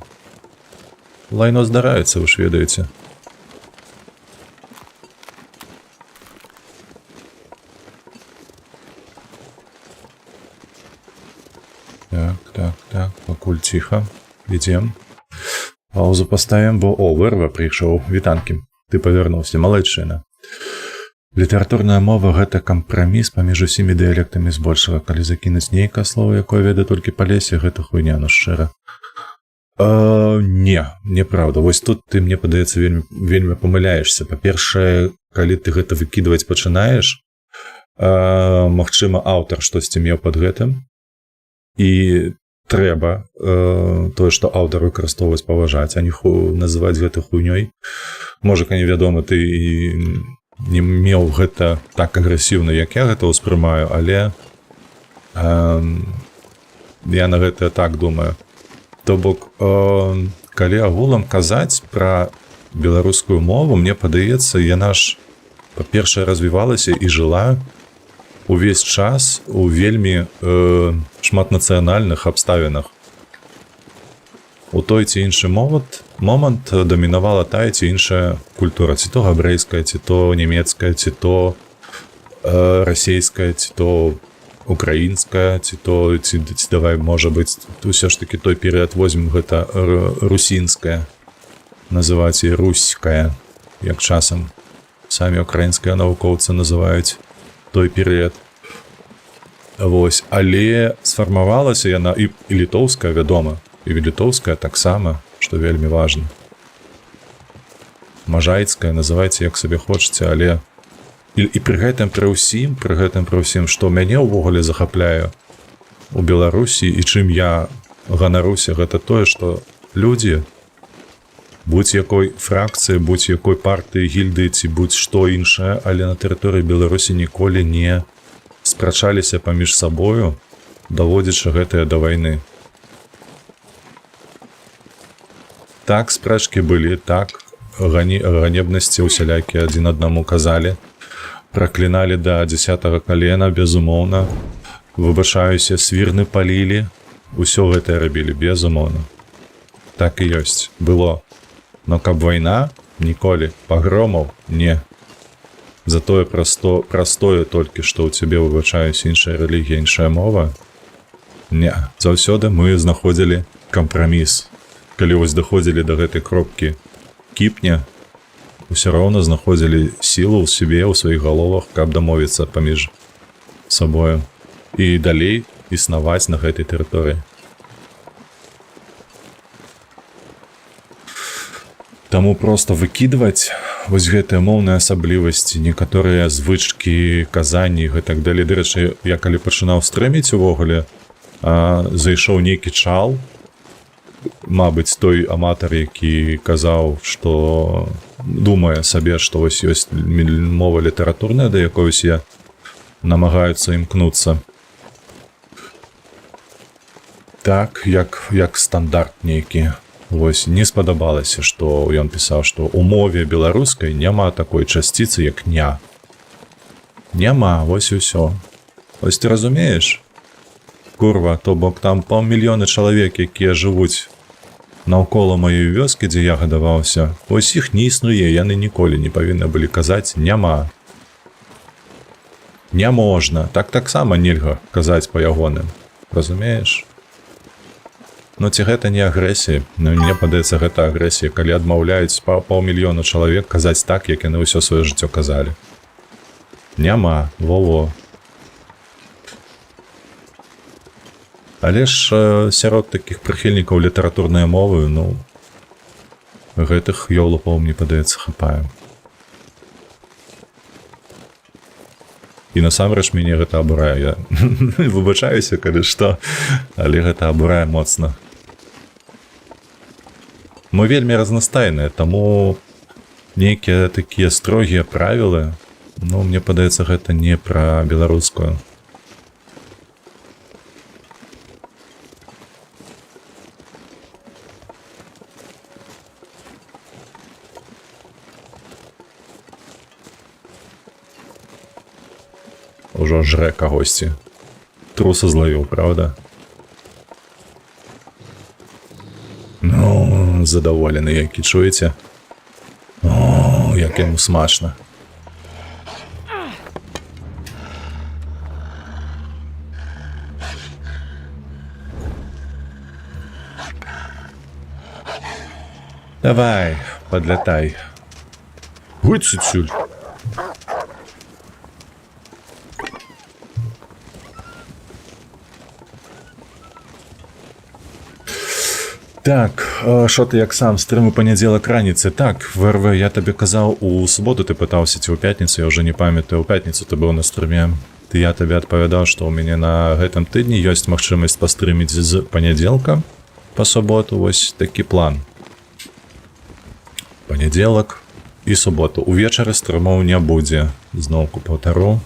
[SPEAKER 1] лайно здараецца, вы ж ведаеце. Так, пакуль ціха. Ідзем. Паузу паставім, бо вырва прыйшоў. Вітанкі. Ты павярнуўся, малайчына. Літаратурная мова — гэта кампраміс паміж усімі дыялектамі збольшага. Калі закінуць нейкае слово, якое ведае толькі Палесе, гэта хуйня, ну шчыра. Неправда. Вось тут ты, мне падаецца, вельмі памыляешся. Па-першае, калі ты гэта выкідваць пачынаеш, магчыма, аўтар штосьці меў пад гэтым, і трэба тое, што аўтар выкарыстоўваць, паважаць, а не называць гэта хуйнёй. Можа, калі вядома, ты не меў гэта так агрэсіўна, як я гэта ўспрымаю, але я на гэта так думаю. То бок, калі агулам казаць пра беларускую мову, мне падаецца, яна ж, па-першае, развівалася і жыла увесь час у вельмі шматнацыянальных абставінах. У той ці іншы момант дамінавала тая ці іншая культура, ці то габрэйская, ці то нямецкая, ці то расійская, ці то украінская, ці давай, можа быць, ўсё ж такі той перыяд возьмем, гэта русінская, называць і руськая, як часам самі украінскія навукоўцы называюць той перыяд. Вось, але сфармавалася яна і літоўская, вядома, і літоўская таксама, што вельмі важна. Мажайцкая, называйце як сабе хочаце, але і пры гэтым пры ўсім, што мяне ўвогуле захапляе у Беларусі і чым я ганаруся, гэта тое, што людзі, будь якой фракцыі, будь якой партыі, гільдыі ці будь што іншае, але на тэрыторыі Беларусі ніколі не спрачаліся паміж сабою, даводзячы гэтыя да вайны. Так, спрэчкі былі, так, ганебнасці усялякія адзін аднаму казалі, пракліналі да 10-го калена, безумоўна, выбачаюся, свірны палілі, усё гэтае рабілі, безумоўна. Так і ёсць, было. Но каб вайна, ніколі, пагромаў, не. Затое простое толькі, што ў цябе, выбачаюся, іншая рэлігія, іншая мова, не. Заўсёды мы знаходзілі кампраміс. Калі вось даходзілі да гэтай кропкі кіпня, усё роўна знаходзілі сілу ў сябе, ў сваіх галовах, каб дамовіцца паміж сабою і далей існаваць на гэтай тэрыторыі. Таму проста выкідваць вось гэтыя моўныя асаблівасці, некаторыя звычкі, казанні і гэтак далей. Дарэчы, я калі пачынаў стрэміць увогуле, зайшоў нейкі чал, мабыць, той аматар, які казаў, што думае сабе, што вось ёсць мова літаратурная, да якой я намагаюцца імкнуцца. Так, як стандарт нейкі. Вось, не спадабалася, што ён пісаў, што ў мове беларускай няма такой часціцы, як ня. Няма, вось і ўсё. Вось ты разумееш? Курва, то бок там 500 000 чалавек, якія жывуць наўкола маёй вёскі, дзе я гадаваўся. Вось іх не існуе, яны ніколі не павінны былі казаць «няма». Не можна. Так таксама нельга казаць па ягоным. Разумееш? Ну, ці гэта не агрэсія? Ну, мне падаецца, гэта агрэсія, калі адмаўляюць 500 000 чалавек казаць так, як яны ўсё сваё жыццё казалі. Няма, во-во. Але ж сярод такіх прыхільнікаў літаратурнай мовы, ну, гэтых ёлупаў, мне падаецца, хапае. І насамрэч мяне гэта абурае. Я выбачаюся, калі што, але гэта абурае моцна. Мы вельмі разнастайныя, таму нейкія такія строгія правілы, ну, мне падаецца, гэта не пра беларускую. Ужо жрэ кагосьці. Труса злавіў, правда? Ну, задаволены, які, чуеце? О, як яму смачна. Давай, падлятай. Гуць сюль. Так, що ти як сам, стрим у понеділок раніцы? Так, ВРВ, я табе казаў, у суботу ты пытаўся, ці ў пятніцу, я ўжо не памятаю, у пятніцу ты быў на стрыме. Я табе адпавядаў, што ў мяне на гэтым тыдні ёсць магчымасць пастрыміць з панядзелка па суботу, вось такі план. Панядзелак і суботу. Увечары стрымоў не будзе, зноўку паўтару.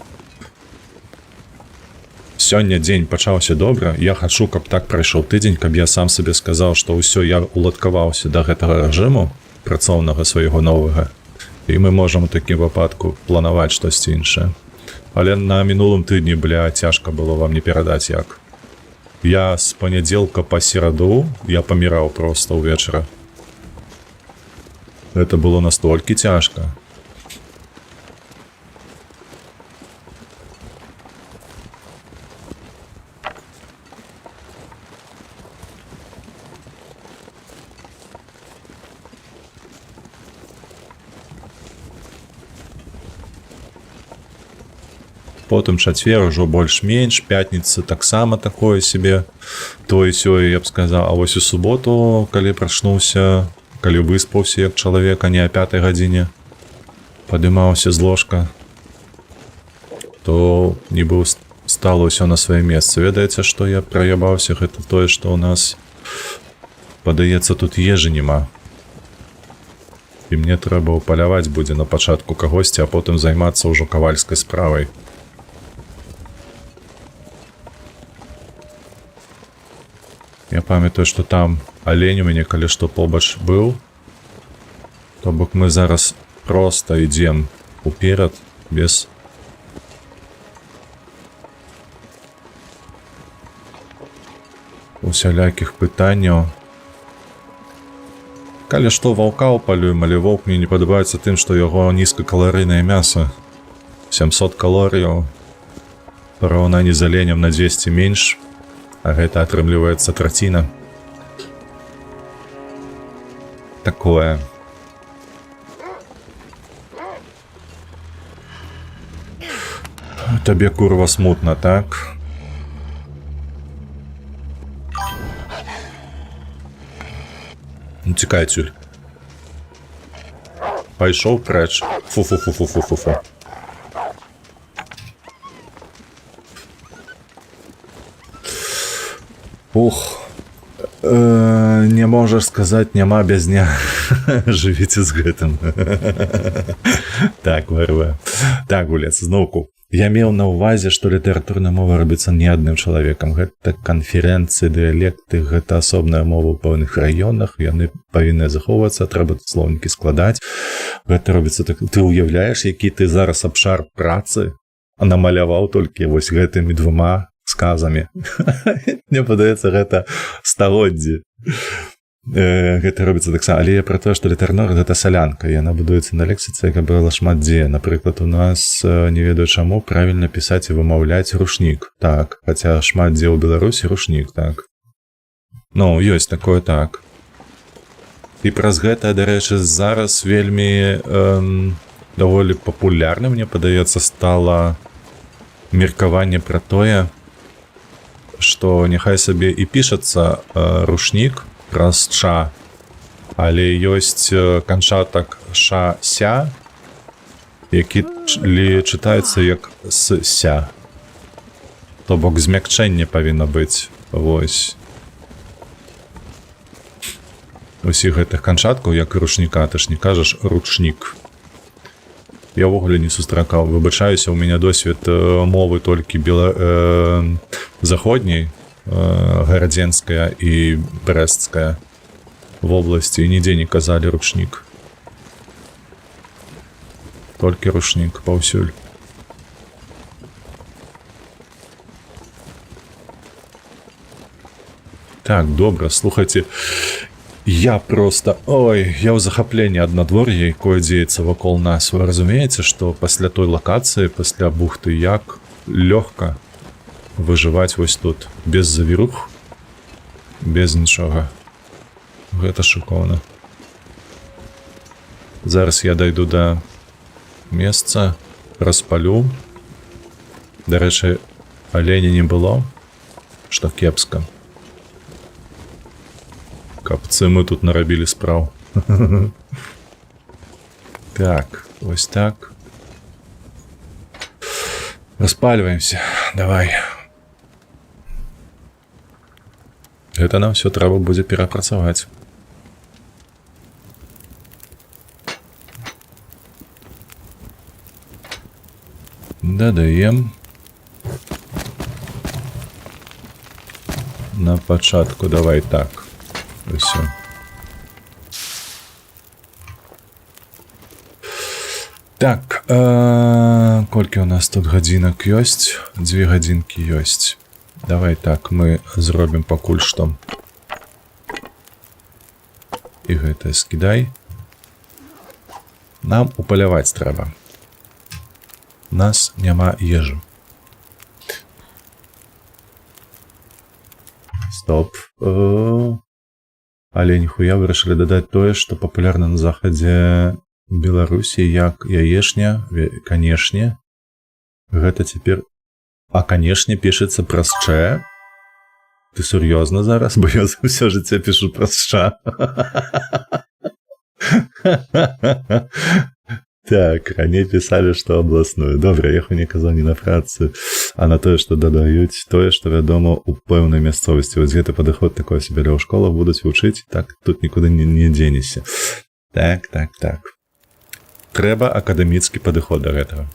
[SPEAKER 1] Сёння дзень пачаўся добра, я хачу, каб так прайшоў тыдзень, каб я сам сабе сказаў, што ўсё, я уладкаваўся да гэтага рэжыму працоўнага свайго новага, і мы можам у такім выпадку планаваць штосьці іншае. Але на мінулым тыдні, цяжка было вам не перадаць як. Я з панядзелка па сераду, я паміраў проста ўвечара. Гэта было настолькі цяжка. потым чацвер ужо больш-менш, пятніца таксама такое себе, тое-сёе, я б сказаў. А вось у суботу, калі прачнуўся, калі выспаўся як чалавек, а не о 5 гадзіне падымаўся з ложка, то нібы стало ўсё на сваё месца. Ведаеце, што я праябаўся? Гэта тое, што ў нас, падаецца, тут ежы няма. І мне трэба ўпаляваць будзе на пачатку кагосьці, а потым займацца ўжо кавальскай справай. Я памятаю, што там алень у мяне, калі што, побач быў. То бок мы зараз проста ідзем уперад, без усялякіх пытанняў. Калі што, ваўка ўпалюем, але воўк мне не падабаецца тым, што яго нізкакаларыйнае мяса. 700 калорыяў. Параўнанні з аленем на 200 менш, а гэта атрымліваецца траціна. Такое. Табе, курва, смутна, так? Ну, цікай, цюль. Пайшоў прэч. Фу-фу-фу-фу-фу-фу-фу. Ух. Не можаш сказаць, няма без дня. Жывіце з гэтым. Так, варве. Так, гулец, зноўку. Я меў на ўвазе, што літаратурная мова робіцца не адным чалавекам. Гэта канферэнцыі, дыялекты, гэта асобная мова ў пэўных раёнах, яны павінны захоўвацца, трэба слоўнікі складаць. Гэта робіцца так. Ты ўяўляеш, які ты зараз абшар працы намаляваў толькі вось гэтымі двума сказамі. Мне падаецца, гэта стагоддзі. Гэта робіцца таксама, але я пра тое, што літарнор гэта салянка, яна будуецца на лексіцы, яка была шмат дзе. Напрыклад, у нас, не ведаю чаму, правільна пісаць і вымаўляць рушнік, так, хаця шмат дзе ў Беларусі рушнік, так. Ну, ёсць такое, так. І праз гэта, дарэчы, зараз вельмі даволі папулярным, мне падаецца, стала меркаванне пра тое, што няхай сабе і пішацца рушнік праз ша, але ёсць канчатак ша-ся, які чытаецца як с-ся. То бок змякчэнне павінна быць. Вось. Усіх гэтых канчаткаў, як і рушніка, ты ж не кажаш ручнік. Я ўвогуле не сустракаў. Выбачаюся, у мяне досвед мовы толькі заходняй, гарадзенская і брэсцкая вобласці, і нідзе не казалі ручнік. Толькі рушнік паўсюль. Так, добра, слухайце, я просто... Ой, я ў захапленні ад надвор'я, якое дзеецца вакол нас. Вы разумееце, што пасля той лакацыі, пасля бухты Як, лёгка выжываць вось тут, без завірух, без нічога. Гэта шыкоўна. Зараз я дайду да месца, распалю. Дарэчы, аленя не было, што кепска. Капцы мы тут нарабілі спраў. Так, вось так. Распальваемся, давай. Гэта нам все трэба будзе перапрацаваць. Дадаем. На пачатку давай так. Усё. Так, колькі у нас тут гадзінак ёсць? 2 гадзінкі ёсць. Давай так, мы зробім пакуль што. І гэта скідай. Нам упаляваць трэба. У нас няма ежы. Стоп. Але ніхуя вырашылі дадаць тое, што папулярна на захадзе Беларусі, як яешня, канешне. Гэта цяпер... А, канешне, пішацца праз Ч? Ты сур'ёзна зараз? Бо я за ўсё жыццё пішу праз Ч. Так, раней пісалі, што абласную. Добра, я не казаў не на працу, а на тое, што дадаюць тое, што вядома ў пэўнай мясцовасці. Вось гэты падыход такое сябе ў школах будуць вучыць, так тут нікуды не дзенешся. Так. Трэба акадэміцкі падыход да гэтага.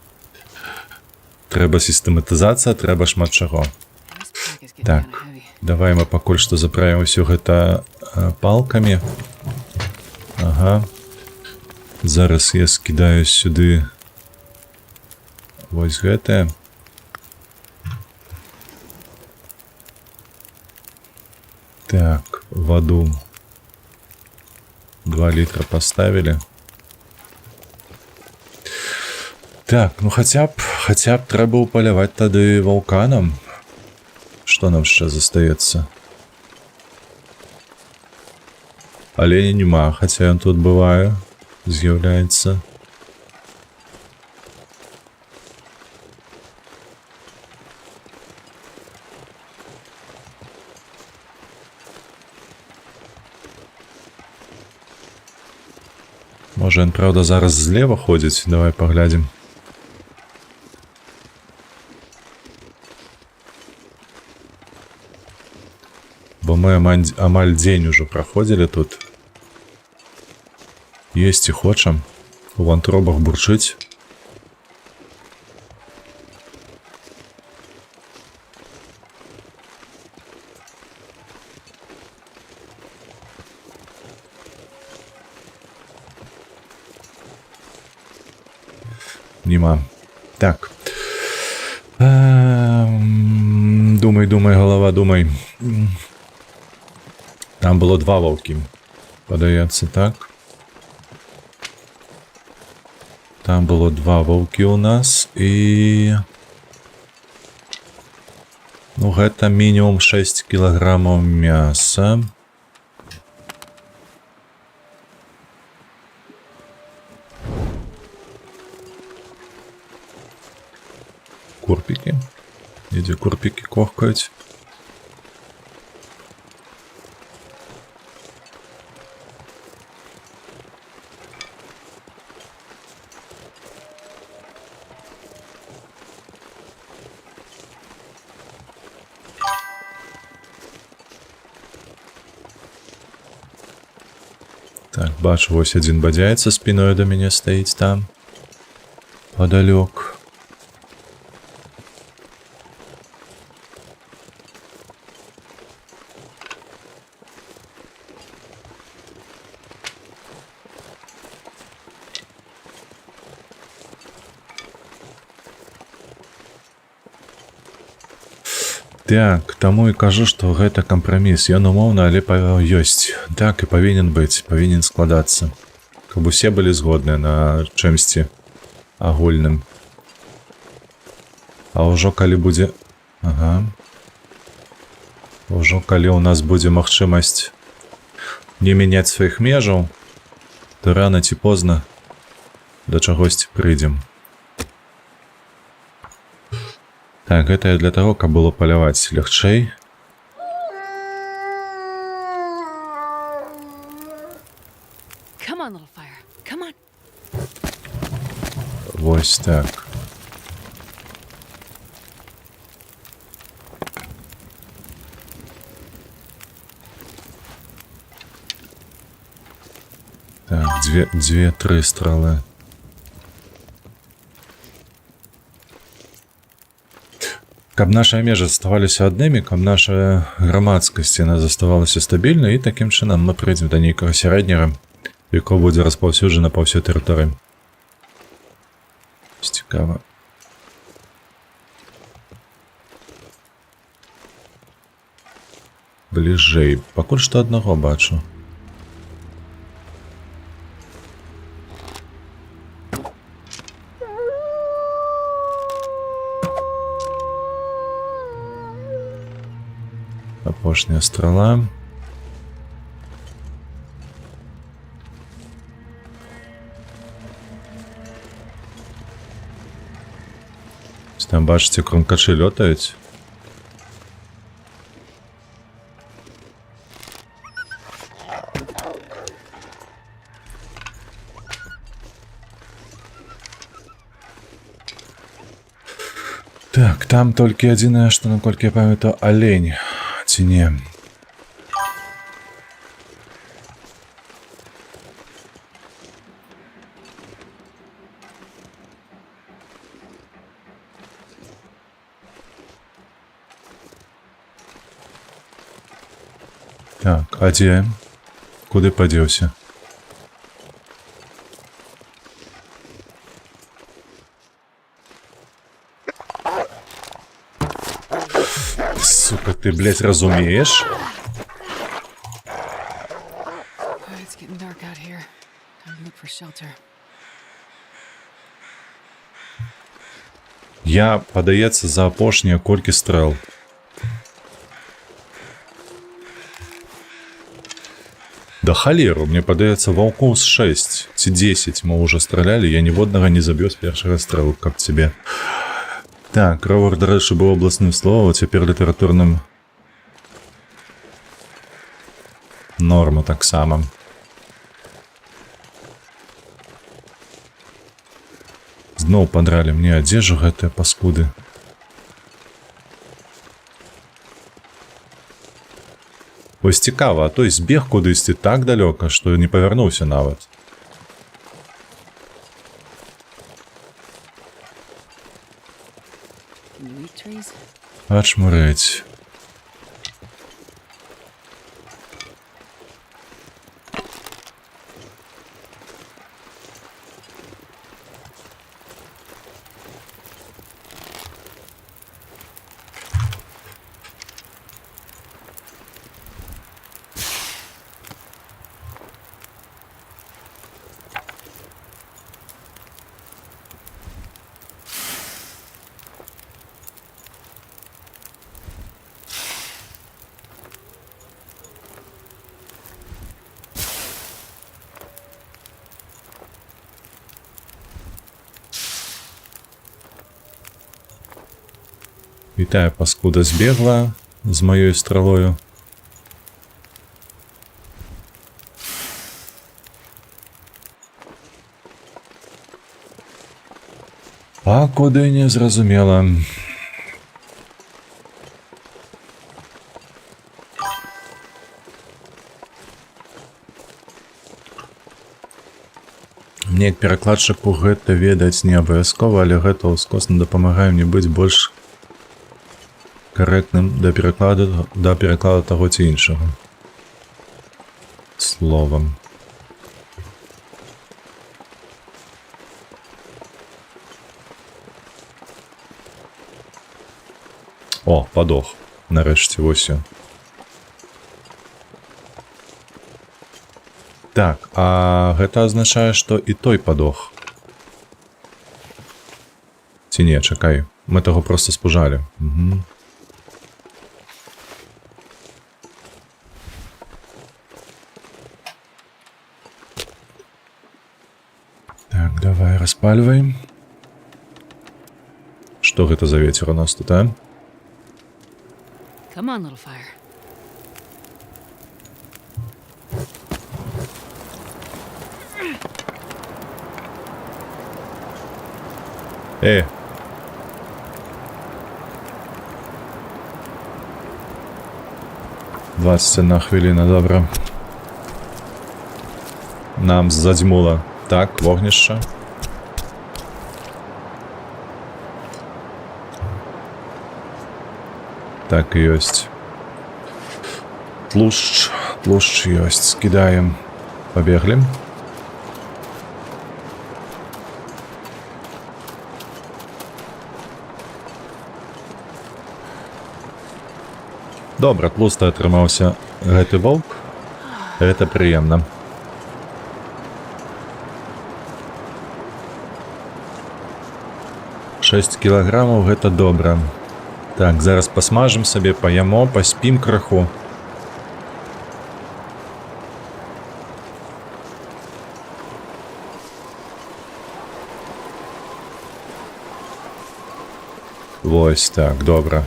[SPEAKER 1] Трэба сістэматызацыя, трэба шмат чаго.
[SPEAKER 2] This pack is getting
[SPEAKER 1] Так,
[SPEAKER 2] kind of heavy.
[SPEAKER 1] давай мы пакуль што заправім усё гэта палкамі. Ага. Зараз я скідаю сюды вось гэтае. Так, ваду 2 літра поставілі. Так, ну хаця б трэба ўпаляваць тады вулканам. Што нам яшчэ застаецца? Аленя нема, хаця ён тут бывае. З'яўляецца. Можа, ён, правда, зараз злева ходзіць. Давай паглядзім. Бо мы амаль дзень ужо праходзілі тут. Есці хочам. У вантробах бурчыць. Нема. Так. Думай, голова, думай. Там было 2 ваўкі. Падаецца, так. Там было 2 ваўкі у нас і... Ну, гэта мінімум 6 кілаграмаў мяса. Курпікі. Ідзе курпікі кохкаюць. Так, бачу, вось адзін бадзяецца спіною да мяне стаіць там. Падалёк. Так, таму і кажу, што гэта кампраміс. Ён умоўна, але ёсць. Так і павінен быць, павінен складацца. Каб усе былі згодныя на чымсьці агульным. А ўжо калі будзе... Ага. Ўжо калі ў нас будзе магчымасць не мяняць сваіх межаў, то рана ці позна да чагосьці прыйдзем. Так, гэта для таго, каб было паляваць лягчэй.
[SPEAKER 2] Come on, little fire. Come on.
[SPEAKER 1] Вось так. Так, дзве-тры стралы. Каб нашыя межы заставаліся аднымі, каб наша грамадскасць яна заставалася стабільнай, і такім чынам мы прыйдзем да нейкага сярэдняга, якое будзе распаўсюджана па ўсёй тэрыторыі. Цікава. Бліжэй. Пакуль што аднаго бачу. Апошняя страла. Там, бачите, кромкачи льотають. Так, там толькі адзінае, што, наколькі я памятаю, алень, ці не. Так, а дзе? Куды падзеўся? Сука, ты, блядь, разумеешь?
[SPEAKER 2] It's getting dark out here. Time to look for shelter.
[SPEAKER 1] Я, падаецца, за апошнія колькі стрэл. Да халеру, мне падаецца, ваўкоў з 6 ці 10 мы ўжо стралялі, я ніводнага не заб'ю з першага стрэлу, каб цябе. Так, ровар, дарэчы, быў абласным словам, цяпер літаратурным норма таксама. Зноў падралі мне адзежу гэтыя паскуды. Вось цікава, а той збег кудысьці так далёка, што не павярнуўся нават.
[SPEAKER 2] Wheat trees?
[SPEAKER 1] Ачмурэць. І тая паскуда збегла з маёй стралою. А куды не зразумела. Мне як перакладчыку гэта ведаць не абавязкова, але гэта ўскосна дапамагае мне быць больш карэктным да перакладу таго ці іншага словам. О, падох. Нарэшце, вось ён. Так, а гэта азначае, што і той падох. Ці не, чакай. Мы таго проста спужалі. Угу. Так, давай распальваем. Што гэта за вецер у нас тут, а?
[SPEAKER 2] Come on, little fire.
[SPEAKER 1] Эй. «21 хвилина, добре. Нам задзьмула. Так, вогнище. Так і ёсць. Тлушч ёсць. Скідаем. Пабеглі. Добра, тлусты атрымаўся гэты воўк. Гэта прыемна. «6 кілаграмаў, гэта добра. Так, зараз пасмажым сабе, паямо, паспім крыху. Вось так, добра.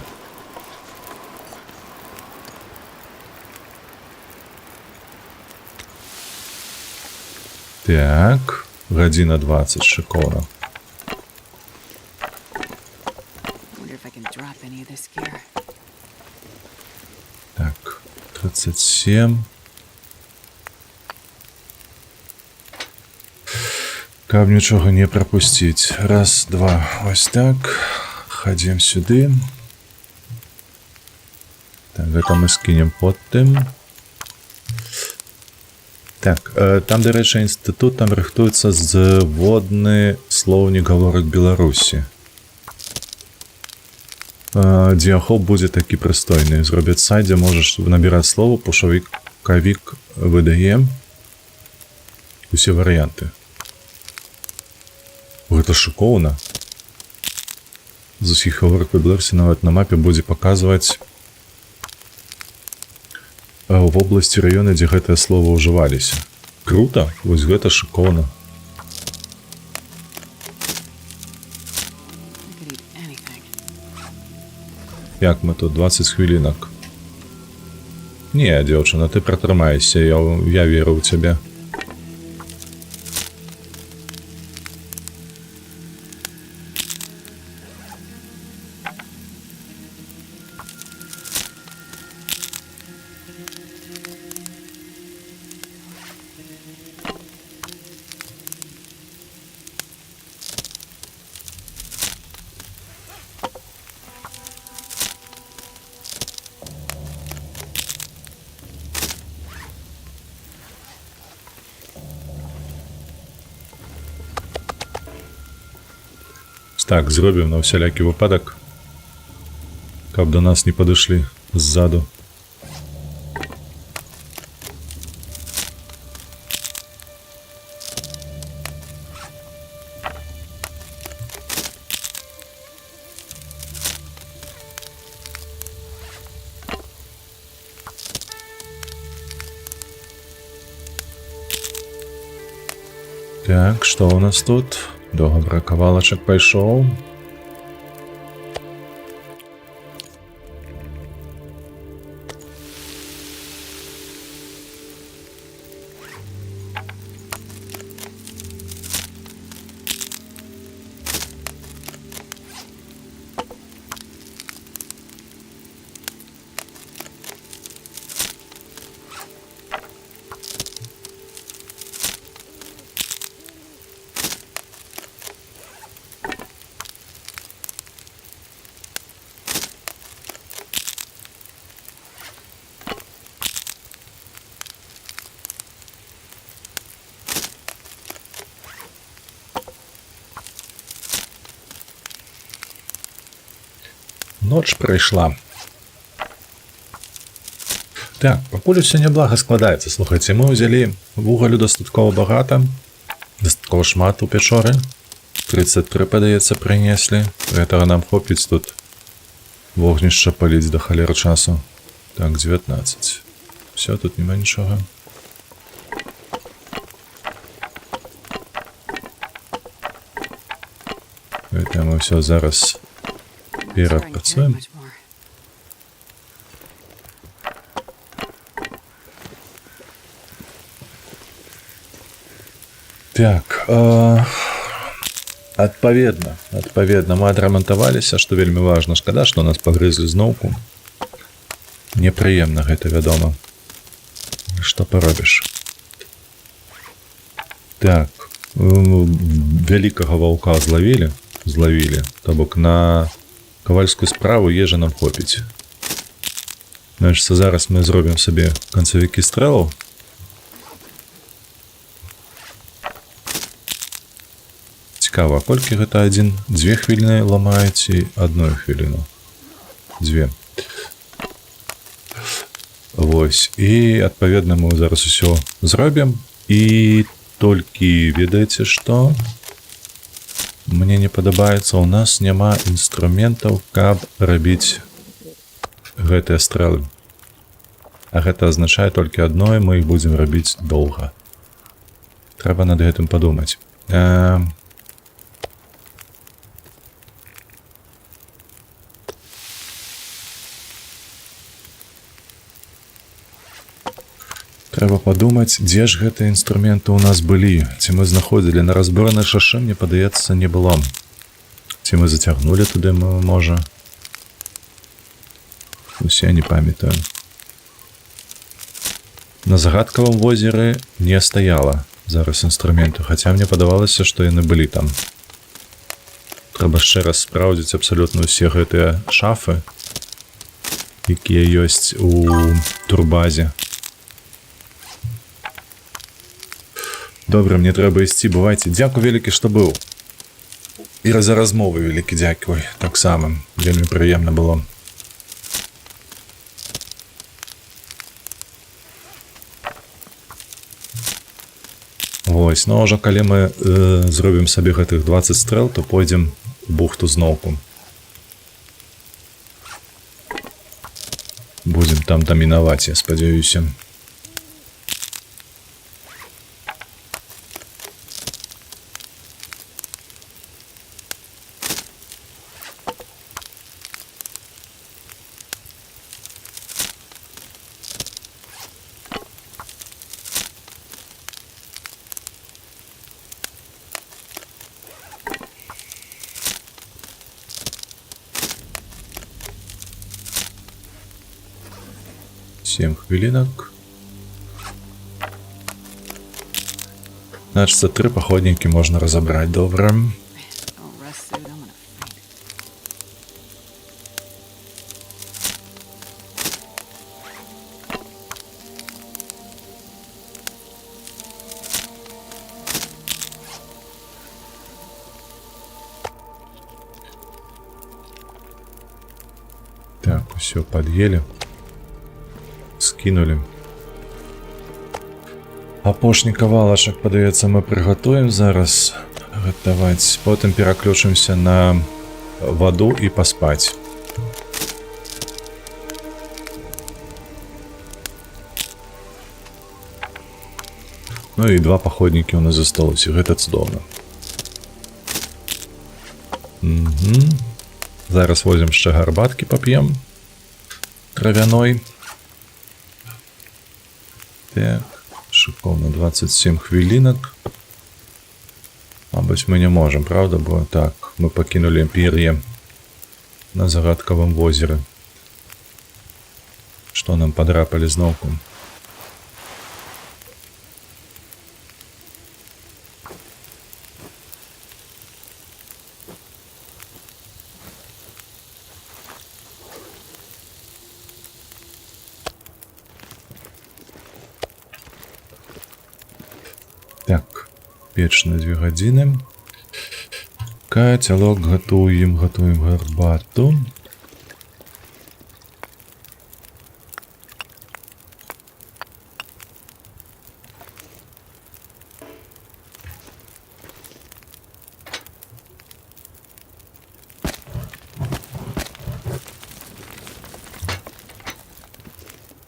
[SPEAKER 1] Так, гадзіна 20 шыкоўна.
[SPEAKER 2] Wonder if I can drop any of this gear.
[SPEAKER 1] Так, 37. Каб нічога не прапусціць. Раз, два, ось так. Хадзім сюды. Так, гэта мы скінем потым. Так, там, дарэчы, інстытут, там рыхтуецца зводны слоўнік гаворак Беларусі. Дзе ахоп будзе такі прыстойны. Зробяць сайт, дзе можаш набіраць слово, пошукавік выдае усе варыянты. Гэта шыкоўна. З усіх гаворак Беларусі нават на мапе будзе паказваць в области района, дзе гэтае слово ўжываліся. Круто, вось гэта шыкоўна.
[SPEAKER 2] I could eat anything.
[SPEAKER 1] Як мы тут 20 хвілінак. Не, дзяўчына, ты пратрымайся, я веру ў цябе. Так, зробім на усялякі выпадак, каб до нас не падышлі ззаду. Так, што ў нас тут? Добра, кавалачак пайшоў. Ноч прайшла. Так, пакуль усё няблага складаецца. Слухайце, мы ўзялі вугалю дастаткова багата, дастаткова шмат у пячоры. 33, падаецца, прынеслі. Гэтага нам хопіць тут вогнішча паліць да халеры часу. Так, 19. Все, тут няма нічога. Гэта мы ўсё зараз перапрацуем.
[SPEAKER 2] Much more.
[SPEAKER 1] Так, адпаведна, мы адрамантаваліся, што вельмі важна. Шкада, што нас пагрызлі зноўку. Непрыемна гэта, вядома. Што паробіш? Так, вялікага ваўка злавілі, то бок на кавальскую справу ежа нам хопіць. Значыць, зараз мы зробім сабе канцавікі стрэлаў. Цікава, колькі гэта 1-2 хвіліны ламаюць і 1 хвіліну? 2. Вось, і адпаведна мы зараз усё зробім. І толькі ведаеце што? Мне не падабаецца, у нас няма інструментаў, каб рабіць гэтыя стрэлы. А гэта азначае толькі адно, і мы іх будзем рабіць доўга. Трэба над гэтым падумаць. Трэба падумаць, дзе ж гэтыя інструменты ў нас былі. Ці мы знаходзілі на разборанай шашы, мне падаецца, не было. Ці мы зацягнулі туды, можа. Усе не памятаю. На загадкавым возеры не стаяла зараз інструменту, хаця мне падавалася, што яны былі там. Трэба яшчэ раз спраўдзіць абсалютна ўсе гэтыя шафы, якія ёсць у турбазе. Добра, мне трэба ісці, бывайце. Дзякуй вялікі, што быў. І за размовы вялікі дзякуй. Таксама. Вельмі прыемна было. Вось, ну ўжо калі мы зробім сабе гэтых 20 стрэл, то пойдзем у бухту зноўку. Будзем там дамінаваць, я спадзяюся. Сем хвілінак. Значыцца, 3 паходнікі можна разабраць, добра.
[SPEAKER 2] Oh, rest suit, I'm gonna faint.
[SPEAKER 1] Так, усё пад'елі. Скинули. Апошні кавалачак, падаецца, мы прыгатуем зараз гатаваць. Потым пераключымся на ваду і паспаць. Ну і 2 паходнікі ў нас засталося. Гэта цудоўна. Зараз возьмем яшчэ гарбаткі пап'ем. Травяной. Так, шыкоўна, 27 хвілінак. Мабыць, мы не можам, правда? Бо так, мы пакінулі імперію на загадкавым возеры. Што нам падрапалі зноўку? Так, печ на 2 гадзіны. Кацялок гатуем гарбату.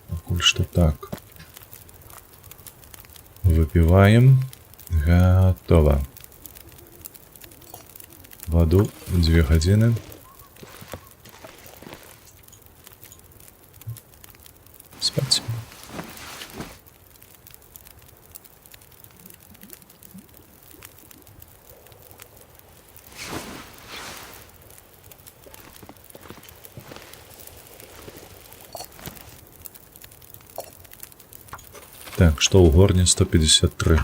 [SPEAKER 1] Пакуль што так. Выпиваем. Готово. Воду 2 гадзіны. Спаць. Так, што ў горне 153.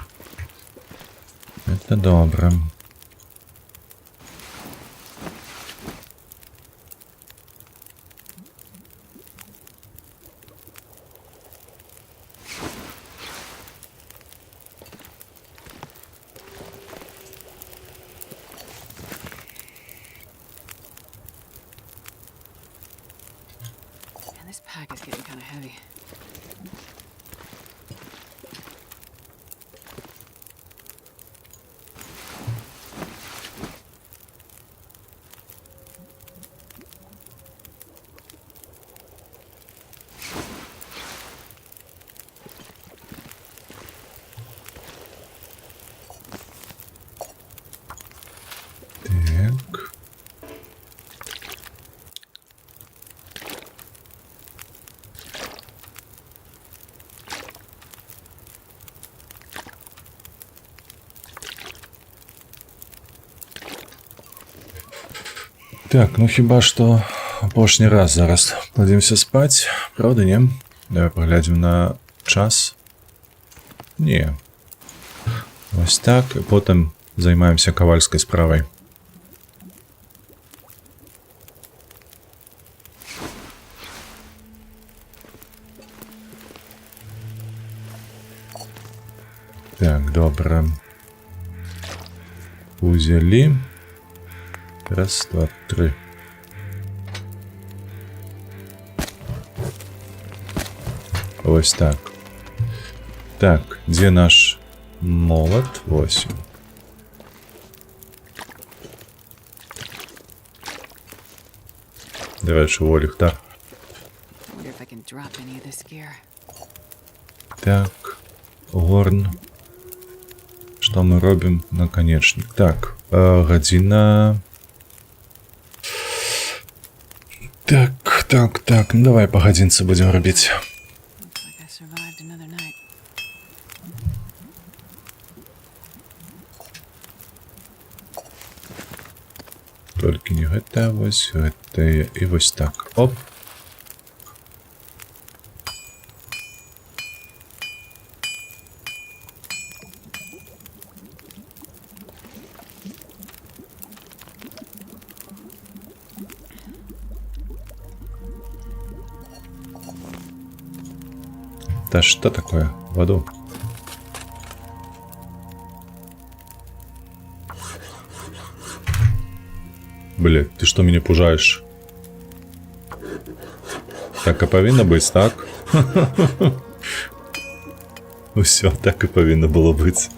[SPEAKER 1] Это добра.
[SPEAKER 2] Man, this pack is getting kind of heavy.
[SPEAKER 1] Так. Так, ну хіба што апошні раз зараз кладземся спаць, правда, не? Давай паглядзім на час. Не. Вось так, і потым займаемся кавальскай справай. Так, добра. Узялі. Раз, два, три. Ось так. Так, дзе наш молот? Ось. До речі, Олег, так.
[SPEAKER 2] Wonder if I can drop any of this gear.
[SPEAKER 1] Так, горн. Што мы робім? Наконечник. Так, гадзіна... Так, ну давай па гадзінцы будзем рабіць.
[SPEAKER 2] Looks like I survived another night.
[SPEAKER 1] Толькі не гэта, вось гэтае і вось так. Оп. Да что такое? Воду. Блядь, ты что меня пужаешь? Так и повинно быть, так? Ну все, так и повинно было быть.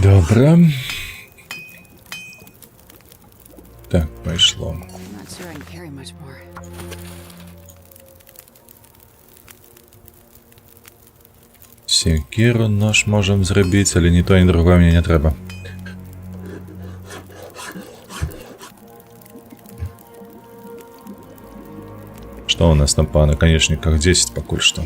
[SPEAKER 1] Добре. Так, пошло.
[SPEAKER 2] I'm not sure I can carry much more.
[SPEAKER 1] Секіру нож можем зробити, але ні то, ні другое мені не треба. Что у нас там по наконечниках? 10 покуль что.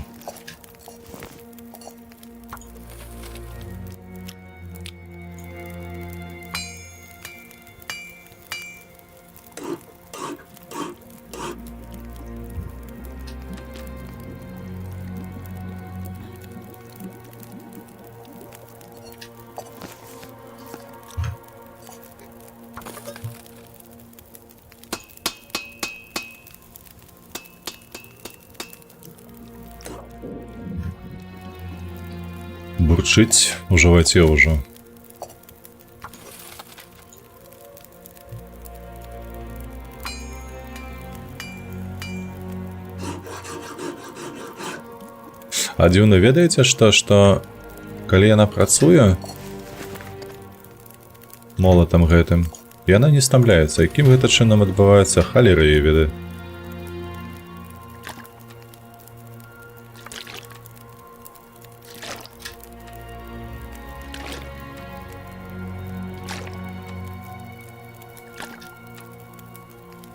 [SPEAKER 1] Бурчить у животе уже. А дзіўна ведаеце, што калі яна працуе молатам гэтым, яна не стамляецца. Якім гэта чынам адбываецца, халера яе ведае.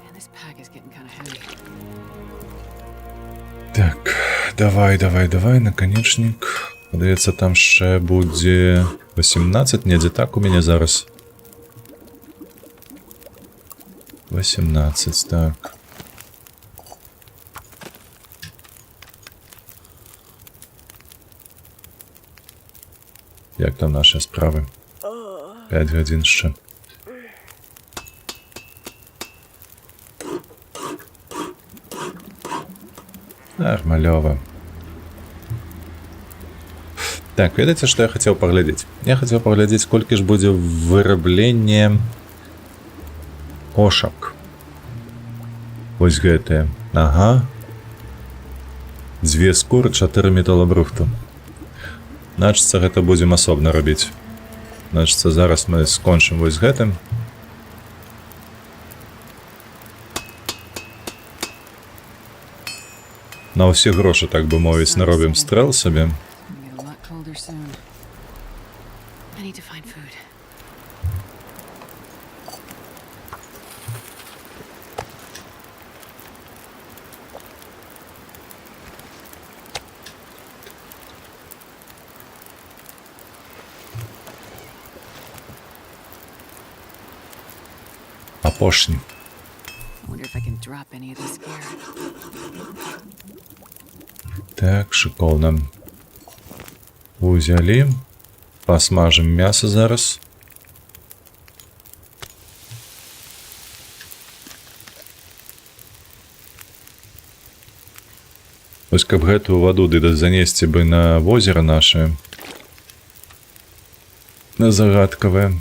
[SPEAKER 2] Man, this pack is getting kind of heavy.
[SPEAKER 1] Так, давай, наконечник. Падаецца, там ще будзе 18, недзе так у мяне зараз. 18, так. Як там наші справи? 5 годин ще. Нормалёва. Так, ведаеце, што я хацеў паглядзець? Я хацеў паглядзець, колькі ж будзе вырабленне кошак. Вось гэтыя. Ага. 2 скуры, 4 металабрухту. Значыцца, гэта будзем асобна рабіць. Значыцца, зараз мы скончым вось гэтым. На ўсе грошы, так бы мовіць, наробім стрэл сабе.
[SPEAKER 2] It's gonna get a lot colder colder soon. I need to find food.
[SPEAKER 1] А поршни.
[SPEAKER 2] I wonder if I can drop any of this gear.
[SPEAKER 1] Так, шикарно. Узяли. Посмажем мясо зараз. Ось каб гэтую ваду ды занесці бы на возера наше. На загадкавае.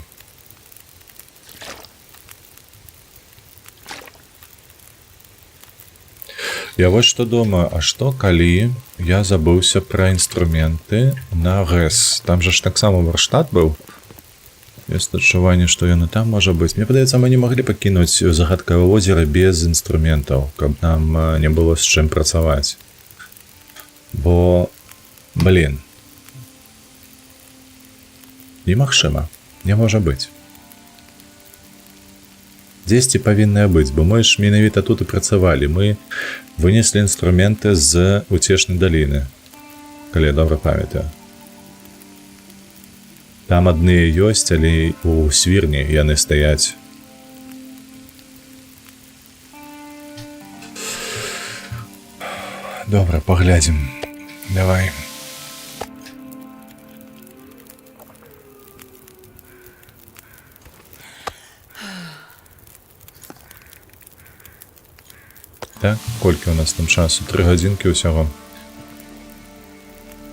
[SPEAKER 1] Я вот что думаю, а что калі я забыўся пра інструменты на ГЭС? Там же ж таксама варштат быў. Ёсць адчуванне, што ён і там можа быць. Мне падаецца, мы не маглі пакінуць загадкавае возера без інструментаў, каб нам не было з чым працаваць. Бо, блин, немагчыма, не можа быць. Дзесьці павінныя быць, бо мы ж менавіта тут і працавалі. Мы вынеслі інструменты з уцешнай даліны, калі я добра памятаю. Там адныя ёсць, але у свірні яны стаяць. Добра, паглядзім. Давай. Так, колькі у нас там часу? 3 гадзінкі ўсяго.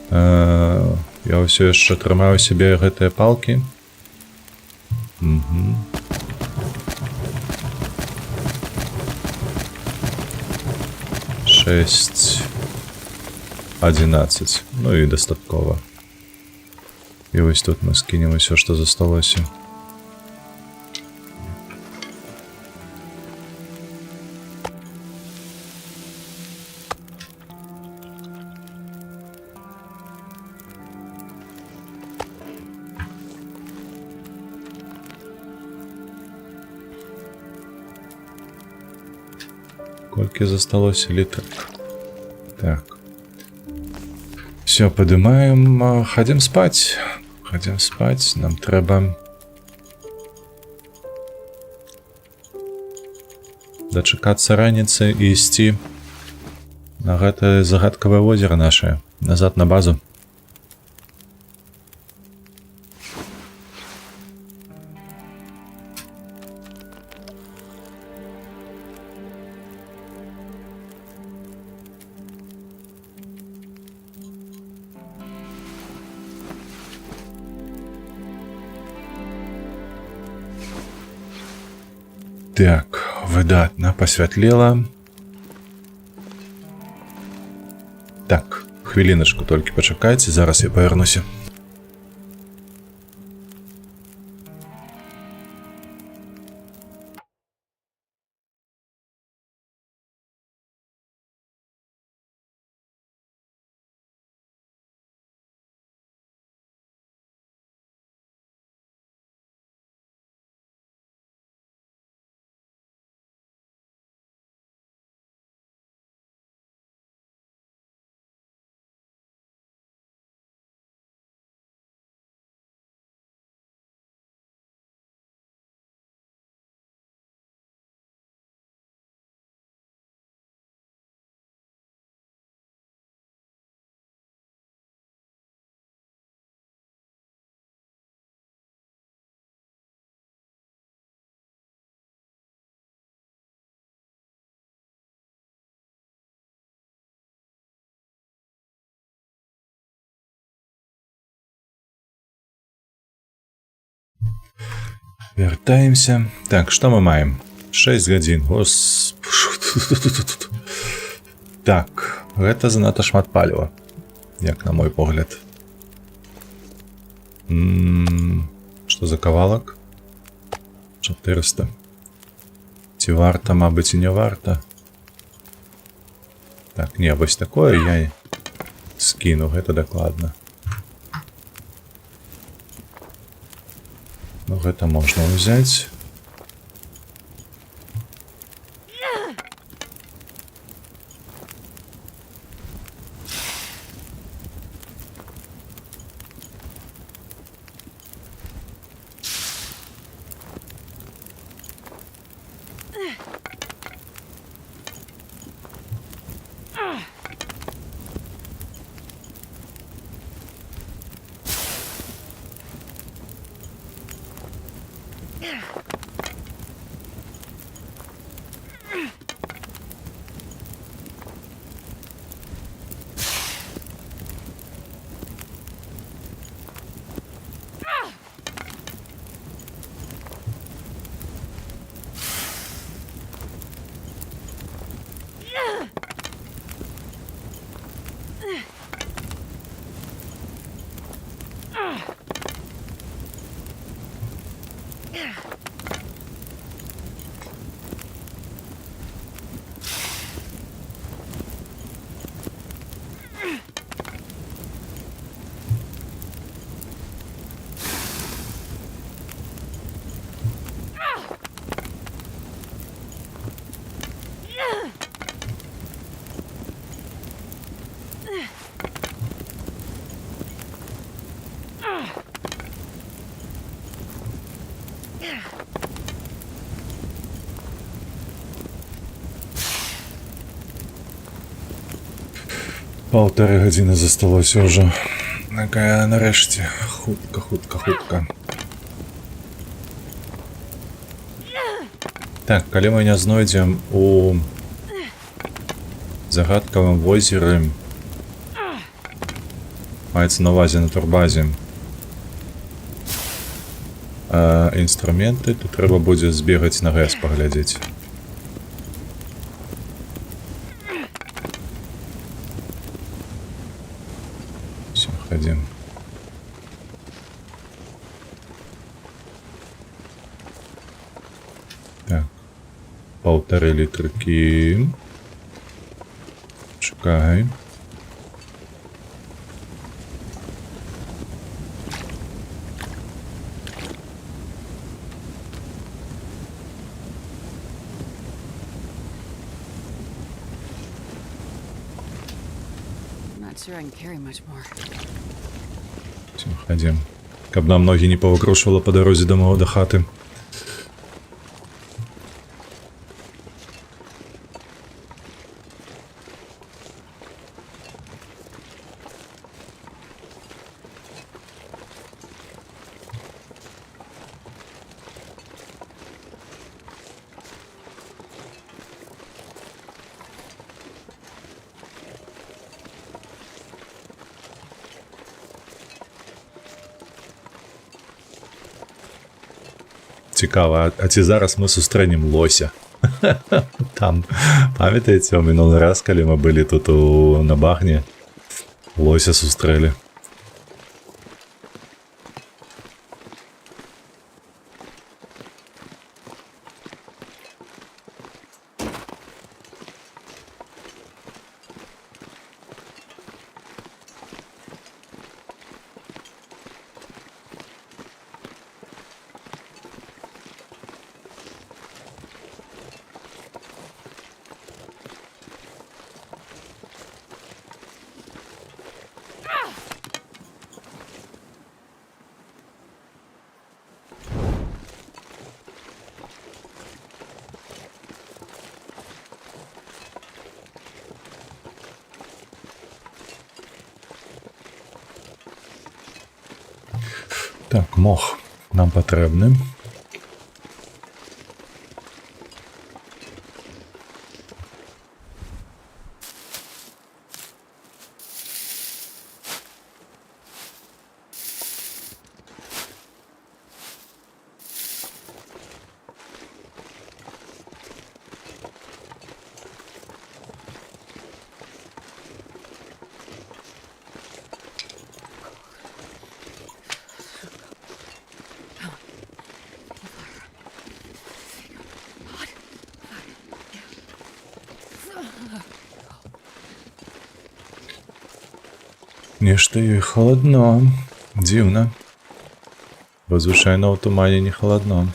[SPEAKER 1] Я ўсё яшчэ трымаю сябе гэтыя палкі. 6, 11. Ну і дастаткова. І вось тут мы скінем усё, што засталося. Колькі засталося літр. Так. Все, падымаем, хадзім спаць. Хадзім спаць, нам трэба дачакацца раніцы і ісці на гэтае загадкавае возера нашае, назад на базу. Так, выдатна пасвятлела. Так, хвіліначку толькі пачакайце, зараз я павярнуся. Вяртаемся. Так, што мы маем? 6 гадзін. Так, гэта занадта шмат паліва, як на мой погляд. Што за кавалак? 400. Ці варта, мабыць, і не варта. Так, не, вось такое я скіну, гэта дакладна. Ну, гэта можна ўзяць. Паўтары гадзіны засталося ўжо. Такая нарэшце. Хутка. Так, калі мы не знойдзем у загадкавым возеры, маецца на увазе на турбазе, інструменты, то трэба будзе збегаць на ГЭС паглядзець. Все, ходім. Так. 1,5 літрики. Чекай.
[SPEAKER 2] Not sure I can carry much more.
[SPEAKER 1] Все, ходім. Каб нам ноги не повикрушувало по дорозі до хати. Цікаво, а ці зараз ми зустрінемо лося? Там, пам'ятаєте, минулий раз, коли ми були тут на багні, лося зустріли. Так, мох нам потрібний. Нешта їй холодно. Дивно. Бо, звичайно, у тумані не холодно.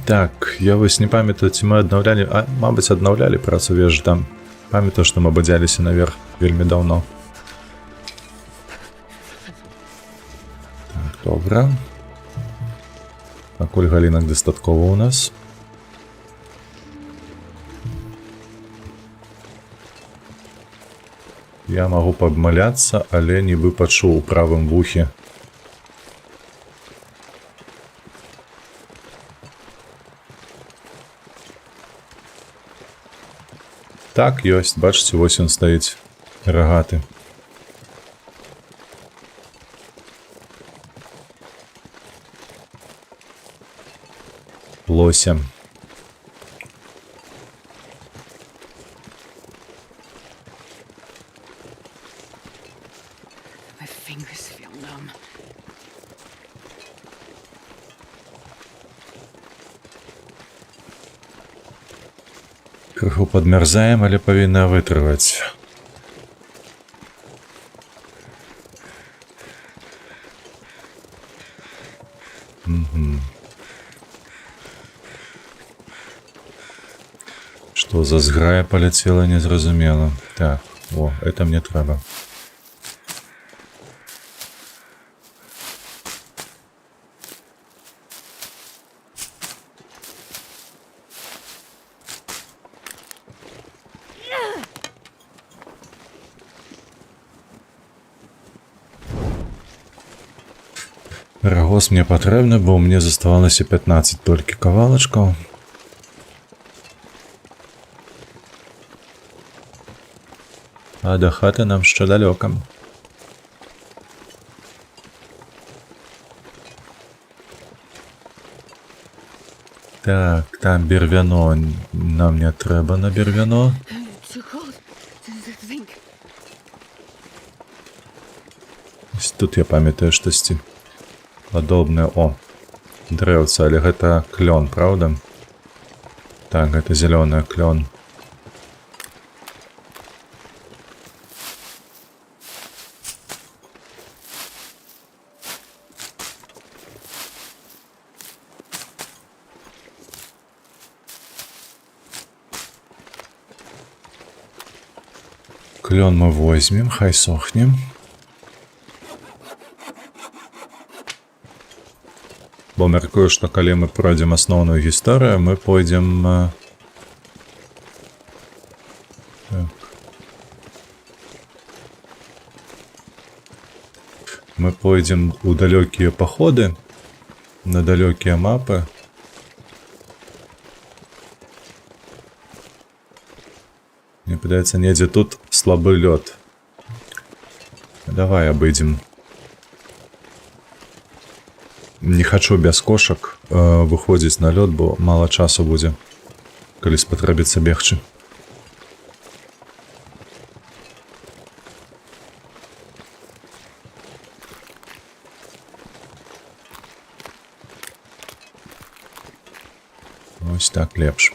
[SPEAKER 1] Так, я вось не памятаю, ці мы аднаўлялі, мабыць, аднаўлялі працу вежы там. Памятаю, што мы бадзяліся наверх вельмі даўно. Так, добра. Пакуль галінак дастаткова ў нас. Я магу пабмаляцца, але нібы пачуў у правым вухе. Так, ёсць, бачыце, вось ён стаіць, рагаты. Лося.
[SPEAKER 2] My fingers feel numb.
[SPEAKER 1] Крыху падмярзаем, але павінна вытрываць. Што за зграя паляцела, незразумела. Так, о, это мне трэба. Рагоз мне патрэбны, бо мне заставалася 15 толькі кавалачкаў. А да хаты нам ще далёка. Так, там бервяно. Нам не трэба на бервяно.
[SPEAKER 2] Too cold to think.
[SPEAKER 1] Тут я памятаю штосьці падобнае. О, дрэўца, але гэта клён, правда? Так, гэта зялёны клён. Клён мы возьмем, хай сохнем. Бо мяркую, што калі мы пройдзем асноўную гісторыю, мы пойдзем... Так. Мы пойдзем у далёкія паходы, на далёкія мапы. Мне падаецца, недзе тут слабы лёд. Давай абыдзем. Не хачу без кошак выходзіць на лёд, бо мала часу будзе, калі спатрэбіцца бегчы. Ось так лепш.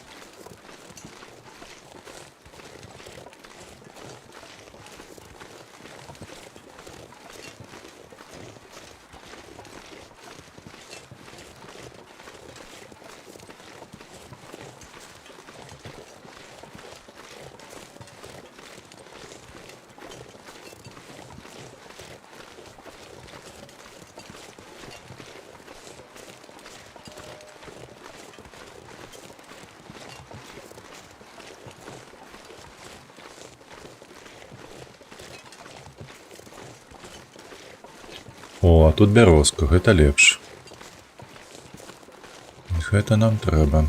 [SPEAKER 1] О, а тут бярозка, гэта лепш. Гэта нам трэба.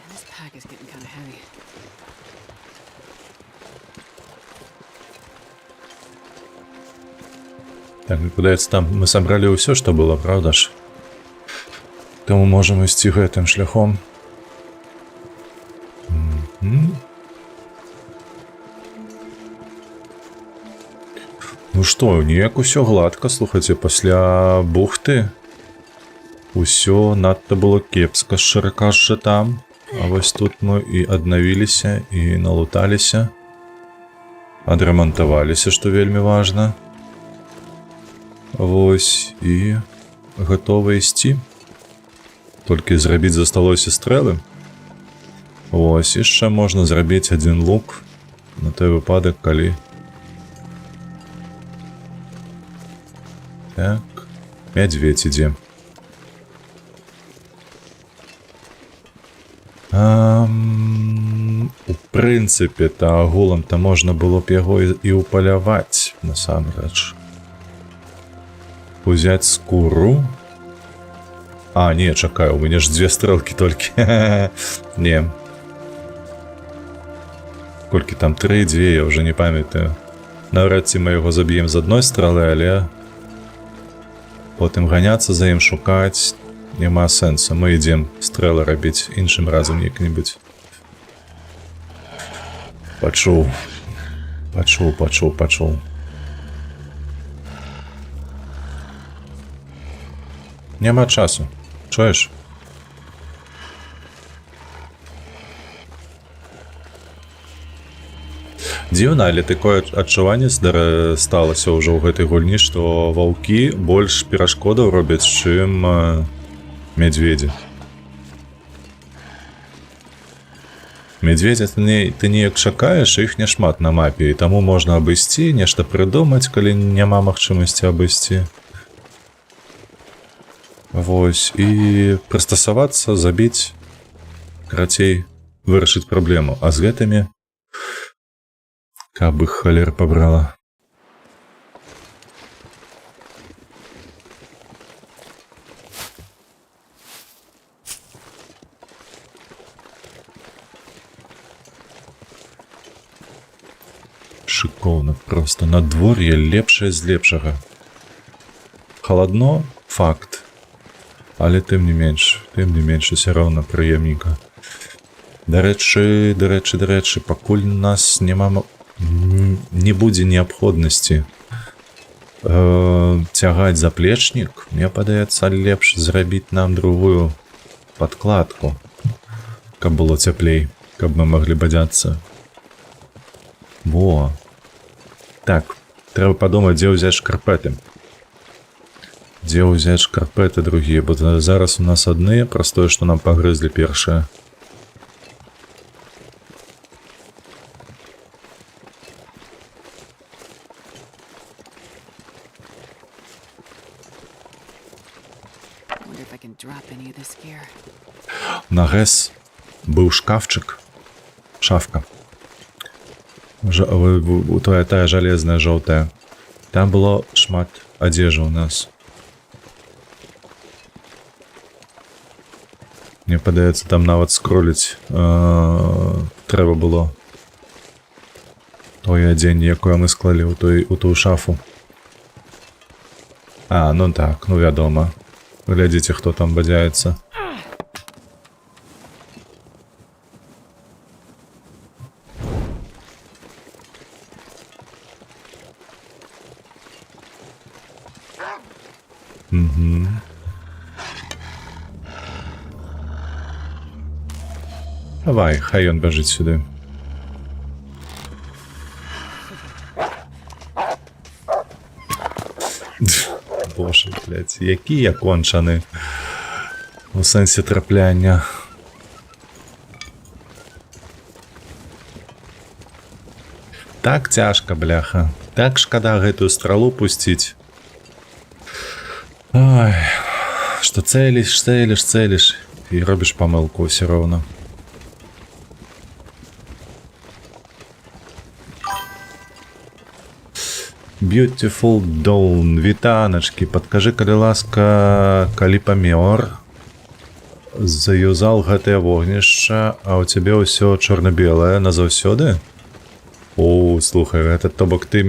[SPEAKER 2] This pack is getting kind of heavy.
[SPEAKER 1] Так, выпадаецца, там мы сабралі ўсё, што было, правда ж? Таму можам ісці гэтым шляхом. Ну што, неяк усё гладка, слухайце, пасля бухты усё надта было кепска, шчыра кажучы, там. А вось тут мы і аднавіліся, і налуталіся, адрамантаваліся, што вельмі важна. Вось, і гатовы ісці. Толькі зрабіць засталося стрэлы. Вось, яшчэ можна зрабіць адзін лук на той выпадак, калі... Так, мядзведь ідзе. У прынцыпе-то агулам-то можна было б яго і ўпаляваць, насамрэч. Узяць скуру. А, не, чакай, у мяне ж 2 стрэлкі толькі. Не. Колькі там 3, 2, я ўжо не памятаю. Наўрад ці мы яго заб'ем з адной стрэлы, але потым ганяцца за ім, шукаць няма сэнсу. Мы ідзем стрэлы рабіць іншым разам як-небудзь. Пачуў. Няма часу. Чуеш? Дзіўна, але такое адчуванне сталася ўжо ў гэтай гульні, што ваўкі больш перашкодаў робяць, чым мядзведзі. Мядзведзя ты неяк чакаеш, іх няшмат на мапе, і таму можна абысці, нешта прыдумаць, калі няма магчымасці абысці. Вось, і прыстасавацца, забіць, карацей, вырашыць праблему. А з гэтымі, каб іх халера пабрала. Шыкоўна, проста надвор'е лепшае з лепшага. Халадно, факт. Але тым не менш, усё роўна прыемненька. Дарэчы, пакуль у нас няма... не будзе неабходнасці цягаць заплечнік, мне падаецца лепш зрабіць нам другую падкладку, каб было цяплей, каб мы маглі бадзяцца. Во. Так, трэба падумаць, дзе ўзяць шкарпэты. Дзе ўзяць шкарпэты другія, бо зараз у нас адны, праз тое, што нам пагрызлі першае. На ГЭС быў шкафчык. Шафка. Тая жалезная, жоўтая. Там было шмат адзежы ў нас. Мне падаецца, там нават скроліць трэба было тое адзенне, якое мы склалі ў тую шафу. А, ну так, ну вядома. Глядзіце, хто там бадзяецца. Давай, хай ён бяжыць сюды. Боже, блядь, які я кончаны. У сэнсе трапляння. Так цяжка, бляха. Так шкада гэтую стралу пусціць. Ай, што цэліш і робіш памылку ўсё роўна. Beautiful Dawn, вітаначкі, падкажы, калі ласка, калі памёр, заюзал гэтае вогнішча, а ў цябе ўсё чорна-белае назаўсёды? О, слухай, гэта то бок ты,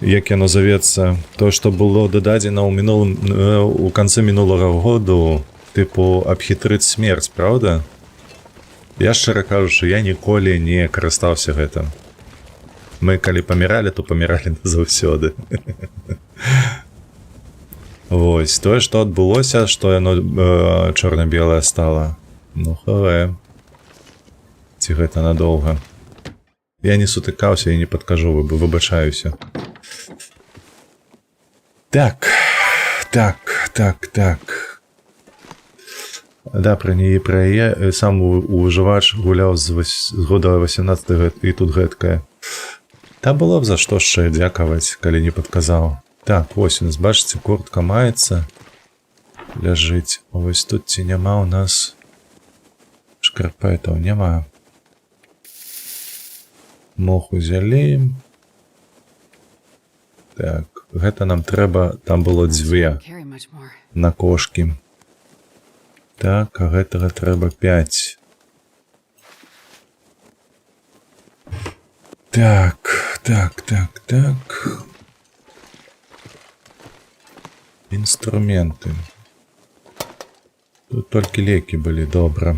[SPEAKER 1] як яно завецца, то, што было дададзена у канцы мінулага году, тыпу абхітрыць смерць, праўда? Я, шчыра кажучы, я ніколі не карыстаўся гэтым. Мы, калі паміралі, то паміралі заўсёды. Вось, тое, што адбылося, што яно чорна-белае стала. Ну, хаве. Ці гэта надоўга. Я не сутыкаўся і не падкажу, выбачаюся. Так. Да, пра яе сам ужывач гуляў з года 18 і тут гэткае. Та было б за што яшчэ дзякаваць, калі не падказаў. Так, вось у нас, бачыце, куртка маецца. Ляжыць. Вось тут ці няма ў нас шкарпэтаў? Няма. Мох узялі. Так, гэта нам трэба, там было дзве
[SPEAKER 2] Carry much more.
[SPEAKER 1] на кошкі. Так, а гэтага трэба 5. Так. Інструменты. Тут толькі лекі былі, добра.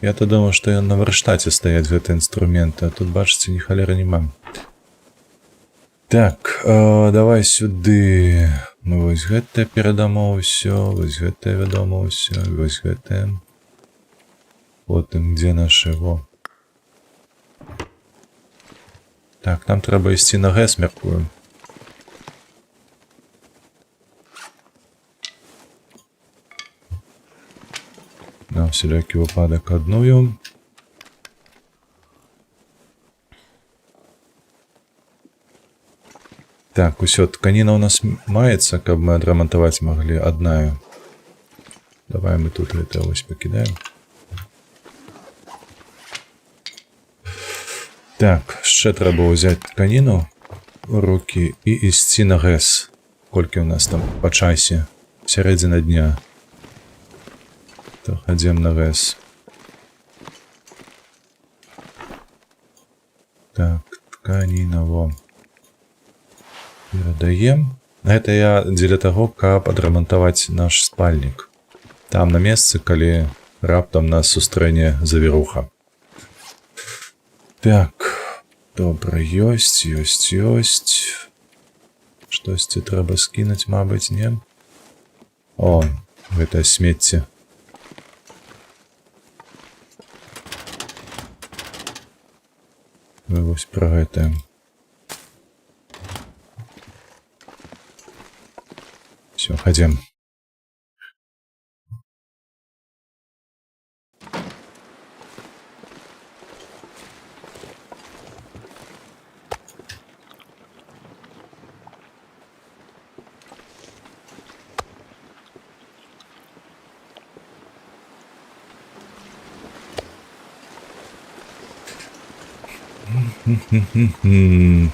[SPEAKER 1] Я-то думаю, што на варштаце стаяць гэты інструменты, а тут, бачыце, ні халеры няма. Так, давай сюды. Мы вось гэтае перадамо ўсё, вось гэтае вядома ўсё, вось гэтае. Потым, дзе нашы, во. Так, нам трэба ісці на гэс, мяркую. На всялякі выпадак адную. Так, усё, тканіна ў нас маецца, каб мы адрамантаваць маглі аднаю. Давай мы тут гэта вось пакідаем. Так, яшчэ трэба ўзяць тканіну ў рукі і ісці на гэс. Колькі ў нас там па часе? Сярэдзіна дня. Так, адзем на гэс. Так, тканіна, во. Перадаем. Гэта я дзеля таго, каб адрамантаваць наш спальнік. Там на месцы, калі раптам нас сустрэне завіруха. Так, добра, ёсць. Штосьці трэба скінуць, мабыць, не? О, гэта смецце. Мы вось пра гэта. Все, ходим.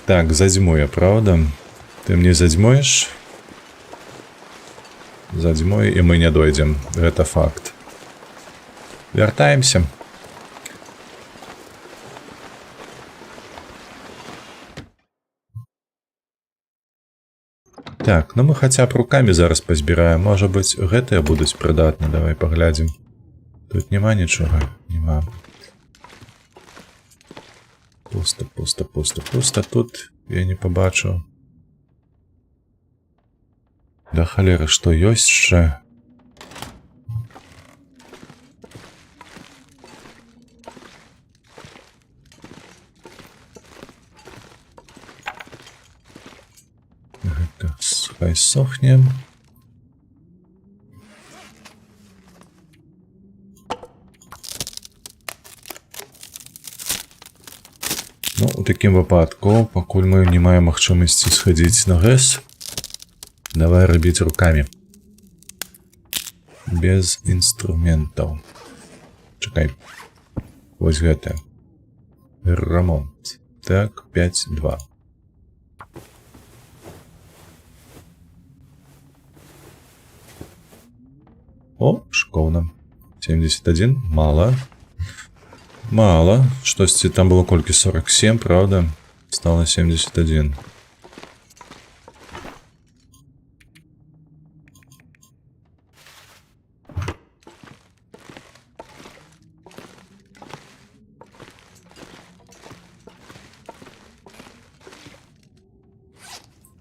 [SPEAKER 1] Так, задзьму я, правда? Ты мне задзьмуеш? Задзьмой, і мы не дойдзем. Гэта факт. Вяртаемся. Так, ну мы хаця б рукамі зараз пазбіраем. Можа быць, гэтыя будуць прыдатны. Давай паглядзім. Тут няма нічога? Няма. Пуста. Тут я не побачу. Да халеры, што ёсць яшчэ? Гэта хай сохне. такім выпадку, пакуль мы не маем магчымасці схадзіць на гэс, давай рабіць рукамі. Без інструментаў. Чакай. Вось гэта. Ремонт. Так, 5-2. О, шикоўна. 71. Мало. Мало. Штосьці там было колькі? 47, правда? Стало 71.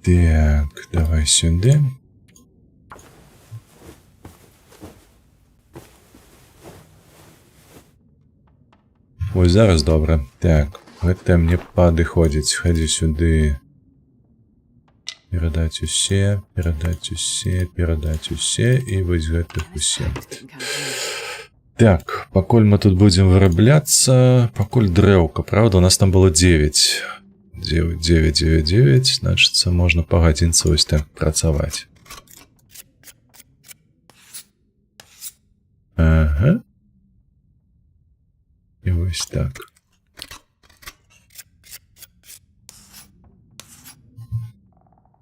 [SPEAKER 1] Так, давай сюди. Ось зараз добре. Так, гэта мне падыходзіць. Хадзі сюды. Перадаць усе, перадаць усе, перадаць усе і вось гэтых усе.
[SPEAKER 2] Didn't come through.
[SPEAKER 1] Так, пакуль мы тут будзем вырабляцца, пакуль дрэўка, правда? У нас там было 9. 9, 9, 9, 9. Значыцца, можна пагадзіцца вось так працаваць. Ага. І вось так.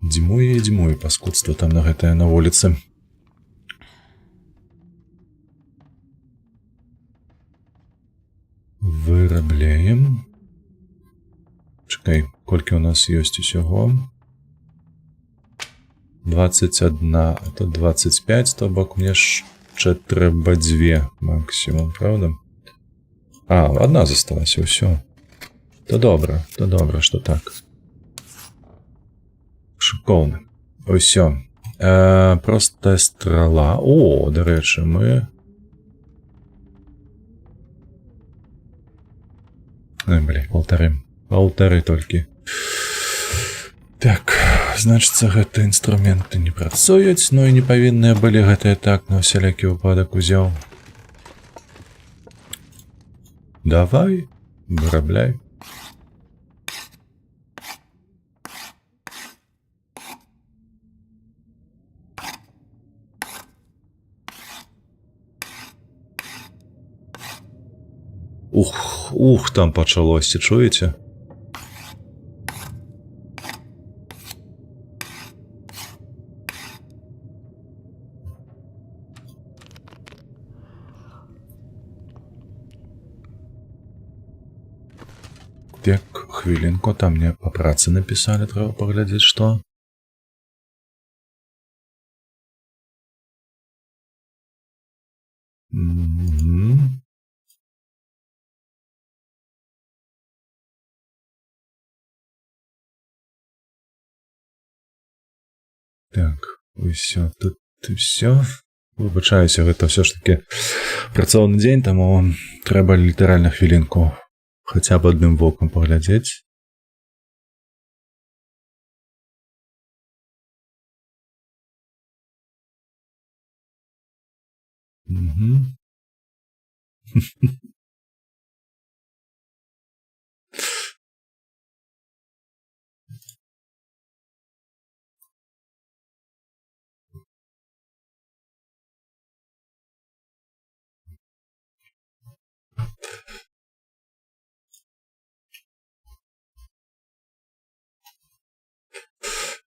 [SPEAKER 1] Дзьмуе і дзьмуе паскудства там на гэтае на вуліцы. Вырабляем. Чакай, колькі у нас ёсць усяго? 21, а то 25, то бок мне яшчэ трэба 2 максімум, правда? А, одна засталася, ўсё. То добра, што так. Шыкоўна. Усё. Простая страла. О, дарэчы, мы... Ой, бля, полтары толькі. Так, значыцца, гэта інструменты не працуюць, ну і не павінныя былі гэтыя так на ўсялякі выпадак узяў. Давай, вырабляй. Ух, там пачалося, чуеце? Так, хвілінку, там мне по працы напісалі, трэба паглядзець, што. Так, усё, тут усё. Выбачаюся, гэта ўсё ж такі працоўны дзень, таму трэба літаральна хвілінку хаця б адным вокам паглядзець.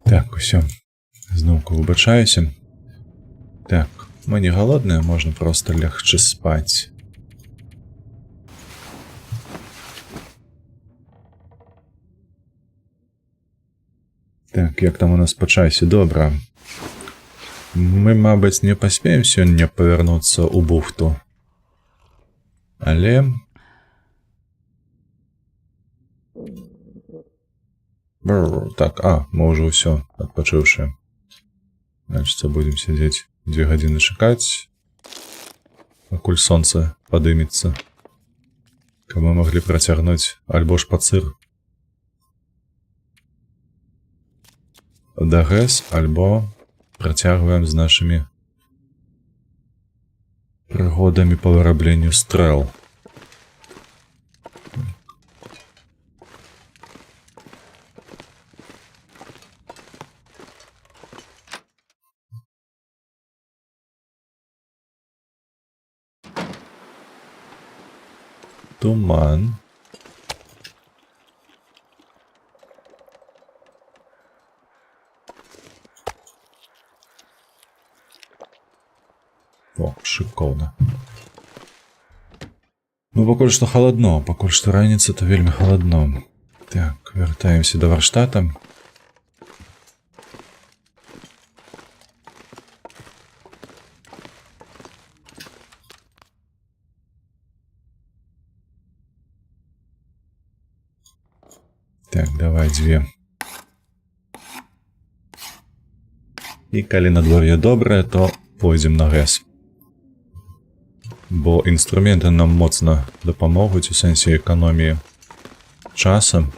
[SPEAKER 1] Так, усё. Зноўку выбачаюся. Так, мы не голодныя, можна проста лягчы спаць. Так, як там у нас па часе? Добра. Мы, мабыць, не паспеем сёння павярнуцца ў бухту. Але... Так, мы ўжо ўсё адпачыўшы. Значыцца, будзем сядзець 2 гадзіны чакаць, пакуль сонца падымецца, каб мы маглі працягнуць альбо ж пацыр да ГЭС, альбо працягваем з нашымі прыгодамі па вырабленню стрэл. Туман. О, шикоўна. Ну, пакуль што халадно, пакуль што раніца, то вельмі халадно. Так, вяртаемся да варштата. Так, давай дзве. І калі надвор'е добрае, то пойдзем на гэс. Бо інструменты нам моцна дапамогуць у сэнсе эканоміі часам,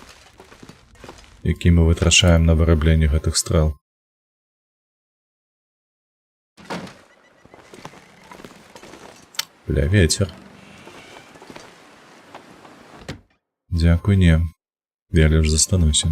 [SPEAKER 1] які мы вытрачаем на вырабленне гэтых стрэл. Бля, ветер. Дзякуй, не. Я лишь застануся.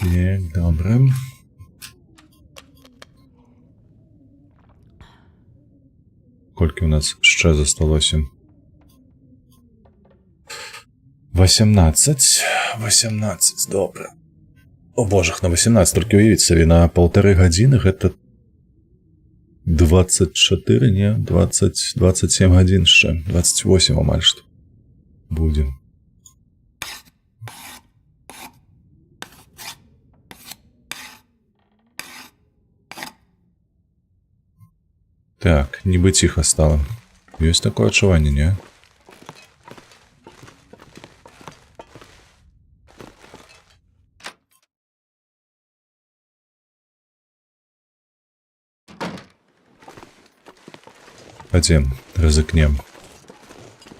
[SPEAKER 1] Так, добре. Колькі у нас ще засталося? 18. 18, добре. О божах, на 18, тільки уявіть собі, на 1,5 години гэта 24, не, 20, 27 годин ще, 28 амаль што буде. Так, нібы ціха стало. Ёсць такое адчуванне, не? Пойдем, рызыкнем.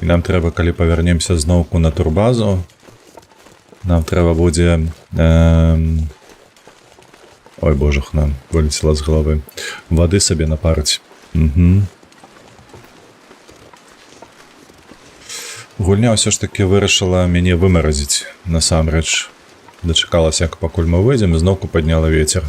[SPEAKER 1] І нам трэба, калі павярнемся зноўку на турбазу, нам трэба будзе... Ой, божах, нам вылецела з головы. Вады сабе напарыць. Угу. Гульня ўсё ж таки вырашыла мяне вымаразіць, насамрэч. Дачакалася, як пакуль мы выйдзем, і зноўку падняла ветер.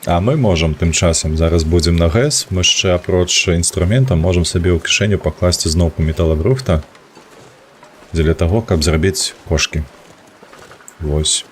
[SPEAKER 1] А мы можам тым часам, зараз будзем на гэс, мы яшчэ апроч інструмента можам сабе ў кішэню пакласці зноўку металабрухта дзеля таго, каб зрабіць кошкі. Вось.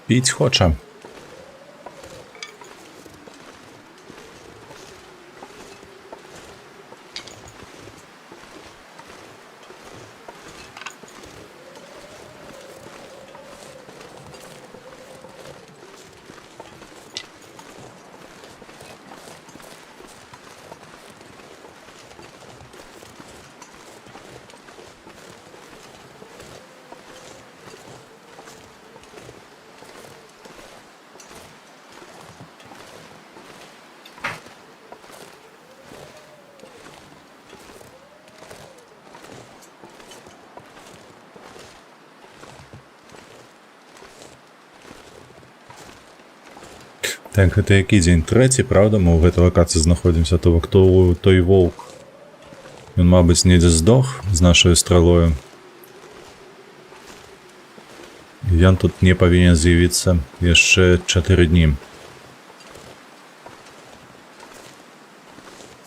[SPEAKER 1] Піць хоча. Так, гэта які дзень? Трэці, правда? Мы ў гэтай лакацыі знаходзімся, то бок той воўк. Ён, мабыць, недзе здох з нашай стралою. Ён тут не павінен з'явіцца яшчэ 4 дні.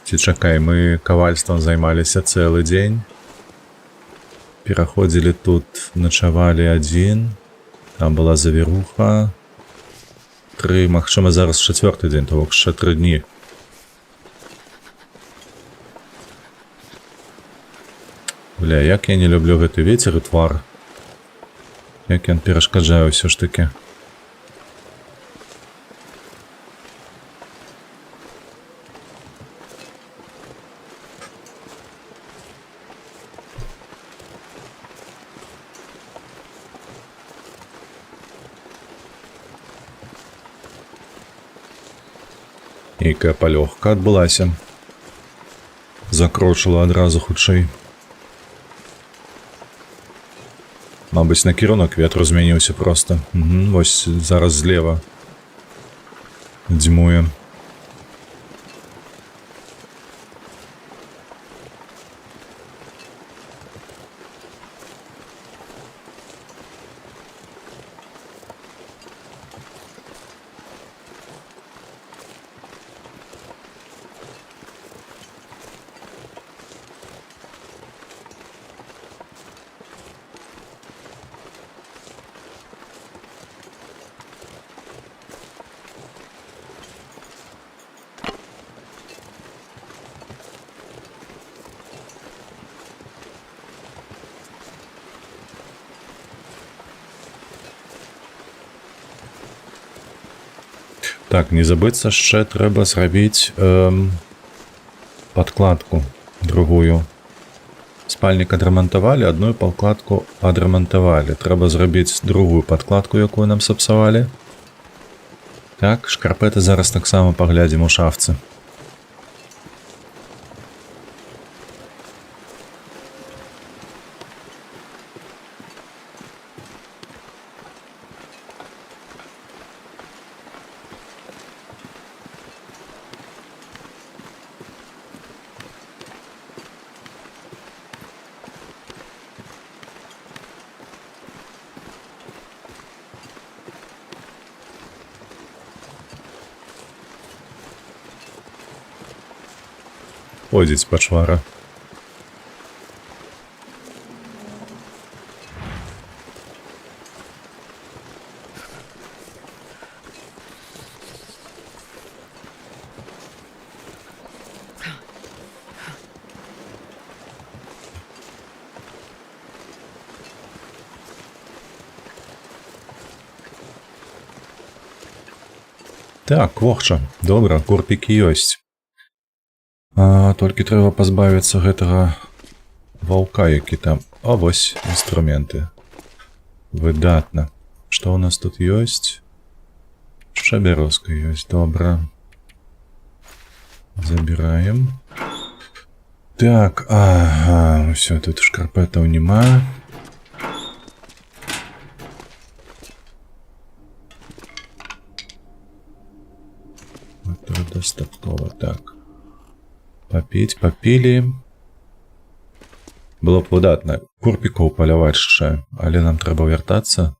[SPEAKER 1] Ці чакай, мы кавальствам займаліся цэлы дзень. Пераходзілі тут, начавалі 1. Там была завіруха. 3, магчыма, зараз 4-й дзень, то бок яшчэ 3 дні. Бля, як я не люблю гэты вецер і твар. Як ён перашкаджае ўсё ж такі. Нейкая палёгка адбылася. Закрочыла адразу хутчэй. Мабыць, накірунак ветру змяніўся проста. Вось зараз злева дзьмуе. Так, не забыцца, яшчэ трэба зрабіць падкладку другую. Спальнік адрамантавалі, адную падкладку адрамантавалі. Трэба зрабіць другую падкладку, якую нам сапсавалі. Так, шкарпэты зараз таксама паглядзім у шафцы. Ходзіць пачвара. Так, вохча. Добра, корпікі ёсць. Толькі трэба пазбавіцца гэтага ваўка, які там... А, вось, інструменты. Выдатна. Што ў нас тут ёсць? Шабярозка ёсць, добра. Забіраем. Так, ага, ўсё, тут шкарпэтаў няма. Это дастаткова, так. Папіць, папілі. Было б выдатна курпікаў паляваць яшчэ, але нам трэба вяртацца.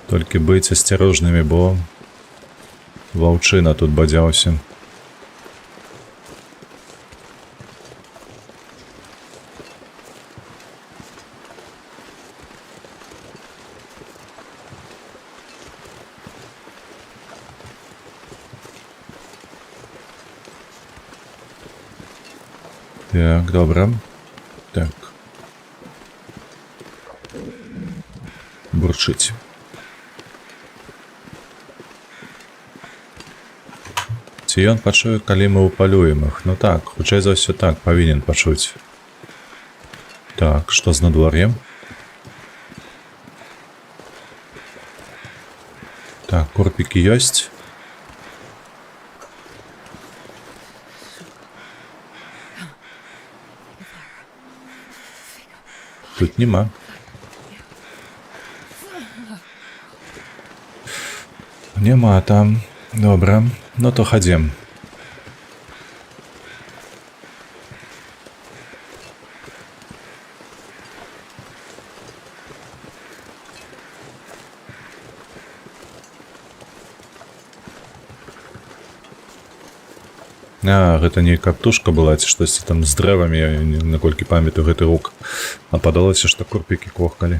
[SPEAKER 1] Толькі быць асцярожнымі, бо ваўчына тут бадзяўся. Так, добра. Так. Бурчыць. Ці ён пачуе, калі мы ўпалюем іх? Ну так, хутчэй за ўсё так, павінен пачуць. Так, што з надвор'ем? Так, корпікі ёсць. Тут нема. Нема там. Добре. Ну то ходім. А, гэта нейкая птушка была, ці штосьці там з дрэвамі, я наколькі памятаю гэты гук. А падалося, што курпікі квохкалі.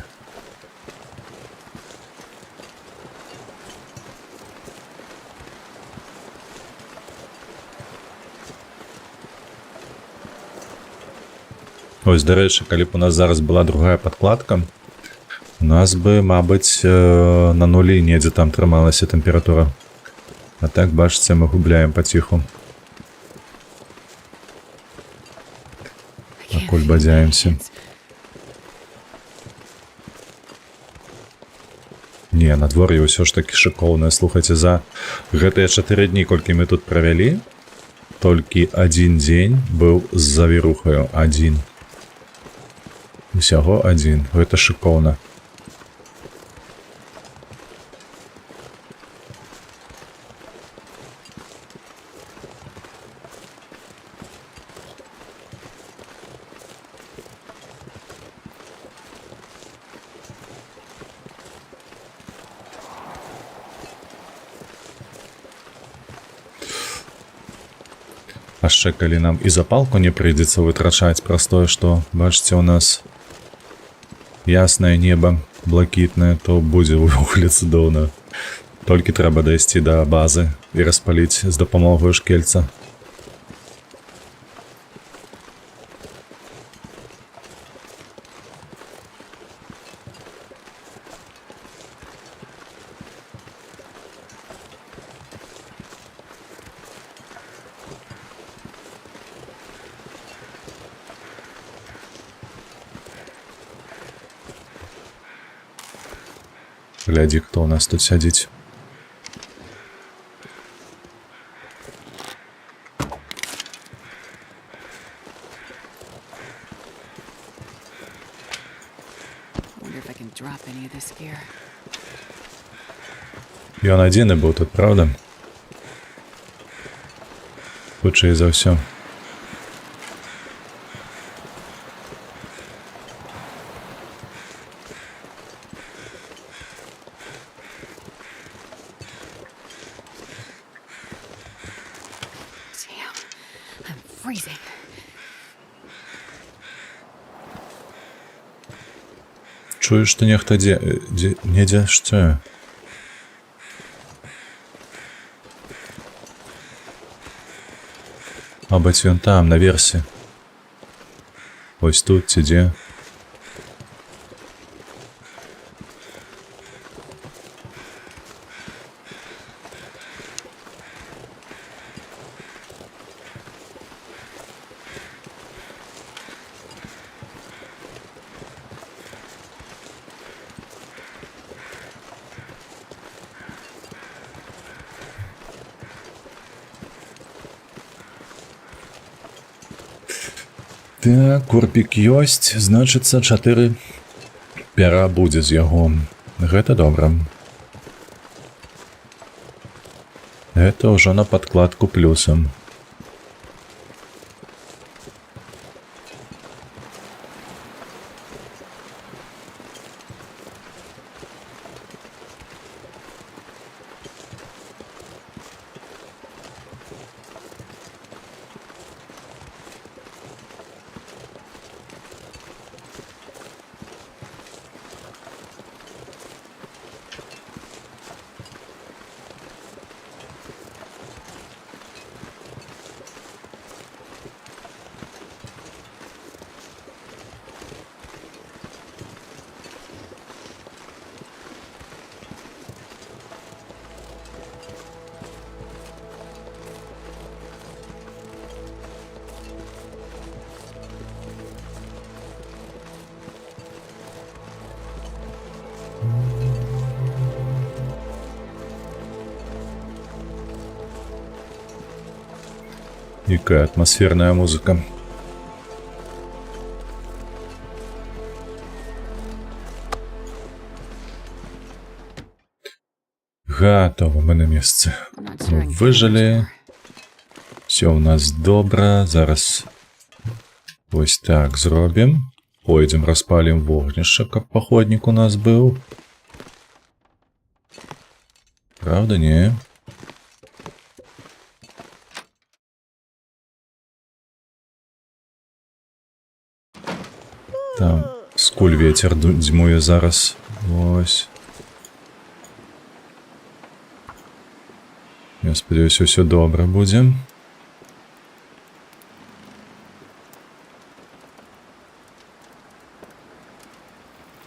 [SPEAKER 1] Ось, дарэчы, калі б у нас зараз была другая падкладка, у нас бы, мабыць, на нулі недзе там трымалася тэмпература. А так, бачыце, мы губляем паціху. Пакуль бадзяемся. Не, надвор'е ўсё ж такі шыкоўнае. Слухайце, за гэтыя 4 дні, колькі мы тут правялі, толькі адзін дзень быў з завірухаю. Адзін. Усяго адзін. Гэта шыкоўна. А яшчэ калі нам і запалку не прыйдзецца вытрачаць праз тое, што, бачыце, у нас яснае неба, блакітнае, то будзе ўвогуле цудоўна. Толькі трэба дайсці да базы і распаліць з дапамогаю шкельца. Глядзі, хто у нас тут сядзіць.
[SPEAKER 2] Wonder if I can drop any of this gear.
[SPEAKER 1] Ён адзіны быў тут, правда? Хутчэй за ўсё.
[SPEAKER 2] Freezing.
[SPEAKER 1] Чую, што нехта недзе што? Мабыць, ён там, наверсе. Ось тут ці дзе. Так, курпік ёсць, значыцца, 4 пера будзе з яго. Гэта добра. Гэта ўжо на падкладку плюсам. Якая атмасферная музыка. Гатово, ми на місці.
[SPEAKER 2] I'm not sure I can carry much
[SPEAKER 1] Вижили.
[SPEAKER 2] more.
[SPEAKER 1] Все у нас добре. Зараз ось так зробимо. Пойдем розпалимо вогнище, каб походник у нас був. Правда, ні? Там скуль ветер дмує зараз. Ось. Я сподіваюся, все добре буде.
[SPEAKER 2] Come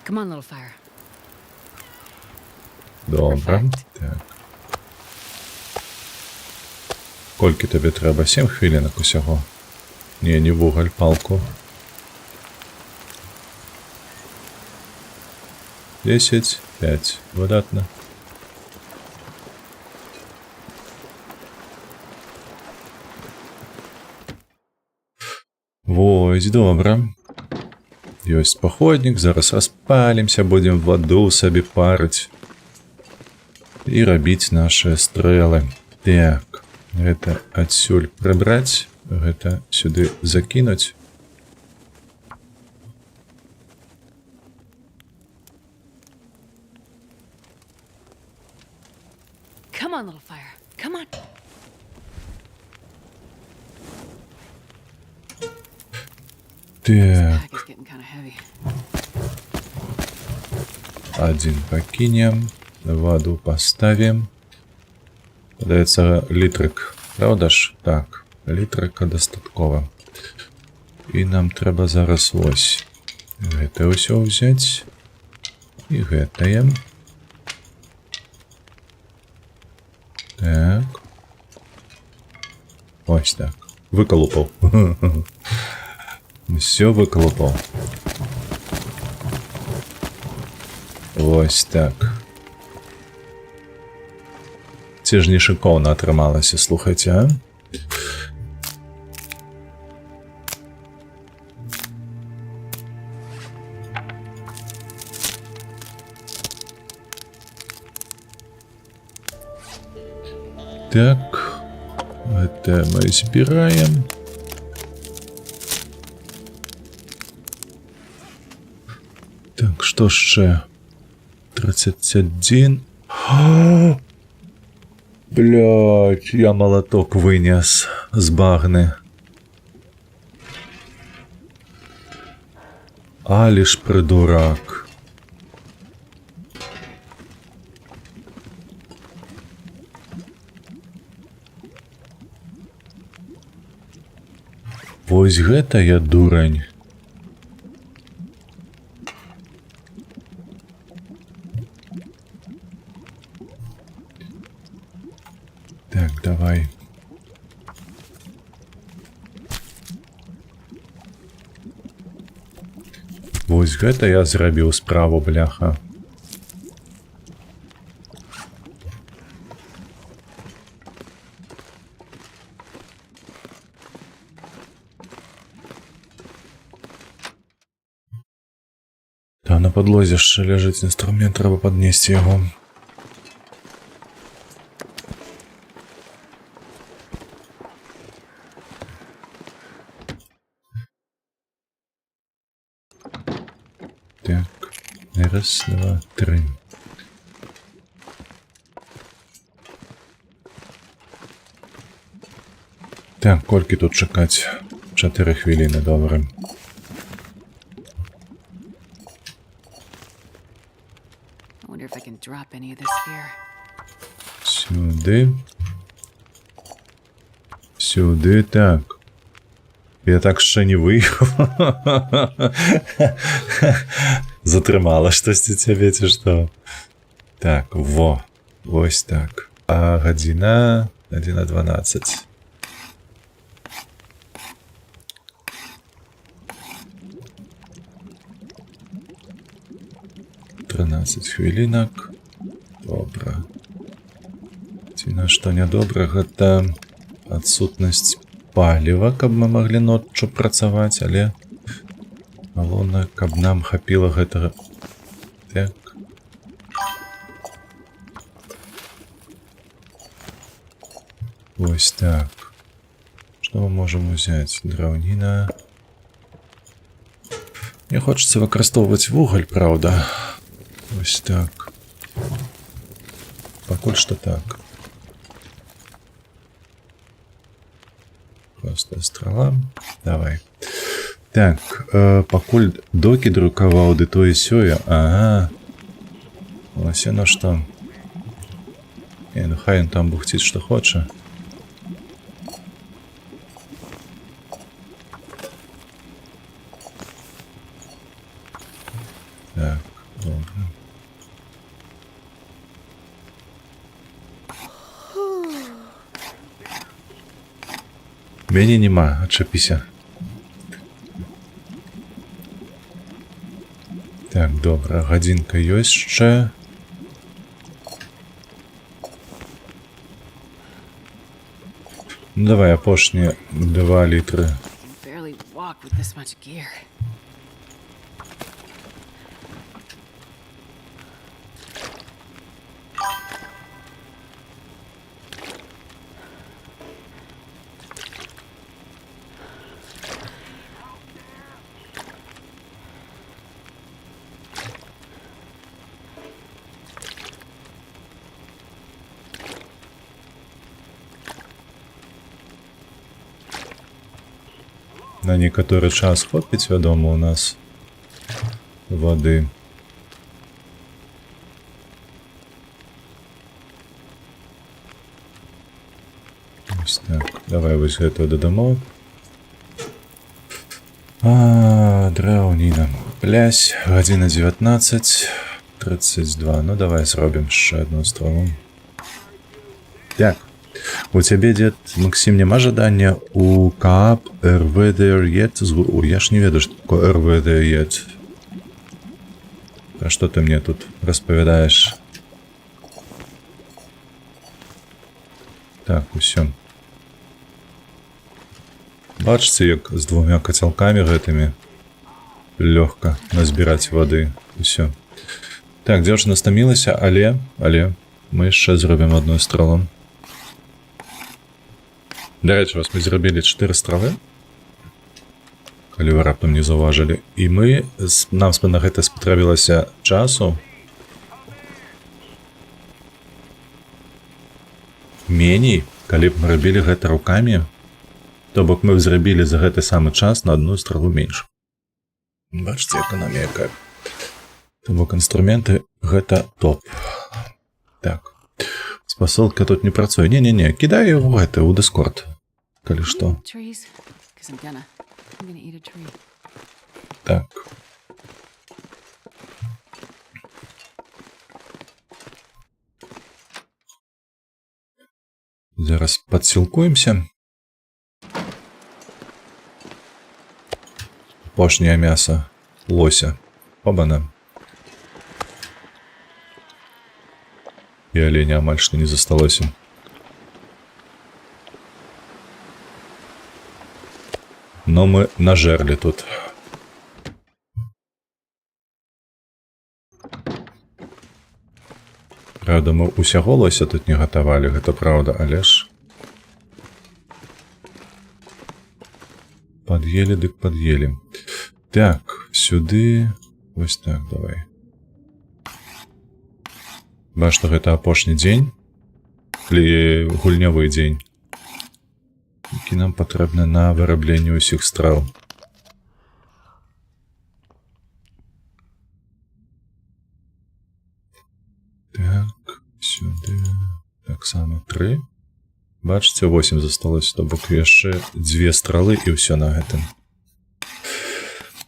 [SPEAKER 2] on, little fire.
[SPEAKER 1] Добре. Так. Скільки тобі треба? 7 хвилинок усього. Ні, не вуголь, палку. 10, 5. Видатно. Ось, добре. Ёсць походник, зараз распалимся, будем воду сабе парить. И рабіць наши стрелы. Так, гэта адсюль прыбраць, гэта сюды закинуть.
[SPEAKER 2] Come on, little fire. Come on.
[SPEAKER 1] Так,
[SPEAKER 2] Pack is getting kind of heavy.
[SPEAKER 1] один покинем, воду поставим. Подається літрик, правда ж? Так, літрика достатково. І нам треба зараз ось. Гэта ўсё взять. І гэтае. Так. Ось так. Выколупал. Все выколупал. Ось так. Ці ж не шиковно атрымалася, слухайте, а? Так, это мы збираем. Так, что ще? 31. Блять, я молоток вынес з багни. Алі ж придурак. Вось гэта я дурань. Так, давай. Вось гэта я зрабіў справу, бляха. Та на падлозе ж ляжыць інструмент, трэба паднесці яго. Так, раз, два, три. Так, колькі тут чакаць? 4 хвіліни, добре.
[SPEAKER 2] I wonder if I can drop any of this fear.
[SPEAKER 1] Сюди. Сюди, так. Я так ще не виїхав. Затримала щось у тебе, чи що? Так, во. Ось так. А година 1:12. Тринадцять хвилинок. Добре. Ціна, што нядобра, гэта адсутнасць паліва, каб мы маглі ноччу працаваць, але галоўнае, каб нам хапіла гэтага. Так. Ось так. Что мы можем взять? Драўніна. Мне хочется выкарыстоўваць вугаль, правда. Ось так. Пакуль что так. Просто страла. Давай. Так, пакуль докі друкаваў, ды тое сёе. Ага. Вось яно што. Не, ну хай ён там бухціць, што хоча. Так, добра. Мяне нема, адчапіся. Так, добра, гадзінка ёсць яшчэ. Ну, давай апошнія 2 літры.
[SPEAKER 2] I can barely walk with this much gear.
[SPEAKER 1] На некаторы час хопіць, вядома, у нас вады. Ось так. Давай вось гэтую дадамо. Драўніна. Плясь, гадзіна 19:32. Ну, давай зробім яшчэ одну страву. Так. У цябе, дзед Максим, няма жадання у каап РВДРЕД? Я ж не ведаю, што такое РВДРЕД. А што ты мне тут распавядаеш? Так, усё. Бачыце, як з 2 кацялкамі гэтымі лёгка назбіраць вады. Усё. Так, дзяўчына стамілася, але мы яшчэ зробім одну страву. Дарэчы, вас мы зрабілі 4 стравы, калі вы раптам не заўважылі. І нам на гэта спатрэбілася часу меней, калі б мы рабілі гэта рукамі, то бок мы зрабілі за гэты самы час на 1 страву менш. Бачыце, эканомія якая. То бок інструменты гэта топ. Так. Спасылка тут не працуе. Не-не-не, кідай ў гэта, у Discord. Калі што.
[SPEAKER 2] Trees? Because I'm gonna eat a tree.
[SPEAKER 1] Так. Зараз падсілкуемся. Апошняе мяса лося. Оба-на. І аленя амаль што не засталося. Но мы нажерлі тут. Правда, мы усяго лося тут не гатавалі, гэта праўда, але ж пад'елі дык пад'елі. Так, сюды. Вось так, давай. Бач, што гэта апошні дзень, гульнявы дзень, які нам патрэбны на вырабленне ўсіх страў. Так, сюды. Таксама 3. Бачыце, 8 засталось, то бок яшчэ 2 стралы і ўсё на гэтым.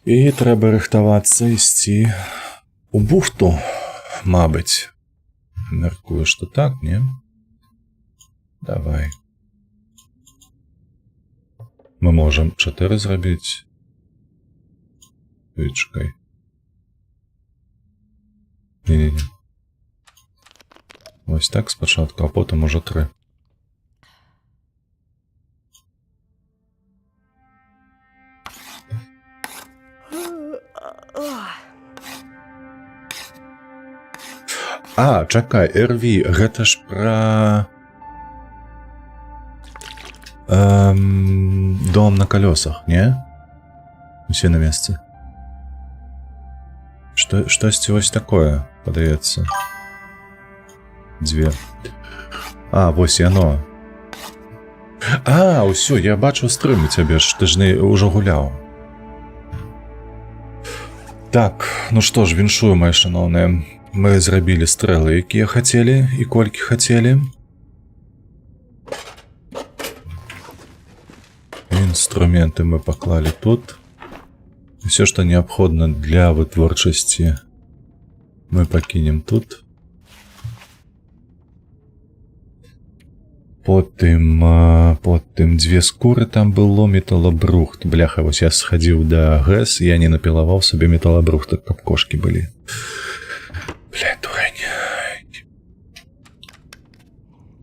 [SPEAKER 1] І трэба рыхтавацца ісці у бухту, мабыць. Мяркую, што так, не? Давай. Мы можам 4 зрабіць. Чакай. Не-не-не. Вось так спачатку, а потым ужо 3. Чакай, РВ, гэта ж пра... Дом на колесах, не? Усе на месцы. Штосьці вось такое, падаецца. Дзве. А, вось яно. А, ўсё, я бачу стрым у цябе ж, ты ж ўжо гуляў. Так, ну што ж, віншую, мае шаноўныя. Мы зрабілі стрэлы, якія хацелі і колькі хацелі. Інструменты мы паклалі тут. Усё, што неабходна для вытворчасці, мы пакінем тут. Потым дзве скуры там было, металабрухт. Бляха, вось я схадзіў да ГЭС, я не напілаваў сабе металабрухта, каб кошкі былі. Бля, дурань.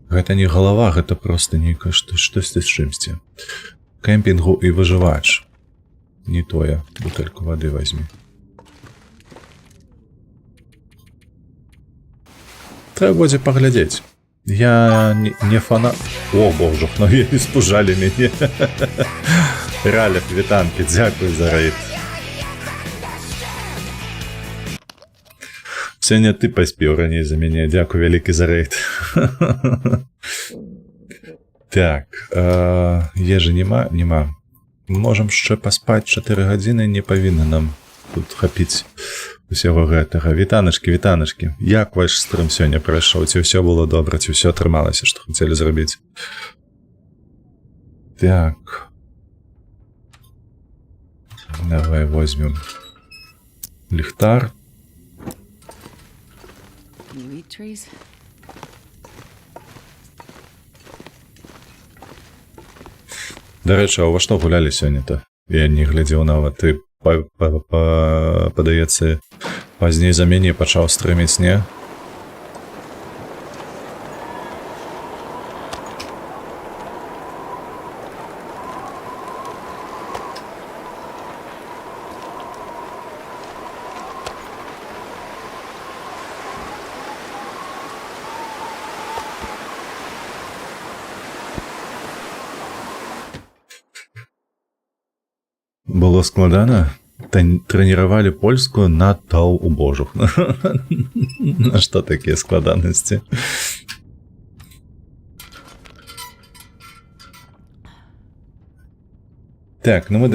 [SPEAKER 1] Гэта не галава, гэта проста нейкае штосьці з чымсьці. Кемпінгу і выжывач. Не тое, бутэльку вады возьми. Трэба будзе паглядзець. Я не фанат... О, божух, ну вы испужали мяне. Ралік, вітанкі, дзякуй за рэйд. Сёння ты паспеў раней за мяне, дзякуй вялікі за рэйд. Так, ежы няма. Можам яшчэ паспаць 4 гадзіны, не павінна нам тут хапіць усяго гэтага. Вітаначкі. Як ваш стрым сёння прайшоў? Ці ўсё было добра, ці ўсё атрымалася, што хацелі зрабіць? Так. Давай возьмем ліхтар.
[SPEAKER 2] Can you eat trees?
[SPEAKER 1] Дарэчы, а ў ва што гулялі сёння-то? Я не глядзеў нават. Ты, падаецца, пазней за мяне пачаў стрыміць, не? Было складана? Трэніравалі польскую на тау у божух. На што такія складанасці? Так, ну мы,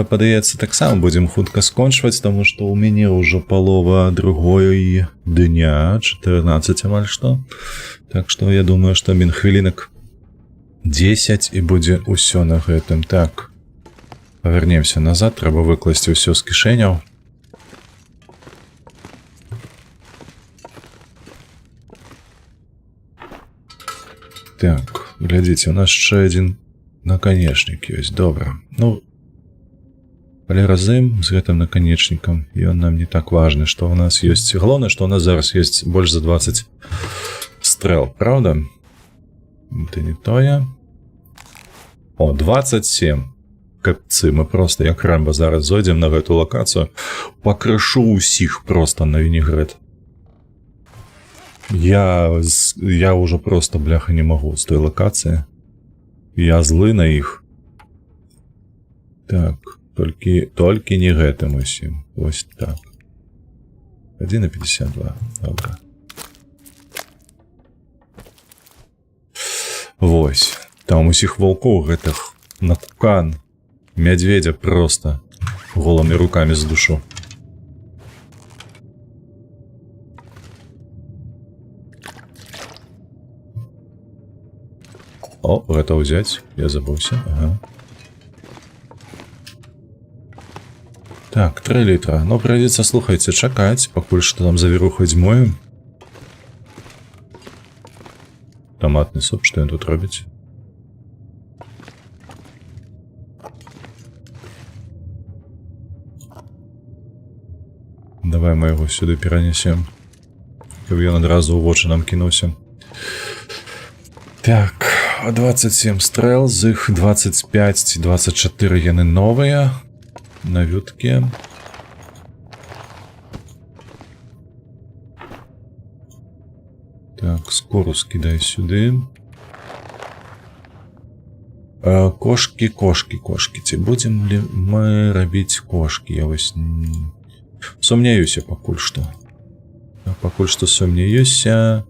[SPEAKER 1] падаецца, таксама будзем хутка скончваць, таму што ў мяне ўжо палова другой дня, 14 амаль што. Так што я думаю, што хвілінак 10 і будзе ўсё на гэтым. Так. Павернемся назад, трэба выкласці ўсё з кішэняў. Так, глядзіце, у нас яшчэ адзін наканечнік ёсць, добра. Ну, але разым з гэтым наканечнікам, ён нам не так важны, што ў нас ёсць. Галоўнае, што ў нас зараз ёсць больш за 20 стрэл, правда? Ты не тое. О, 27. Капцы, мы просто як Рэмба зараз зойдзем на гэту лакацыю, пакрышу ўсіх просто на вінегрэт. Я ўжо просто, бляха, не магу з той лакацыі. Я злы на іх. Так, толькі не гэтым усім. Вось так. 1,52. Добра. Вось. Там усіх ваўкоў гэтых накукан. Мядзведзя просто голымі рукамі з душу. О, гэта ўзяць, я забыўся. Ага. Так, 3 літра. Ну, прыйдзецца, слухайце, чакаць, пакуль што там завіруху дзьмою. Томатны суп, што ён тут робіць? Давай мы яго сюды перанесем, каб ён адразу ў вочы нам кінуўся. Так, 27 стрэл, з іх 25 ці 24 яны новыя, навюткія. Так, скору скідай сюды. Кошкі. Ці будзем ли мы рабіць кошкі? Я вось сумняюся пакуль што. Пакуль што сумняюся.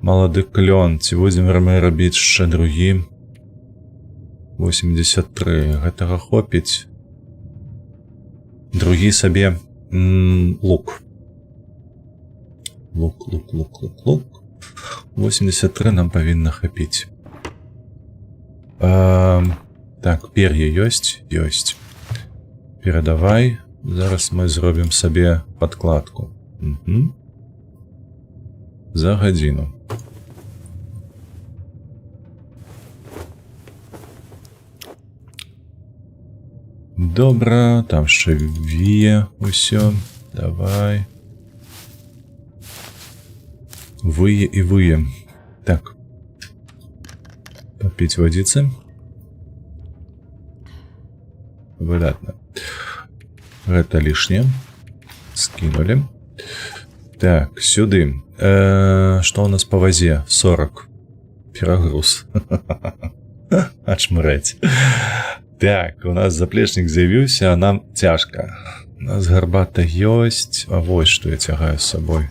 [SPEAKER 1] Малады клён. Ці будзем мы рабіць яшчэ другі? 83. Гэтага хопіць. Другі сабе лук. Лук. 83 нам павінна хапіць. Так, пер'е ёсць? Ёсць. Перадавай. Зараз мы зробім сабе падкладку. За гадзіну. Добра, там ще віє усё. Давай. Вые и вые. Так. Попить водицы. Выдатно. Это лишнее. Скинули. Так, сюды. Что у нас по возе? 40. Перегруз. Очмырать. Так, у нас заплечник з'явився, а нам тяжко. У нас гарбата ёсць. А вось что я тягаю с собой.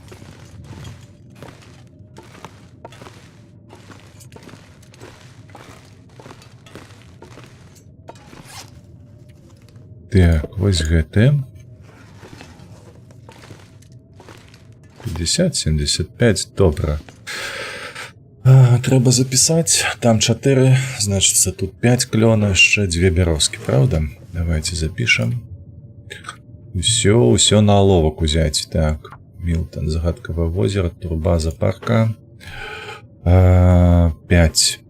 [SPEAKER 1] Так, вось гэты. 50, 75, добра. Трэба записать. Там 4, значит, тут 5 клёна, яшчэ 2 бярозкі, правда? Давайте запишем. Усё на аловак узять. Так, Милтон, загадковое озеро, турбаза парка. 5.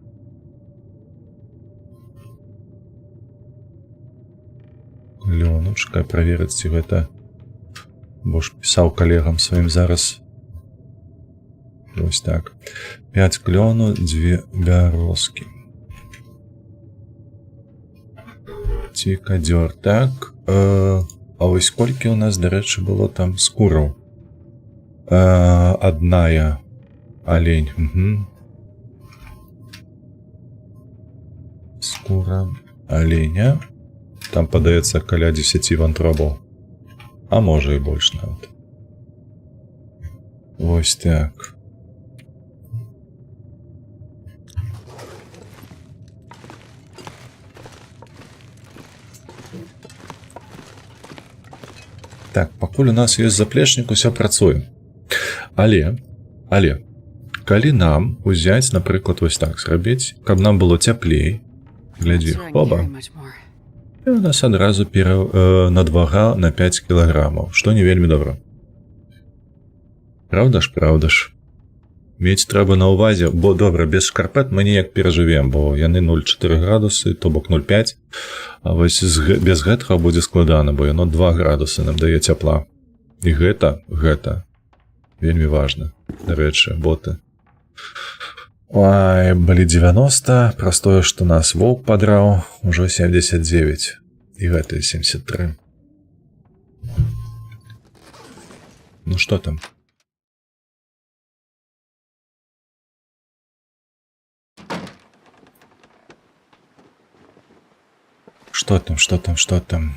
[SPEAKER 1] Клёнушка, проверить, ці гэта. Бо ж пісаў калегам сваім зараз. Ось так. 5 клёну, 2 бярозкі. Цікадзёр. Так. А вось колькі у нас, дарэчы, было там скураў? Адная. Олень. Скура оленя. Там падаецца каля 10 вантробаў. А можа і больш нават. Вось так. Так, пакуль у нас ёсць заплечнік, усё працуе. Але, калі нам узяць, напрыклад, вось так зрабіць, каб нам было цяплей, глядзі, хоба, і у нас адразу надвага на 5 кілаграмаў, што не вельмі добра. Правда ж? Мець трэба на ўвазе, бо добра, без шкарпет мы ніяк перажывем, бо яны 0,4 градусы, то бок 0,5, а вось без гэтага будзе складана, бо яно 2 градусы нам дае цяпла. І гэта вельмі важна. Дарэчы, боты. Ой, былі 90, праз тое, што нас воўк падраў, ужо 79. І гэта 73. Ну што там? Что там?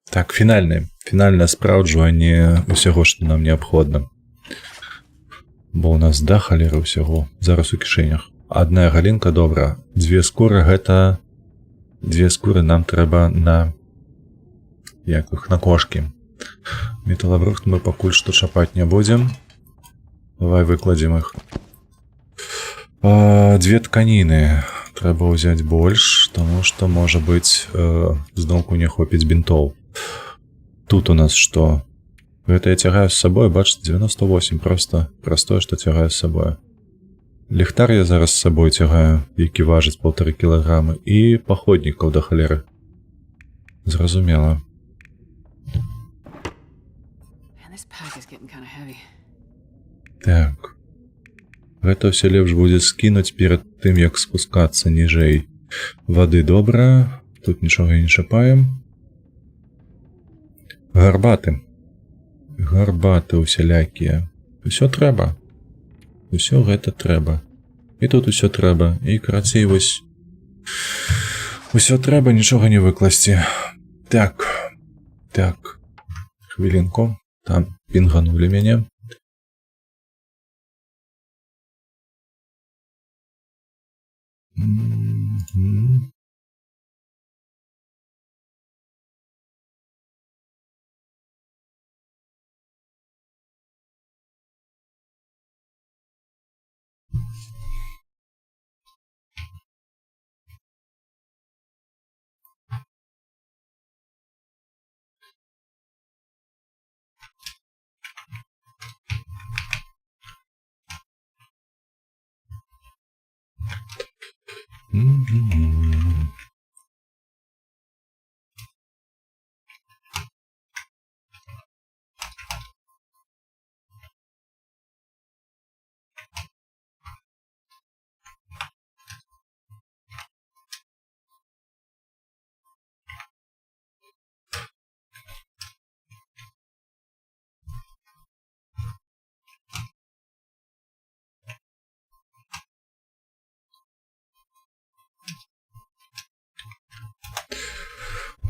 [SPEAKER 1] Так, фінальнае спраўджванне усяго, што нам неабходна. Бо у нас да халеры ўсяго зараз у кішэнях. Адная галінка, добра. 2 скуры гэта... 2 скуры нам трэба на... Як іх? На кошкі. Металабрухт мы пакуль што чапаць не будзем. Давай выкладзем іх. 2 тканіны. Трэба ўзяць больш, таму што, можа быць, зноўку не хопіць бінтоў. Тут у нас што? Гэта я цягаю з сабой, бачыце, 98, проста простое, што цягаю з сабой. Ліхтар я зараз з сабой цягаю, які важыць 1,5 кілаграмы, і паходнікаў да халеры. Зразумела. Так. Гэта ўсё лепш будзе скінуць перад тым, як спускацца ніжэй. Вады добра, тут нічога не чапаем. Гарбаты усялякія. Усё трэба. Усё гэта трэба. І тут усё трэба. І карацей вось Усё трэба, нічога не выкласці. Так. Так. Хвілінку. Там пінганулі мяне.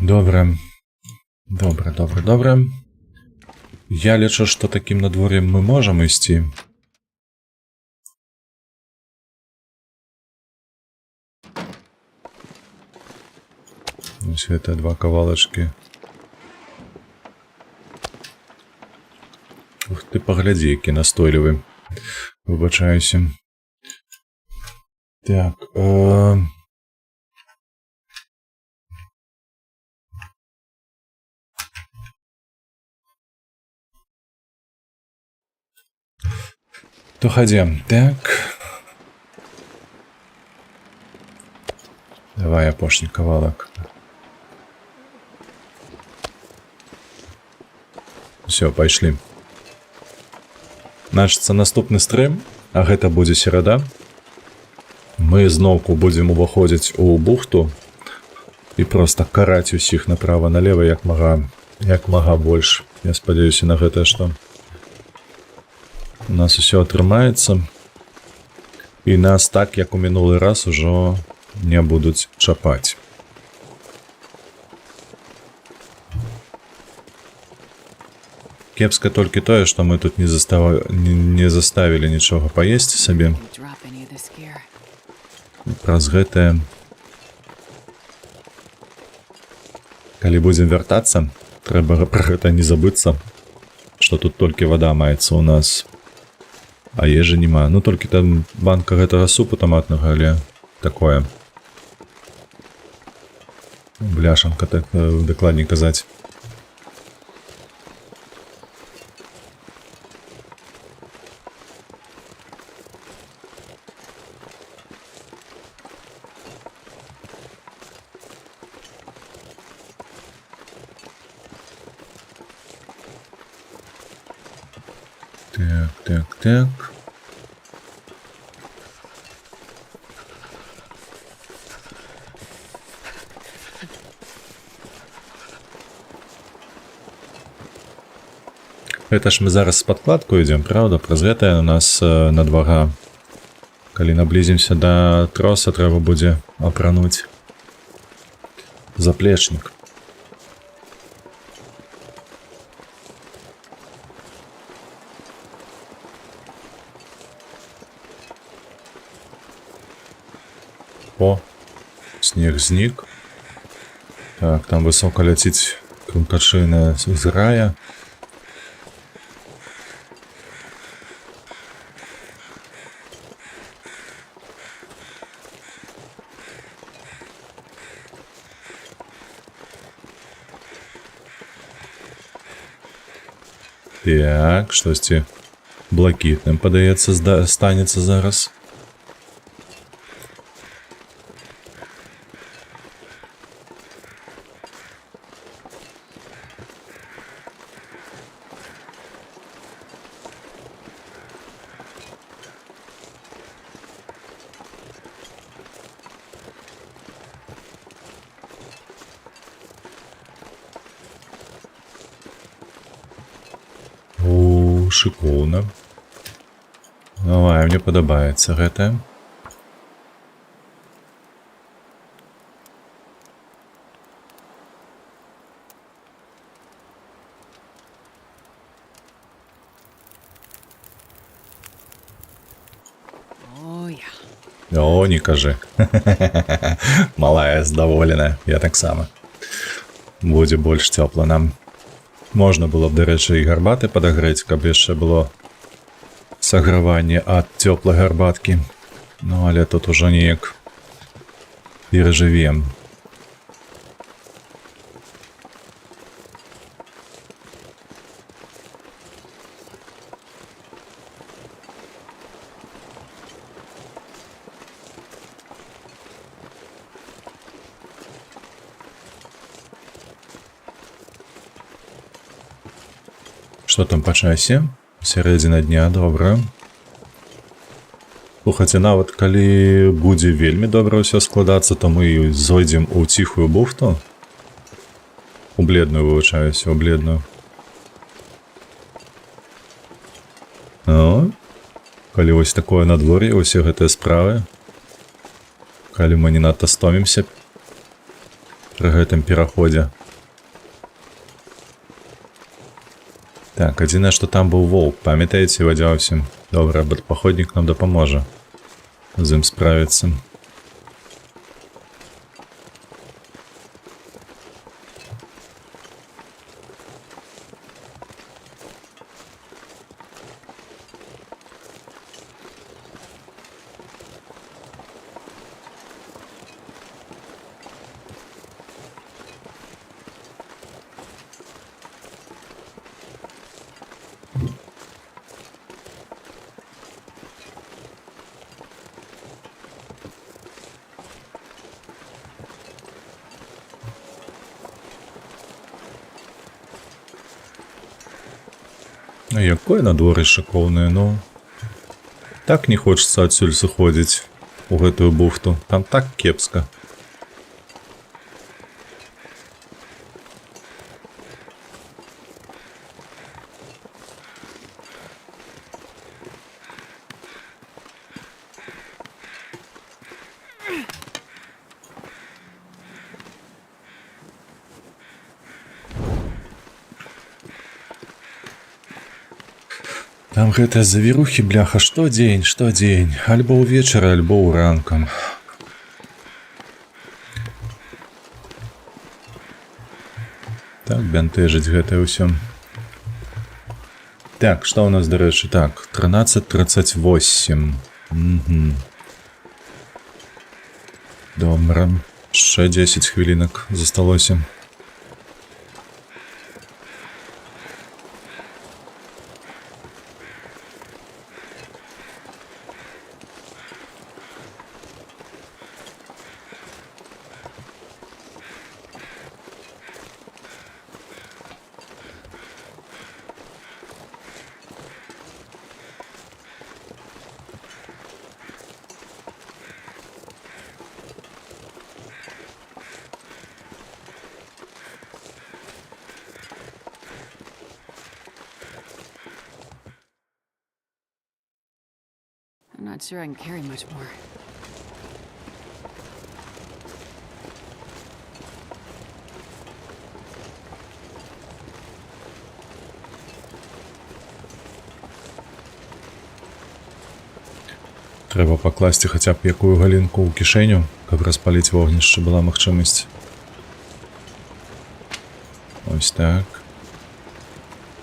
[SPEAKER 1] Добре. Добре. Я лічу, што такім надвор'ем мы можам ісці. Ось гэта два кавалачкі. Ух ты, паглядзі, які настойлівы. Выбачаюся. Так, то ходім. Так. Давай апошні кавалак. Все, пайшлі. Значыцца, наступны стрым, а гэта будзе серада. Мы зноўку будзем уваходзіць у бухту і проста караць усіх направа-налева, як мага больш. Я спадзяюся на гэта, што у нас усё атрымаецца. І нас так, як у мінулы раз, ужо не будуць чапаць. Кепска толькі тое, што мы тут не заставілі нічога паесці сабе.
[SPEAKER 2] Drop any of this gear.
[SPEAKER 1] Праз гэтае, калі будзем вяртацца, трэба пра гэта не забыцца, што тут толькі вада маецца ў нас, а ежы няма. Ну, толькі там банка гэтага супу таматнага, але такое. Бляшанка, так дакладней казаць. Так. Гэта ж мы зараз з падкладку ідзем, правда? Праз гэтае у нас над вага. Калі наблізімся да троса, трэба будзе апрануць заплечнік. О, снег знік. Так, там высока ляціць крункашына з рая. Так, штосьці блакітным, падаецца, станецца зараз. Шыкоўна. Давай, мне падабаецца гэта. О, не кажи. Малая здаволена, я так само. Будзе больш цёпла нам. Можна было б, дарэчы, і гарбаты падагрэць, каб яшчэ было саграванне ад цёплай гарбаткі. Ну, але тут ужо неяк перажывем. Што там па часе? Сярэдзіна дня, добра. Слухайце, нават калі будзе вельмі добра ўсё складацца, то мы зойдзем у ціхую бухту. У бледную, вывучаюся, у бледную. Ну, калі вось такое надвор'е, усе гэтыя справы, калі мы не надта стомімся пры гэтым пераходзе. Так, адзінае, што там быў воўк, памятаеце, вадзяўся. Добра, братпаходнік нам дапаможа з ім справіцца. А якое надвор'е шыкоўнае, ну. Так не хочацца адсюль сыходзіць у гэтую бухту. Там так кепска. Там гэтыя завірухі, бляха, штодзень, альбо ўвечары, альбо ўранкам. Так, бянтэжыць гэтае ўсё. Так, што ў нас, дарэчы? Так, 13:38. Добра. Яшчэ 10 хвілінак засталося.
[SPEAKER 2] I'm not sure I can carry much more.
[SPEAKER 1] Трэба пакласці хаця б якую галінку ў кішэню, каб распаліць вогнішча была магчымасць. Ось так.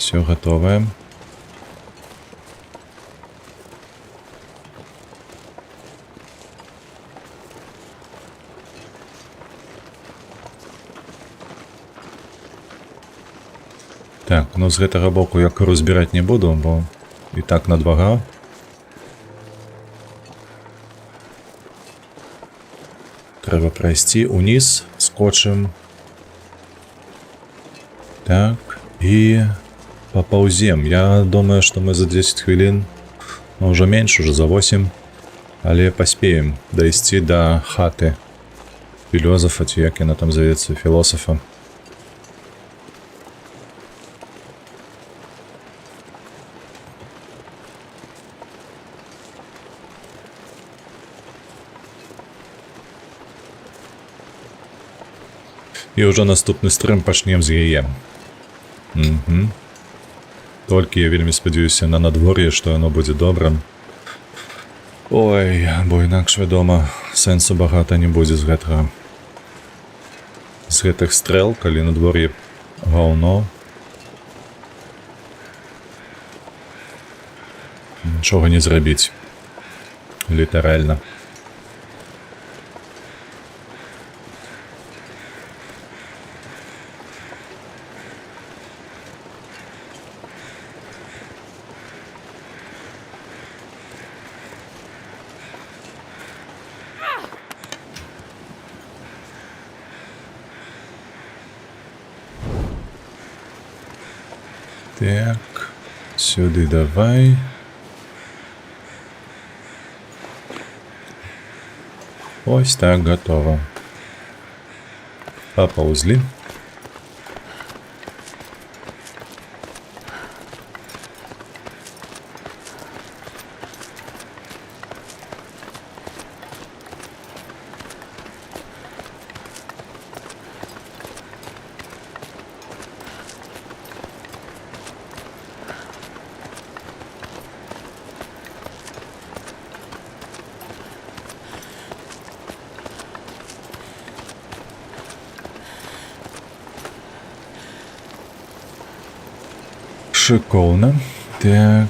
[SPEAKER 1] Всё гатовае. Так, ну з гэтага боку я кору збіраць не буду, бо і так надвага. Трэба прайсці уніз, скочым. Так, і папаўзем. Я думаю, што мы за 10 хвілін, ну ўжо менш, уже за 8, але паспеем дайсці да хаты філёзафа, ці як яна там завецца, філосафа. І ўжо наступны стрым пачнем з яе. Толькі я вельмі спадзяюся на надвор'е, што яно будзе добрым. Ой, бо інакш, вядома, сэнсу багата не будзе з гэтага. З гэтых стрэл, калі на дворе гаўно. Нічога не зрабіць. Літаральна. Так, сюди давай. Ось так, готово. Поползли. Шикарно. Так.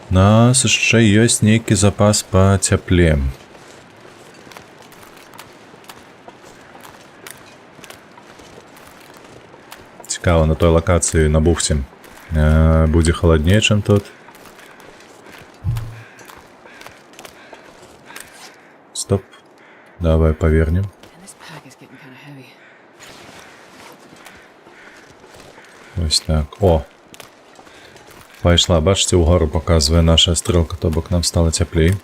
[SPEAKER 1] У нас яшчэ ёсць нейкі запас па цяпле. Цікава, на той лакацыі на бухце будзе халадней, чым тут. Стоп. Давай павернем.
[SPEAKER 2] And this pack is getting kind of heavy.
[SPEAKER 1] Ось так. О! Пайшла, бачыце, угору паказвае наша стрэлка, то бок нам стала цяплей.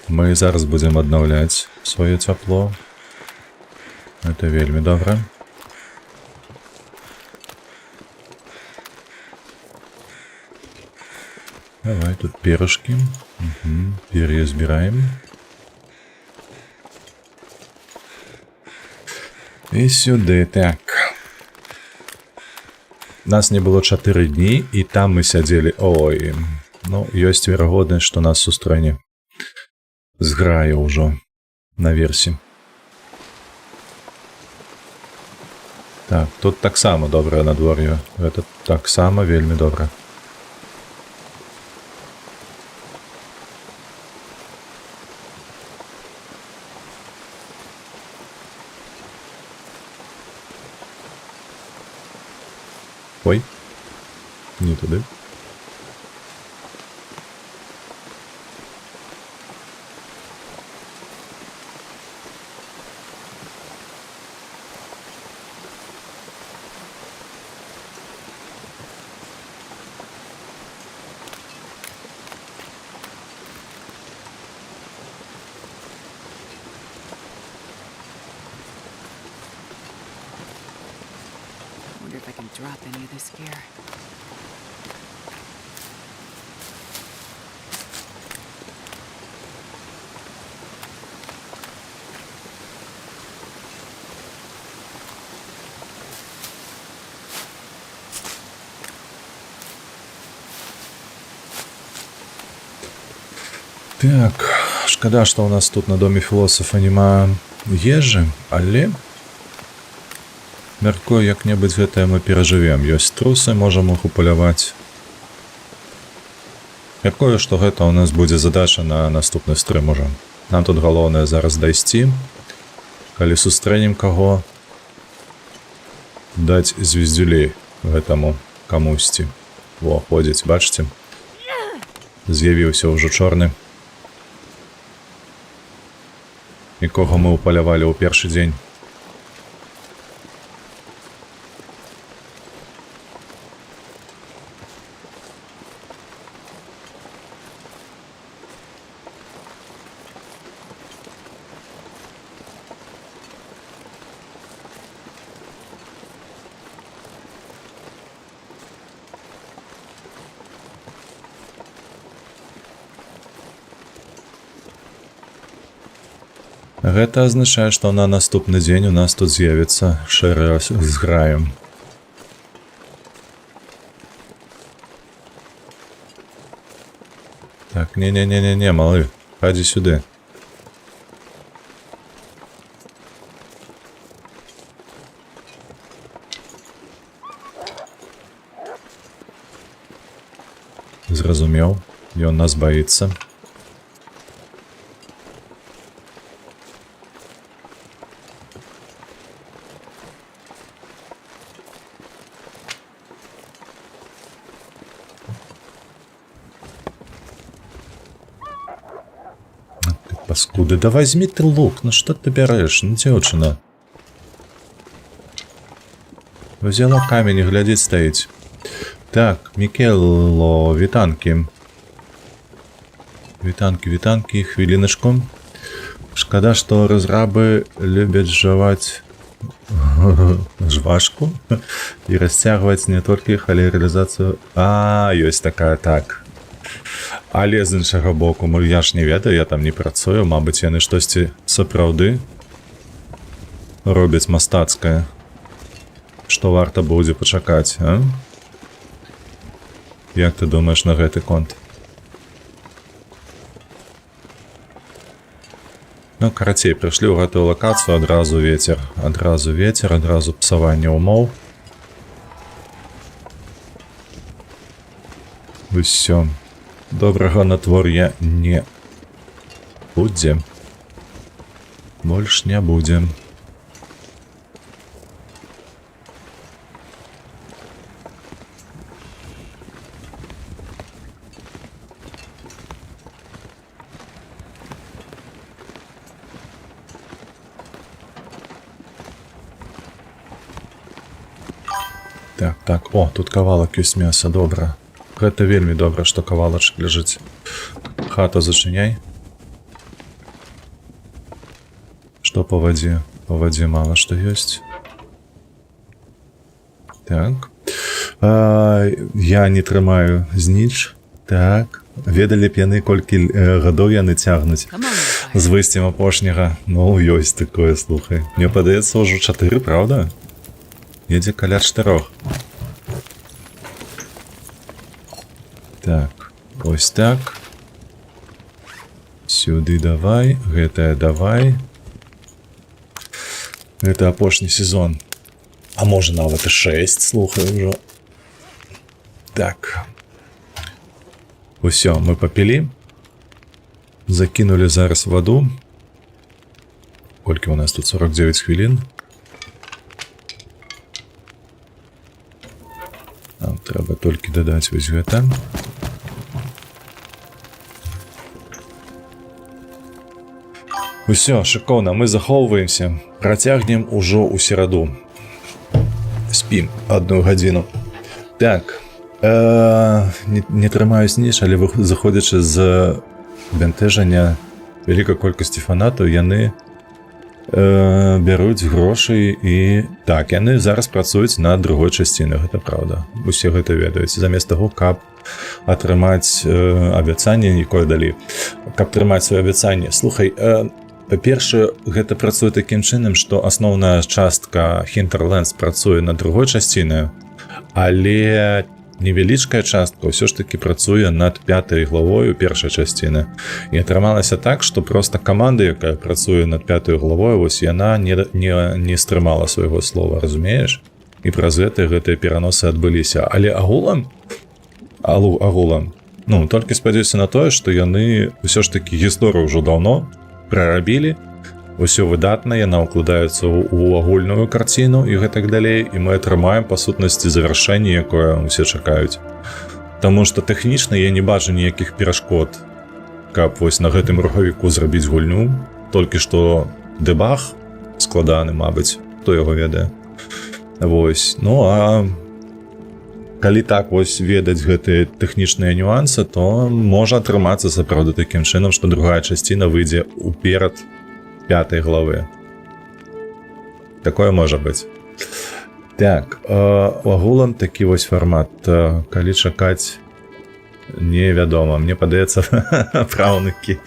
[SPEAKER 1] Мы зараз будзем аднаўляць сваё цяпло. Это вельмі добра. Давай, тут перышки. Перья збираем. І сюди, так. Нас не было 4 дні, і там мы сядзелі. Ой, ну, ёсць верагоднасць, што нас сустрэне зграя ўжо наверсе. Так, тут таксама добрае надвор'е. Гэта таксама вельмі добра. Ой, не туди.
[SPEAKER 2] Wonder if I can drop any of this gear.
[SPEAKER 1] Так, шкада, што ў нас тут на доме філосафа няма ежы, але мяркую, як-небудзь гэтае мы перажывем. Ёсць трусы, можам іх упаляваць. Мяркую, што гэта ў нас будзе задача на наступны стрым ужо. Нам тут галоўнае зараз дайсці. Калі сустрэнем каго, даць звездюлей гэтаму камусьці. Во, ходзіць, бачыце? З'явіўся ўжо чорны. Якога мы упалявалі ў першы дзень. Гэта азначае, што на наступны дзень у нас тут з'явіцца шэра з граем. Так, не, малы, хадзі сюды. Зразумеў, ён нас баіцца. Паскуды, да возьми ты лук, ну что ты бярэш, ну дзяўчына. Взяла камень і глядзіць стаіць. Так, Мікело, вітанкі. Вітанкі, хвіліначку. Шкада, што разрабы любяць жаваць жвачку і расцягваць не толькі іх, але рэалізацыю. Ёсць такая, так. Але з іншага боку, я ж не ведаю, я там не працую, мабыць, яны штосьці сапраўды робяць мастацкае, што варта будзе пачакаць, а? Як ты думаеш на гэты конт? Ну, карацей, прыйшлі ў гэтую лакацыю, адразу ветер, адразу псаванне ўмоў. Усё. Добрага надвор'я не будзе. Больш не будзе. Так, о, тут кавалак ёсць мяса, добра. Гэта вельмі добра, што кавалачак ляжыць. Хата зачыняй. Што па вадзе? Па вадзе мала што ёсць. Так. Я не трымаю зніч. Так. Ведалі б яны, колькі гадоў яны цягнуць з выйсцем апошняга. Ну, ёсць такое, слухай. Мне падаецца ўжо 4, правда? Едзе каля 4. Так, ось так. Сюды давай, гэтае давай. Гэта апошні сезон. А можа нават і 6, слухай ўжо. Так. Усё, мы папілі. Закінулі зараз ваду. Колькі у нас тут? 49 хвілін. Нам трэба толькі дадаць вось гэта. Усё, шыкоўна, мы захоўваемся. Працягнем ужо ў сераду. Спім 1 гадзіну. Так. Не трымаю зніч, але заходзячы з бянтэжання вялікай колькасці фанатаў, яны бяруць грошы і... Так, яны зараз працуюць над другой часцінай, гэта праўда. Усе гэта ведаюць. Замест таго, каб атрымаць абяцанне, якое далі. Каб трымаць сваё абяцанне. Слухай, па-першае, гэта працуе такім чынам, што асноўная частка Hinterlands працуе над другой часцінай, але невялічкая частка ўсё ж такі працуе над 5 главою першай часціны. І атрымалася так, што проста каманда, якая працуе над 5 главою, вось яна не стрымала свайго слова, разумееш? І праз гэтыя пераносы адбыліся. Але агулам, ну, толькі спадзяюся на тое, што яны ўсё ж такі гісторыю ўжо даўно прарабілі, усё выдатна, яна ўкладаецца ў агульную карціну і гэтак далей, і мы атрымаем, па сутнасці, завяршэнне, якое усе чакаюць. Таму што тэхнічна я не бачу ніякіх перашкод, каб вось на гэтым рухавіку зрабіць гульню, толькі што дэбаг складаны, мабыць, хто яго ведае. Вось, ну а калі так вось ведаць гэтыя тэхнічныя нюансы, то можа атрымацца сапраўды такім чынам, што другая часціна выйдзе ўперад 5 главы. Такое можа быць. Так, агулам такі вось фармат. Калі чакаць Невядома, мне падаецца праўнукі.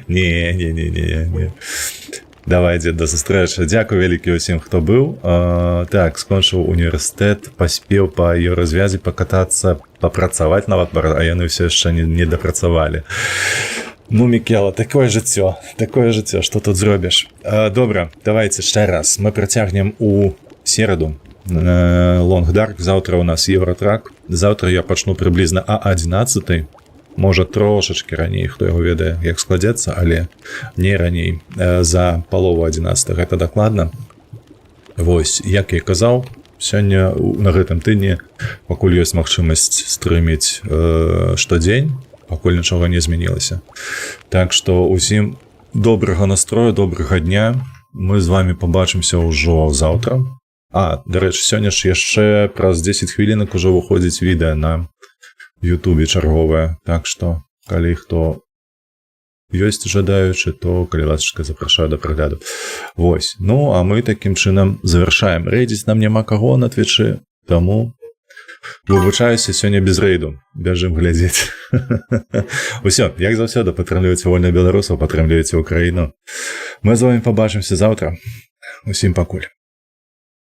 [SPEAKER 1] Не. Давай, дзед, да сустрэчы. Дзякуй вялікі ўсім, хто быў. Так, скончыў універсітэт, паспеў па еўразвязі пакатацца, папрацаваць нават, а яны ўсё яшчэ не дапрацавалі. Ну, Мікела, такое жыццё, што тут зробіш. Добра, давайте яшчэ раз. Мы працягнем у сераду. Long Dark, заўтра у нас Евротрак. Заўтра я пачну прыблізна А11. Можа, трошачкі раней, хто яго ведае, як складзецца, але не раней, за палову 11. Гэта дакладна. Вось, як я казаў, сёння на гэтым тыдні, пакуль ёсць магчымасць стрыміць штодзень, пакуль нічога не змянілася. Так што ўсім добрага настрою, добрага дня. Мы з вами пабачымся ўжо заўтра. Дарэчы, сёння ж яшчэ праз 10 хвілінак ужо выходзіць відэа на Ютубе чарговае. Так што, калі хто ёсць жадаючы, то, калі ласачка, запрашаю да прагляду. Вось. Ну, а мы такім чынам завяршаем. Рэйдзіць нам няма каго на твічы, таму выбачаюся, сёння без рэйду. Бяжым глядзець. Усё, як заўсёды, падтрымлівайце вольных беларусаў, падтрымлівайце Украіну. Мы з вамі пабачымся заўтра. Усім пакуль.